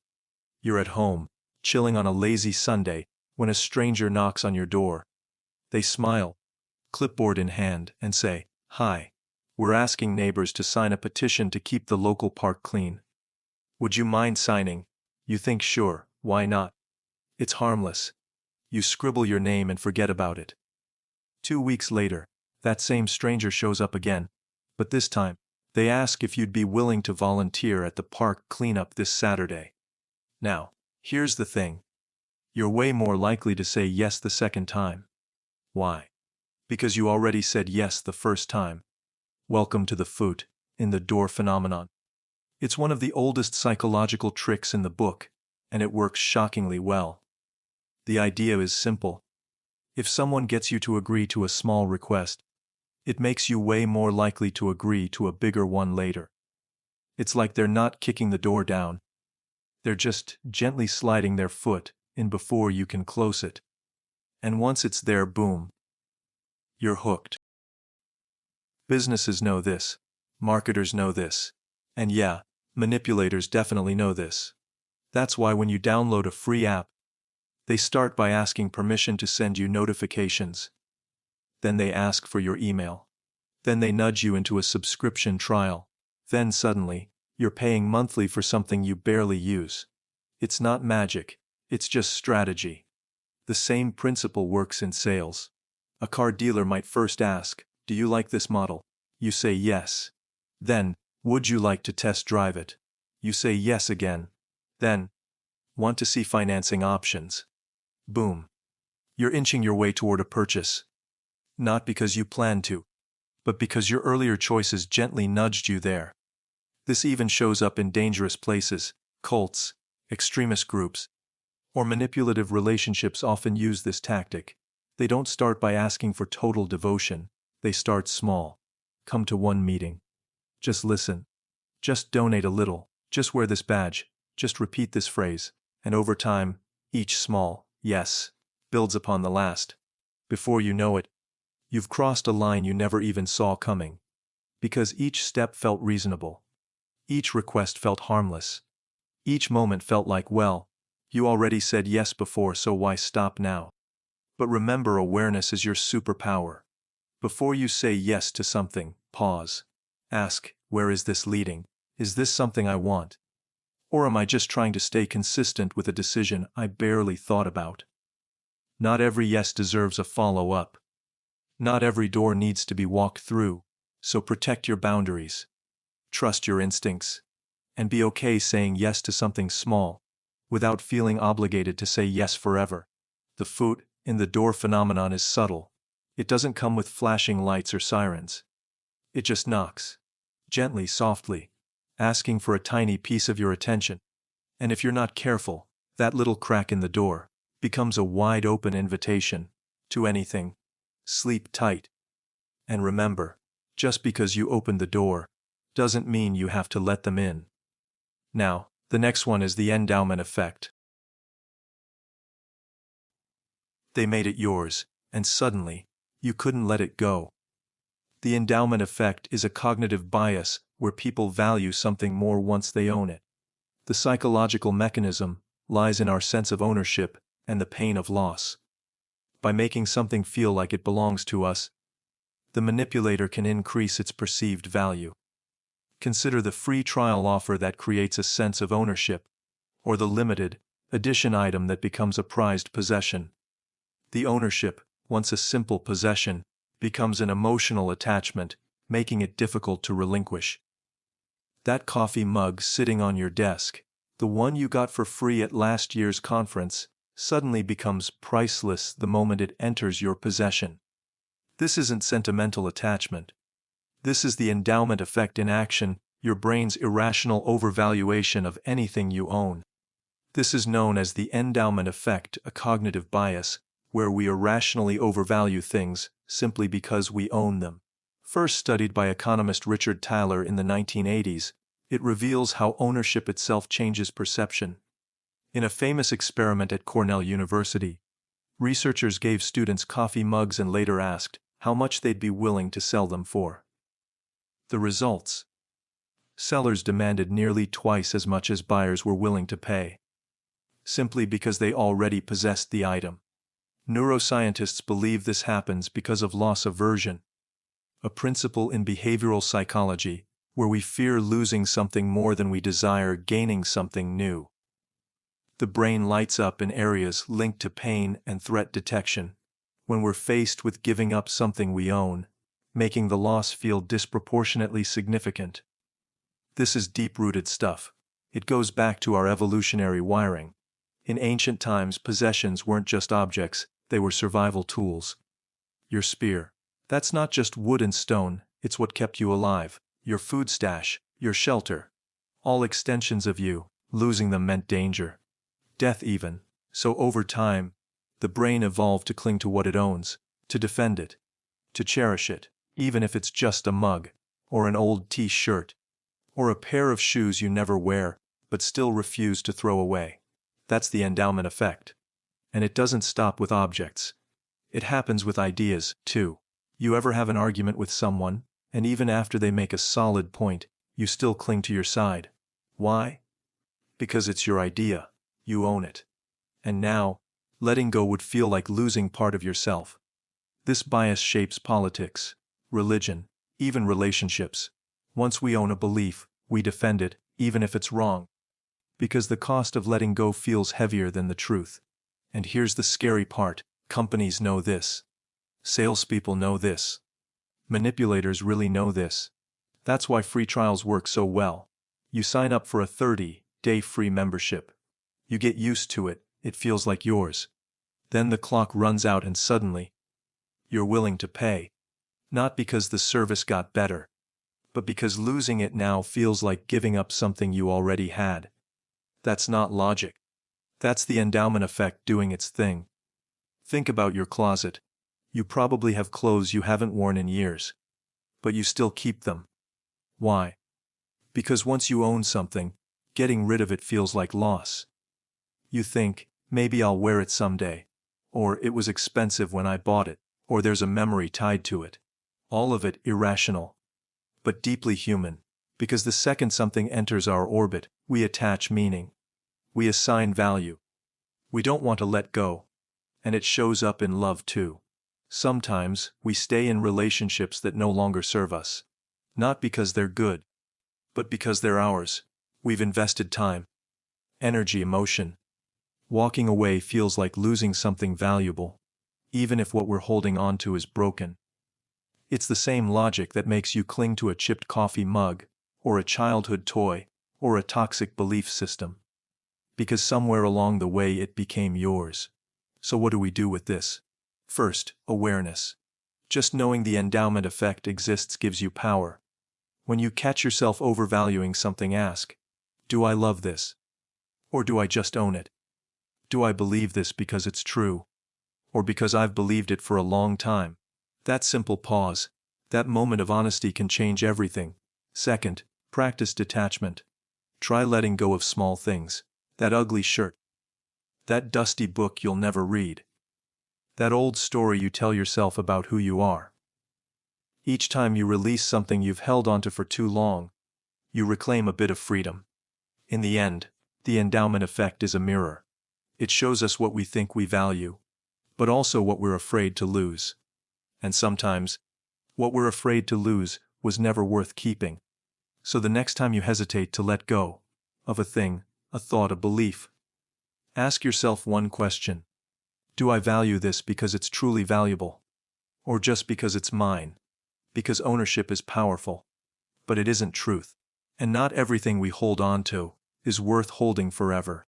You're at home, chilling on a lazy Sunday, when a stranger knocks on your door. They smile, clipboard in hand, and say, "Hi, we're asking neighbors to sign a petition to keep the local park clean. Would you mind signing?" You think, sure, why not? It's harmless. You scribble your name and forget about it. 2 weeks later, that same stranger shows up again, but this time, they ask if you'd be willing to volunteer at the park cleanup this Saturday. Now, here's the thing. You're way more likely to say yes the second time. Why? Because you already said yes the first time. Welcome to the foot in the door phenomenon. It's one of the oldest psychological tricks in the book, and it works shockingly well. The idea is simple. If someone gets you to agree to a small request, it makes you way more likely to agree to a bigger one later. It's like they're not kicking the door down. They're just gently sliding their foot in before you can close it. And once it's there, boom, you're hooked. Businesses know this. Marketers know this. And yeah, manipulators definitely know this. That's why when you download a free app, they start by asking permission to send you notifications. Then they ask for your email. Then they nudge you into a subscription trial. Then suddenly, you're paying monthly for something you barely use. It's not magic, it's just strategy. The same principle works in sales. A car dealer might first ask, "Do you like this model?" You say yes. Then, "Would you like to test drive it?" You say yes again. Then, "Want to see financing options?" Boom. You're inching your way toward a purchase. Not because you planned to, but because your earlier choices gently nudged you there. This even shows up in dangerous places. Cults, extremist groups, or manipulative relationships often use this tactic. They don't start by asking for total devotion. They start small. Come to one meeting. Just listen. Just donate a little. Just wear this badge. Just repeat this phrase. And over time, each small yes builds upon the last. Before you know it, you've crossed a line you never even saw coming. Because each step felt reasonable. Each request felt harmless. Each moment felt like, well, you already said yes before, so why stop now? But remember, awareness is your superpower. Before you say yes to something, pause. Ask, where is this leading? Is this something I want? Or am I just trying to stay consistent with a decision I barely thought about? Not every yes deserves a follow-up. Not every door needs to be walked through, so protect your boundaries. Trust your instincts. And be okay saying yes to something small, without feeling obligated to say yes forever. The foot in the door phenomenon is subtle. It doesn't come with flashing lights or sirens. It just knocks. Gently, softly, asking for a tiny piece of your attention. And if you're not careful, that little crack in the door becomes a wide-open invitation to anything. Sleep tight. And remember, just because you opened the door doesn't mean you have to let them in. Now, the next one is the endowment effect. They made it yours, and suddenly, you couldn't let it go. The endowment effect is a cognitive bias where people value something more once they own it. The psychological mechanism lies in our sense of ownership and the pain of loss. By making something feel like it belongs to us, the manipulator can increase its perceived value. Consider the free trial offer that creates a sense of ownership, or the limited edition item that becomes a prized possession. The ownership, once a simple possession, becomes an emotional attachment, making it difficult to relinquish. That coffee mug sitting on your desk, the one you got for free at last year's conference, suddenly becomes priceless the moment it enters your possession. This isn't sentimental attachment. This is the endowment effect in action, your brain's irrational overvaluation of anything you own. This is known as the endowment effect, a cognitive bias, where we irrationally overvalue things simply because we own them. First studied by economist Richard Thaler in the 1980s, it reveals how ownership itself changes perception. In a famous experiment at Cornell University, researchers gave students coffee mugs and later asked how much they'd be willing to sell them for. The results: sellers demanded nearly twice as much as buyers were willing to pay, simply because they already possessed the item. Neuroscientists believe this happens because of loss aversion, a principle in behavioral psychology where we fear losing something more than we desire gaining something new. The brain lights up in areas linked to pain and threat detection when we're faced with giving up something we own, making the loss feel disproportionately significant. This is deep-rooted stuff. It goes back to our evolutionary wiring. In ancient times, possessions weren't just objects, they were survival tools. Your spear. That's not just wood and stone, it's what kept you alive. Your food stash, your shelter. All extensions of you. Losing them meant danger. Death even. So over time, the brain evolved to cling to what it owns, to defend it, to cherish it, even if it's just a mug, or an old t-shirt, or a pair of shoes you never wear but still refuse to throw away. That's the endowment effect. And it doesn't stop with objects. It happens with ideas, too. You ever have an argument with someone, and even after they make a solid point, you still cling to your side? Why? Because it's your idea. You own it. And now, letting go would feel like losing part of yourself. This bias shapes politics, religion, even relationships. Once we own a belief, we defend it, even if it's wrong. Because the cost of letting go feels heavier than the truth. And here's the scary part: companies know this. Salespeople know this. Manipulators really know this. That's why free trials work so well. You sign up for a 30-day free membership. You get used to it, it feels like yours. Then the clock runs out and suddenly, you're willing to pay. Not because the service got better, but because losing it now feels like giving up something you already had. That's not logic. That's the endowment effect doing its thing. Think about your closet. You probably have clothes you haven't worn in years. But you still keep them. Why? Because once you own something, getting rid of it feels like loss. You think, maybe I'll wear it someday. Or it was expensive when I bought it. Or there's a memory tied to it. All of it irrational. But deeply human. Because the second something enters our orbit, we attach meaning. We assign value. We don't want to let go. And it shows up in love too. Sometimes, we stay in relationships that no longer serve us. Not because they're good, but because they're ours. We've invested time, energy, emotion. Walking away feels like losing something valuable, even if what we're holding on to is broken. It's the same logic that makes you cling to a chipped coffee mug, or a childhood toy, or a toxic belief system. Because somewhere along the way it became yours. So what do we do with this? First, awareness. Just knowing the endowment effect exists gives you power. When you catch yourself overvaluing something, ask, do I love this? Or do I just own it? Do I believe this because it's true? Or because I've believed it for a long time? That simple pause, that moment of honesty can change everything. Second, practice detachment. Try letting go of small things. That ugly shirt. That dusty book you'll never read. That old story you tell yourself about who you are. Each time you release something you've held onto for too long, you reclaim a bit of freedom. In the end, the endowment effect is a mirror. It shows us what we think we value, but also what we're afraid to lose. And sometimes, what we're afraid to lose was never worth keeping. So the next time you hesitate to let go of a thing, a thought, a belief, ask yourself one question. Do I value this because it's truly valuable? Or just because it's mine? Because ownership is powerful. But it isn't truth. And not everything we hold on to is worth holding forever.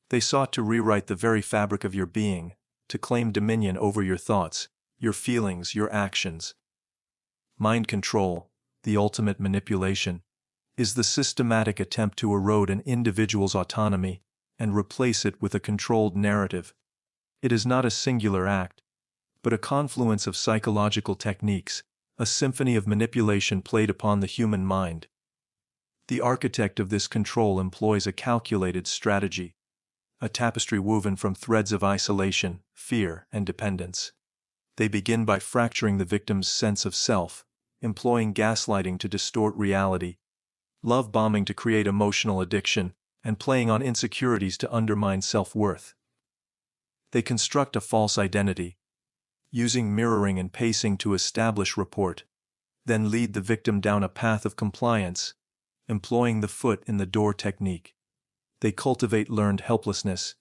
They sought to rewrite the very fabric of your being, to claim dominion over your thoughts, your feelings, your actions. Mind control, the ultimate manipulation, is the systematic attempt to erode an individual's autonomy and replace it with a controlled narrative. It is not a singular act, but a confluence of psychological techniques, a symphony of manipulation played upon the human mind. The architect of this control employs a calculated strategy, a tapestry woven from threads of isolation, fear, and dependence. They begin by fracturing the victim's sense of self, employing gaslighting to distort reality, love bombing to create emotional addiction, and playing on insecurities to undermine self-worth. They construct a false identity, using mirroring and pacing to establish rapport, then lead the victim down a path of compliance, employing the foot in the door technique. They cultivate learned helplessness,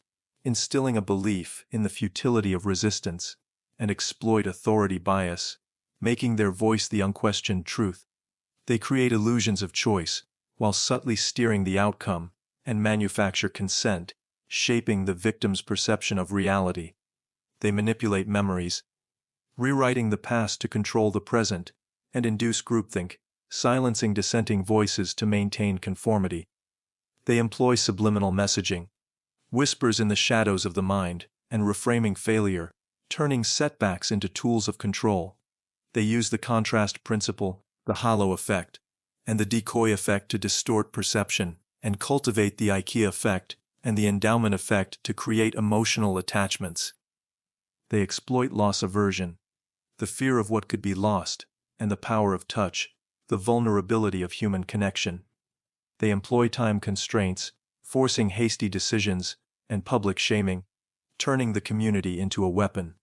instilling a belief in the futility of resistance, and exploit authority bias, making their voice the unquestioned truth. They create illusions of choice, while subtly steering the outcome, and manufacture consent, shaping the victim's perception of reality. They manipulate memories, rewriting the past to control the present, and induce groupthink, silencing dissenting voices to maintain conformity. They employ subliminal messaging, whispers in the shadows of the mind, and reframing failure, turning setbacks into tools of control. They use the contrast principle, the halo effect, and the decoy effect to distort perception, and cultivate the IKEA effect and the endowment effect to create emotional attachments. They exploit loss aversion, the fear of what could be lost, and the power of touch, the vulnerability of human connection. They employ time constraints, forcing hasty decisions, and public shaming, turning the community into a weapon.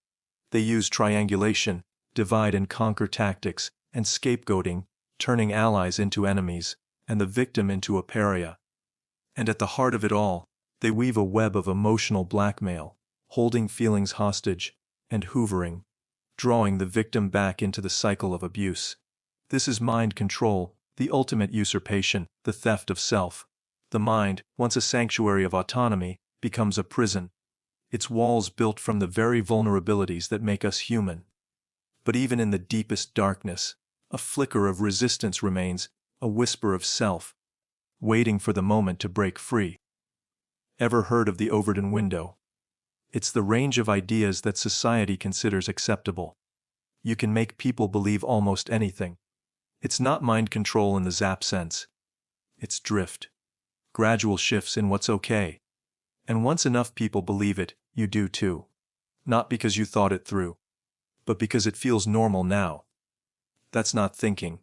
They use triangulation, divide and conquer tactics, and scapegoating, turning allies into enemies, and the victim into a pariah. And at the heart of it all, they weave a web of emotional blackmail, holding feelings hostage, and hoovering, drawing the victim back into the cycle of abuse. This is mind control, the ultimate usurpation, the theft of self. The mind, once a sanctuary of autonomy, becomes a prison, its walls built from the very vulnerabilities that make us human. But even in the deepest darkness, a flicker of resistance remains, a whisper of self, waiting for the moment to break free. Ever heard of the Overton window? It's the range of ideas that society considers acceptable. You can make people believe almost anything. It's not mind control in the Zap sense. It's drift. Gradual shifts in what's okay. And once enough people believe it, you do too. Not because you thought it through, but because it feels normal now. That's not thinking.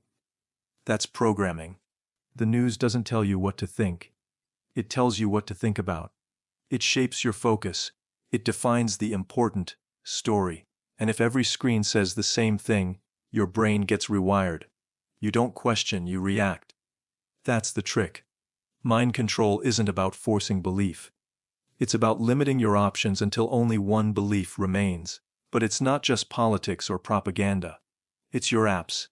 That's programming. The news doesn't tell you what to think. It tells you what to think about. It shapes your focus. It defines the important story. And if every screen says the same thing, your brain gets rewired. You don't question, you react. That's the trick. Mind control isn't about forcing belief. It's about limiting your options until only one belief remains. But it's not just politics or propaganda. It's your apps,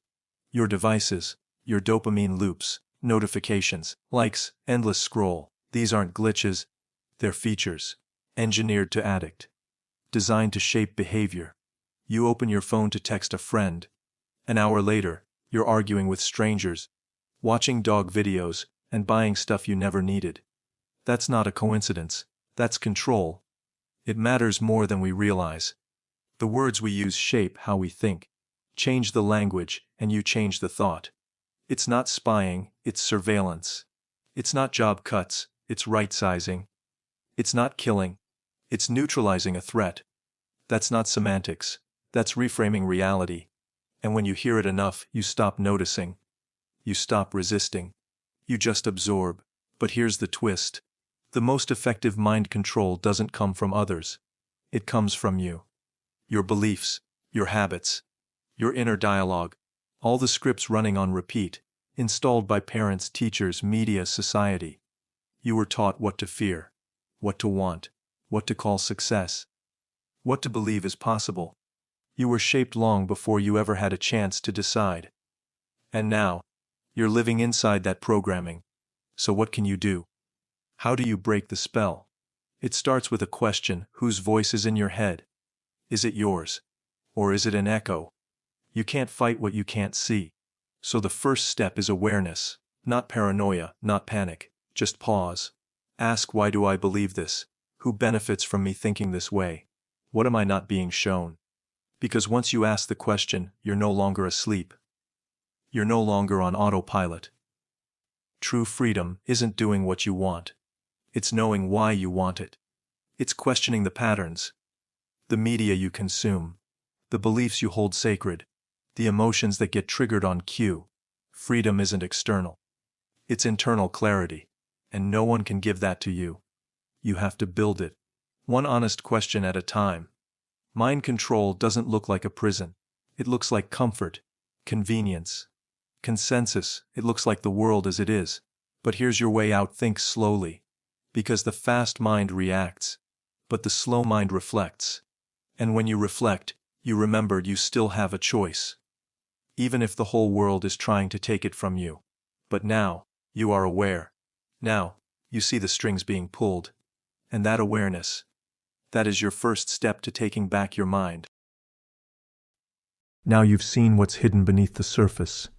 your devices, your dopamine loops, notifications, likes, endless scroll. These aren't glitches, they're features, engineered to addict, designed to shape behavior. You open your phone to text a friend. An hour later, you're arguing with strangers, watching dog videos, and buying stuff you never needed. That's not a coincidence, that's control. It matters more than we realize. The words we use shape how we think. Change the language, and you change the thought. It's not spying, it's surveillance. It's not job cuts, it's right-sizing. It's not killing, it's neutralizing a threat. That's not semantics, that's reframing reality. And when you hear it enough, you stop noticing. You stop resisting. You just absorb. But here's the twist. The most effective mind control doesn't come from others. It comes from you. Your beliefs, your habits, your inner dialogue, all the scripts running on repeat, installed by parents, teachers, media, society. You were taught what to fear, what to want, what to call success, what to believe is possible. You were shaped long before you ever had a chance to decide. And now, you're living inside that programming. So what can you do? How do you break the spell? It starts with a question: whose voice is in your head? Is it yours? Or is it an echo? You can't fight what you can't see. So the first step is awareness, not paranoia, not panic. Just pause. Ask, why do I believe this? Who benefits from me thinking this way? What am I not being shown? Because once you ask the question, you're no longer asleep. You're no longer on autopilot. True freedom isn't doing what you want. It's knowing why you want it. It's questioning the patterns, the media you consume, the beliefs you hold sacred, the emotions that get triggered on cue. Freedom isn't external. It's internal clarity, and no one can give that to you. You have to build it, one honest question at a time. Mind control doesn't look like a prison. It looks like comfort, convenience, consensus. It looks like the world as it is. But here's your way out: think slowly. Because the fast mind reacts, but the slow mind reflects. And when you reflect, you remembered you still have a choice. Even if the whole world is trying to take it from you. But now, you are aware. Now, you see the strings being pulled. And that awareness, that is your first step to taking back your mind. Now you've seen what's hidden beneath the surface.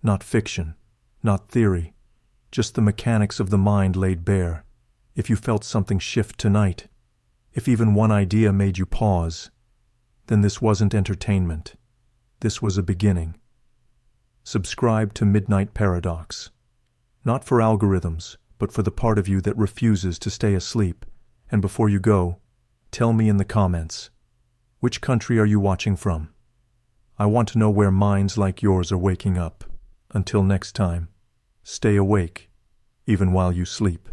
Not fiction, not theory, just the mechanics of the mind laid bare. If you felt something shift tonight, if even one idea made you pause, then this wasn't entertainment. This was a beginning. Subscribe to Midnight Paradox. Not for algorithms, but for the part of you that refuses to stay asleep. And before you go, tell me in the comments, which country are you watching from? I want to know where minds like yours are waking up. Until next time, stay awake, even while you sleep.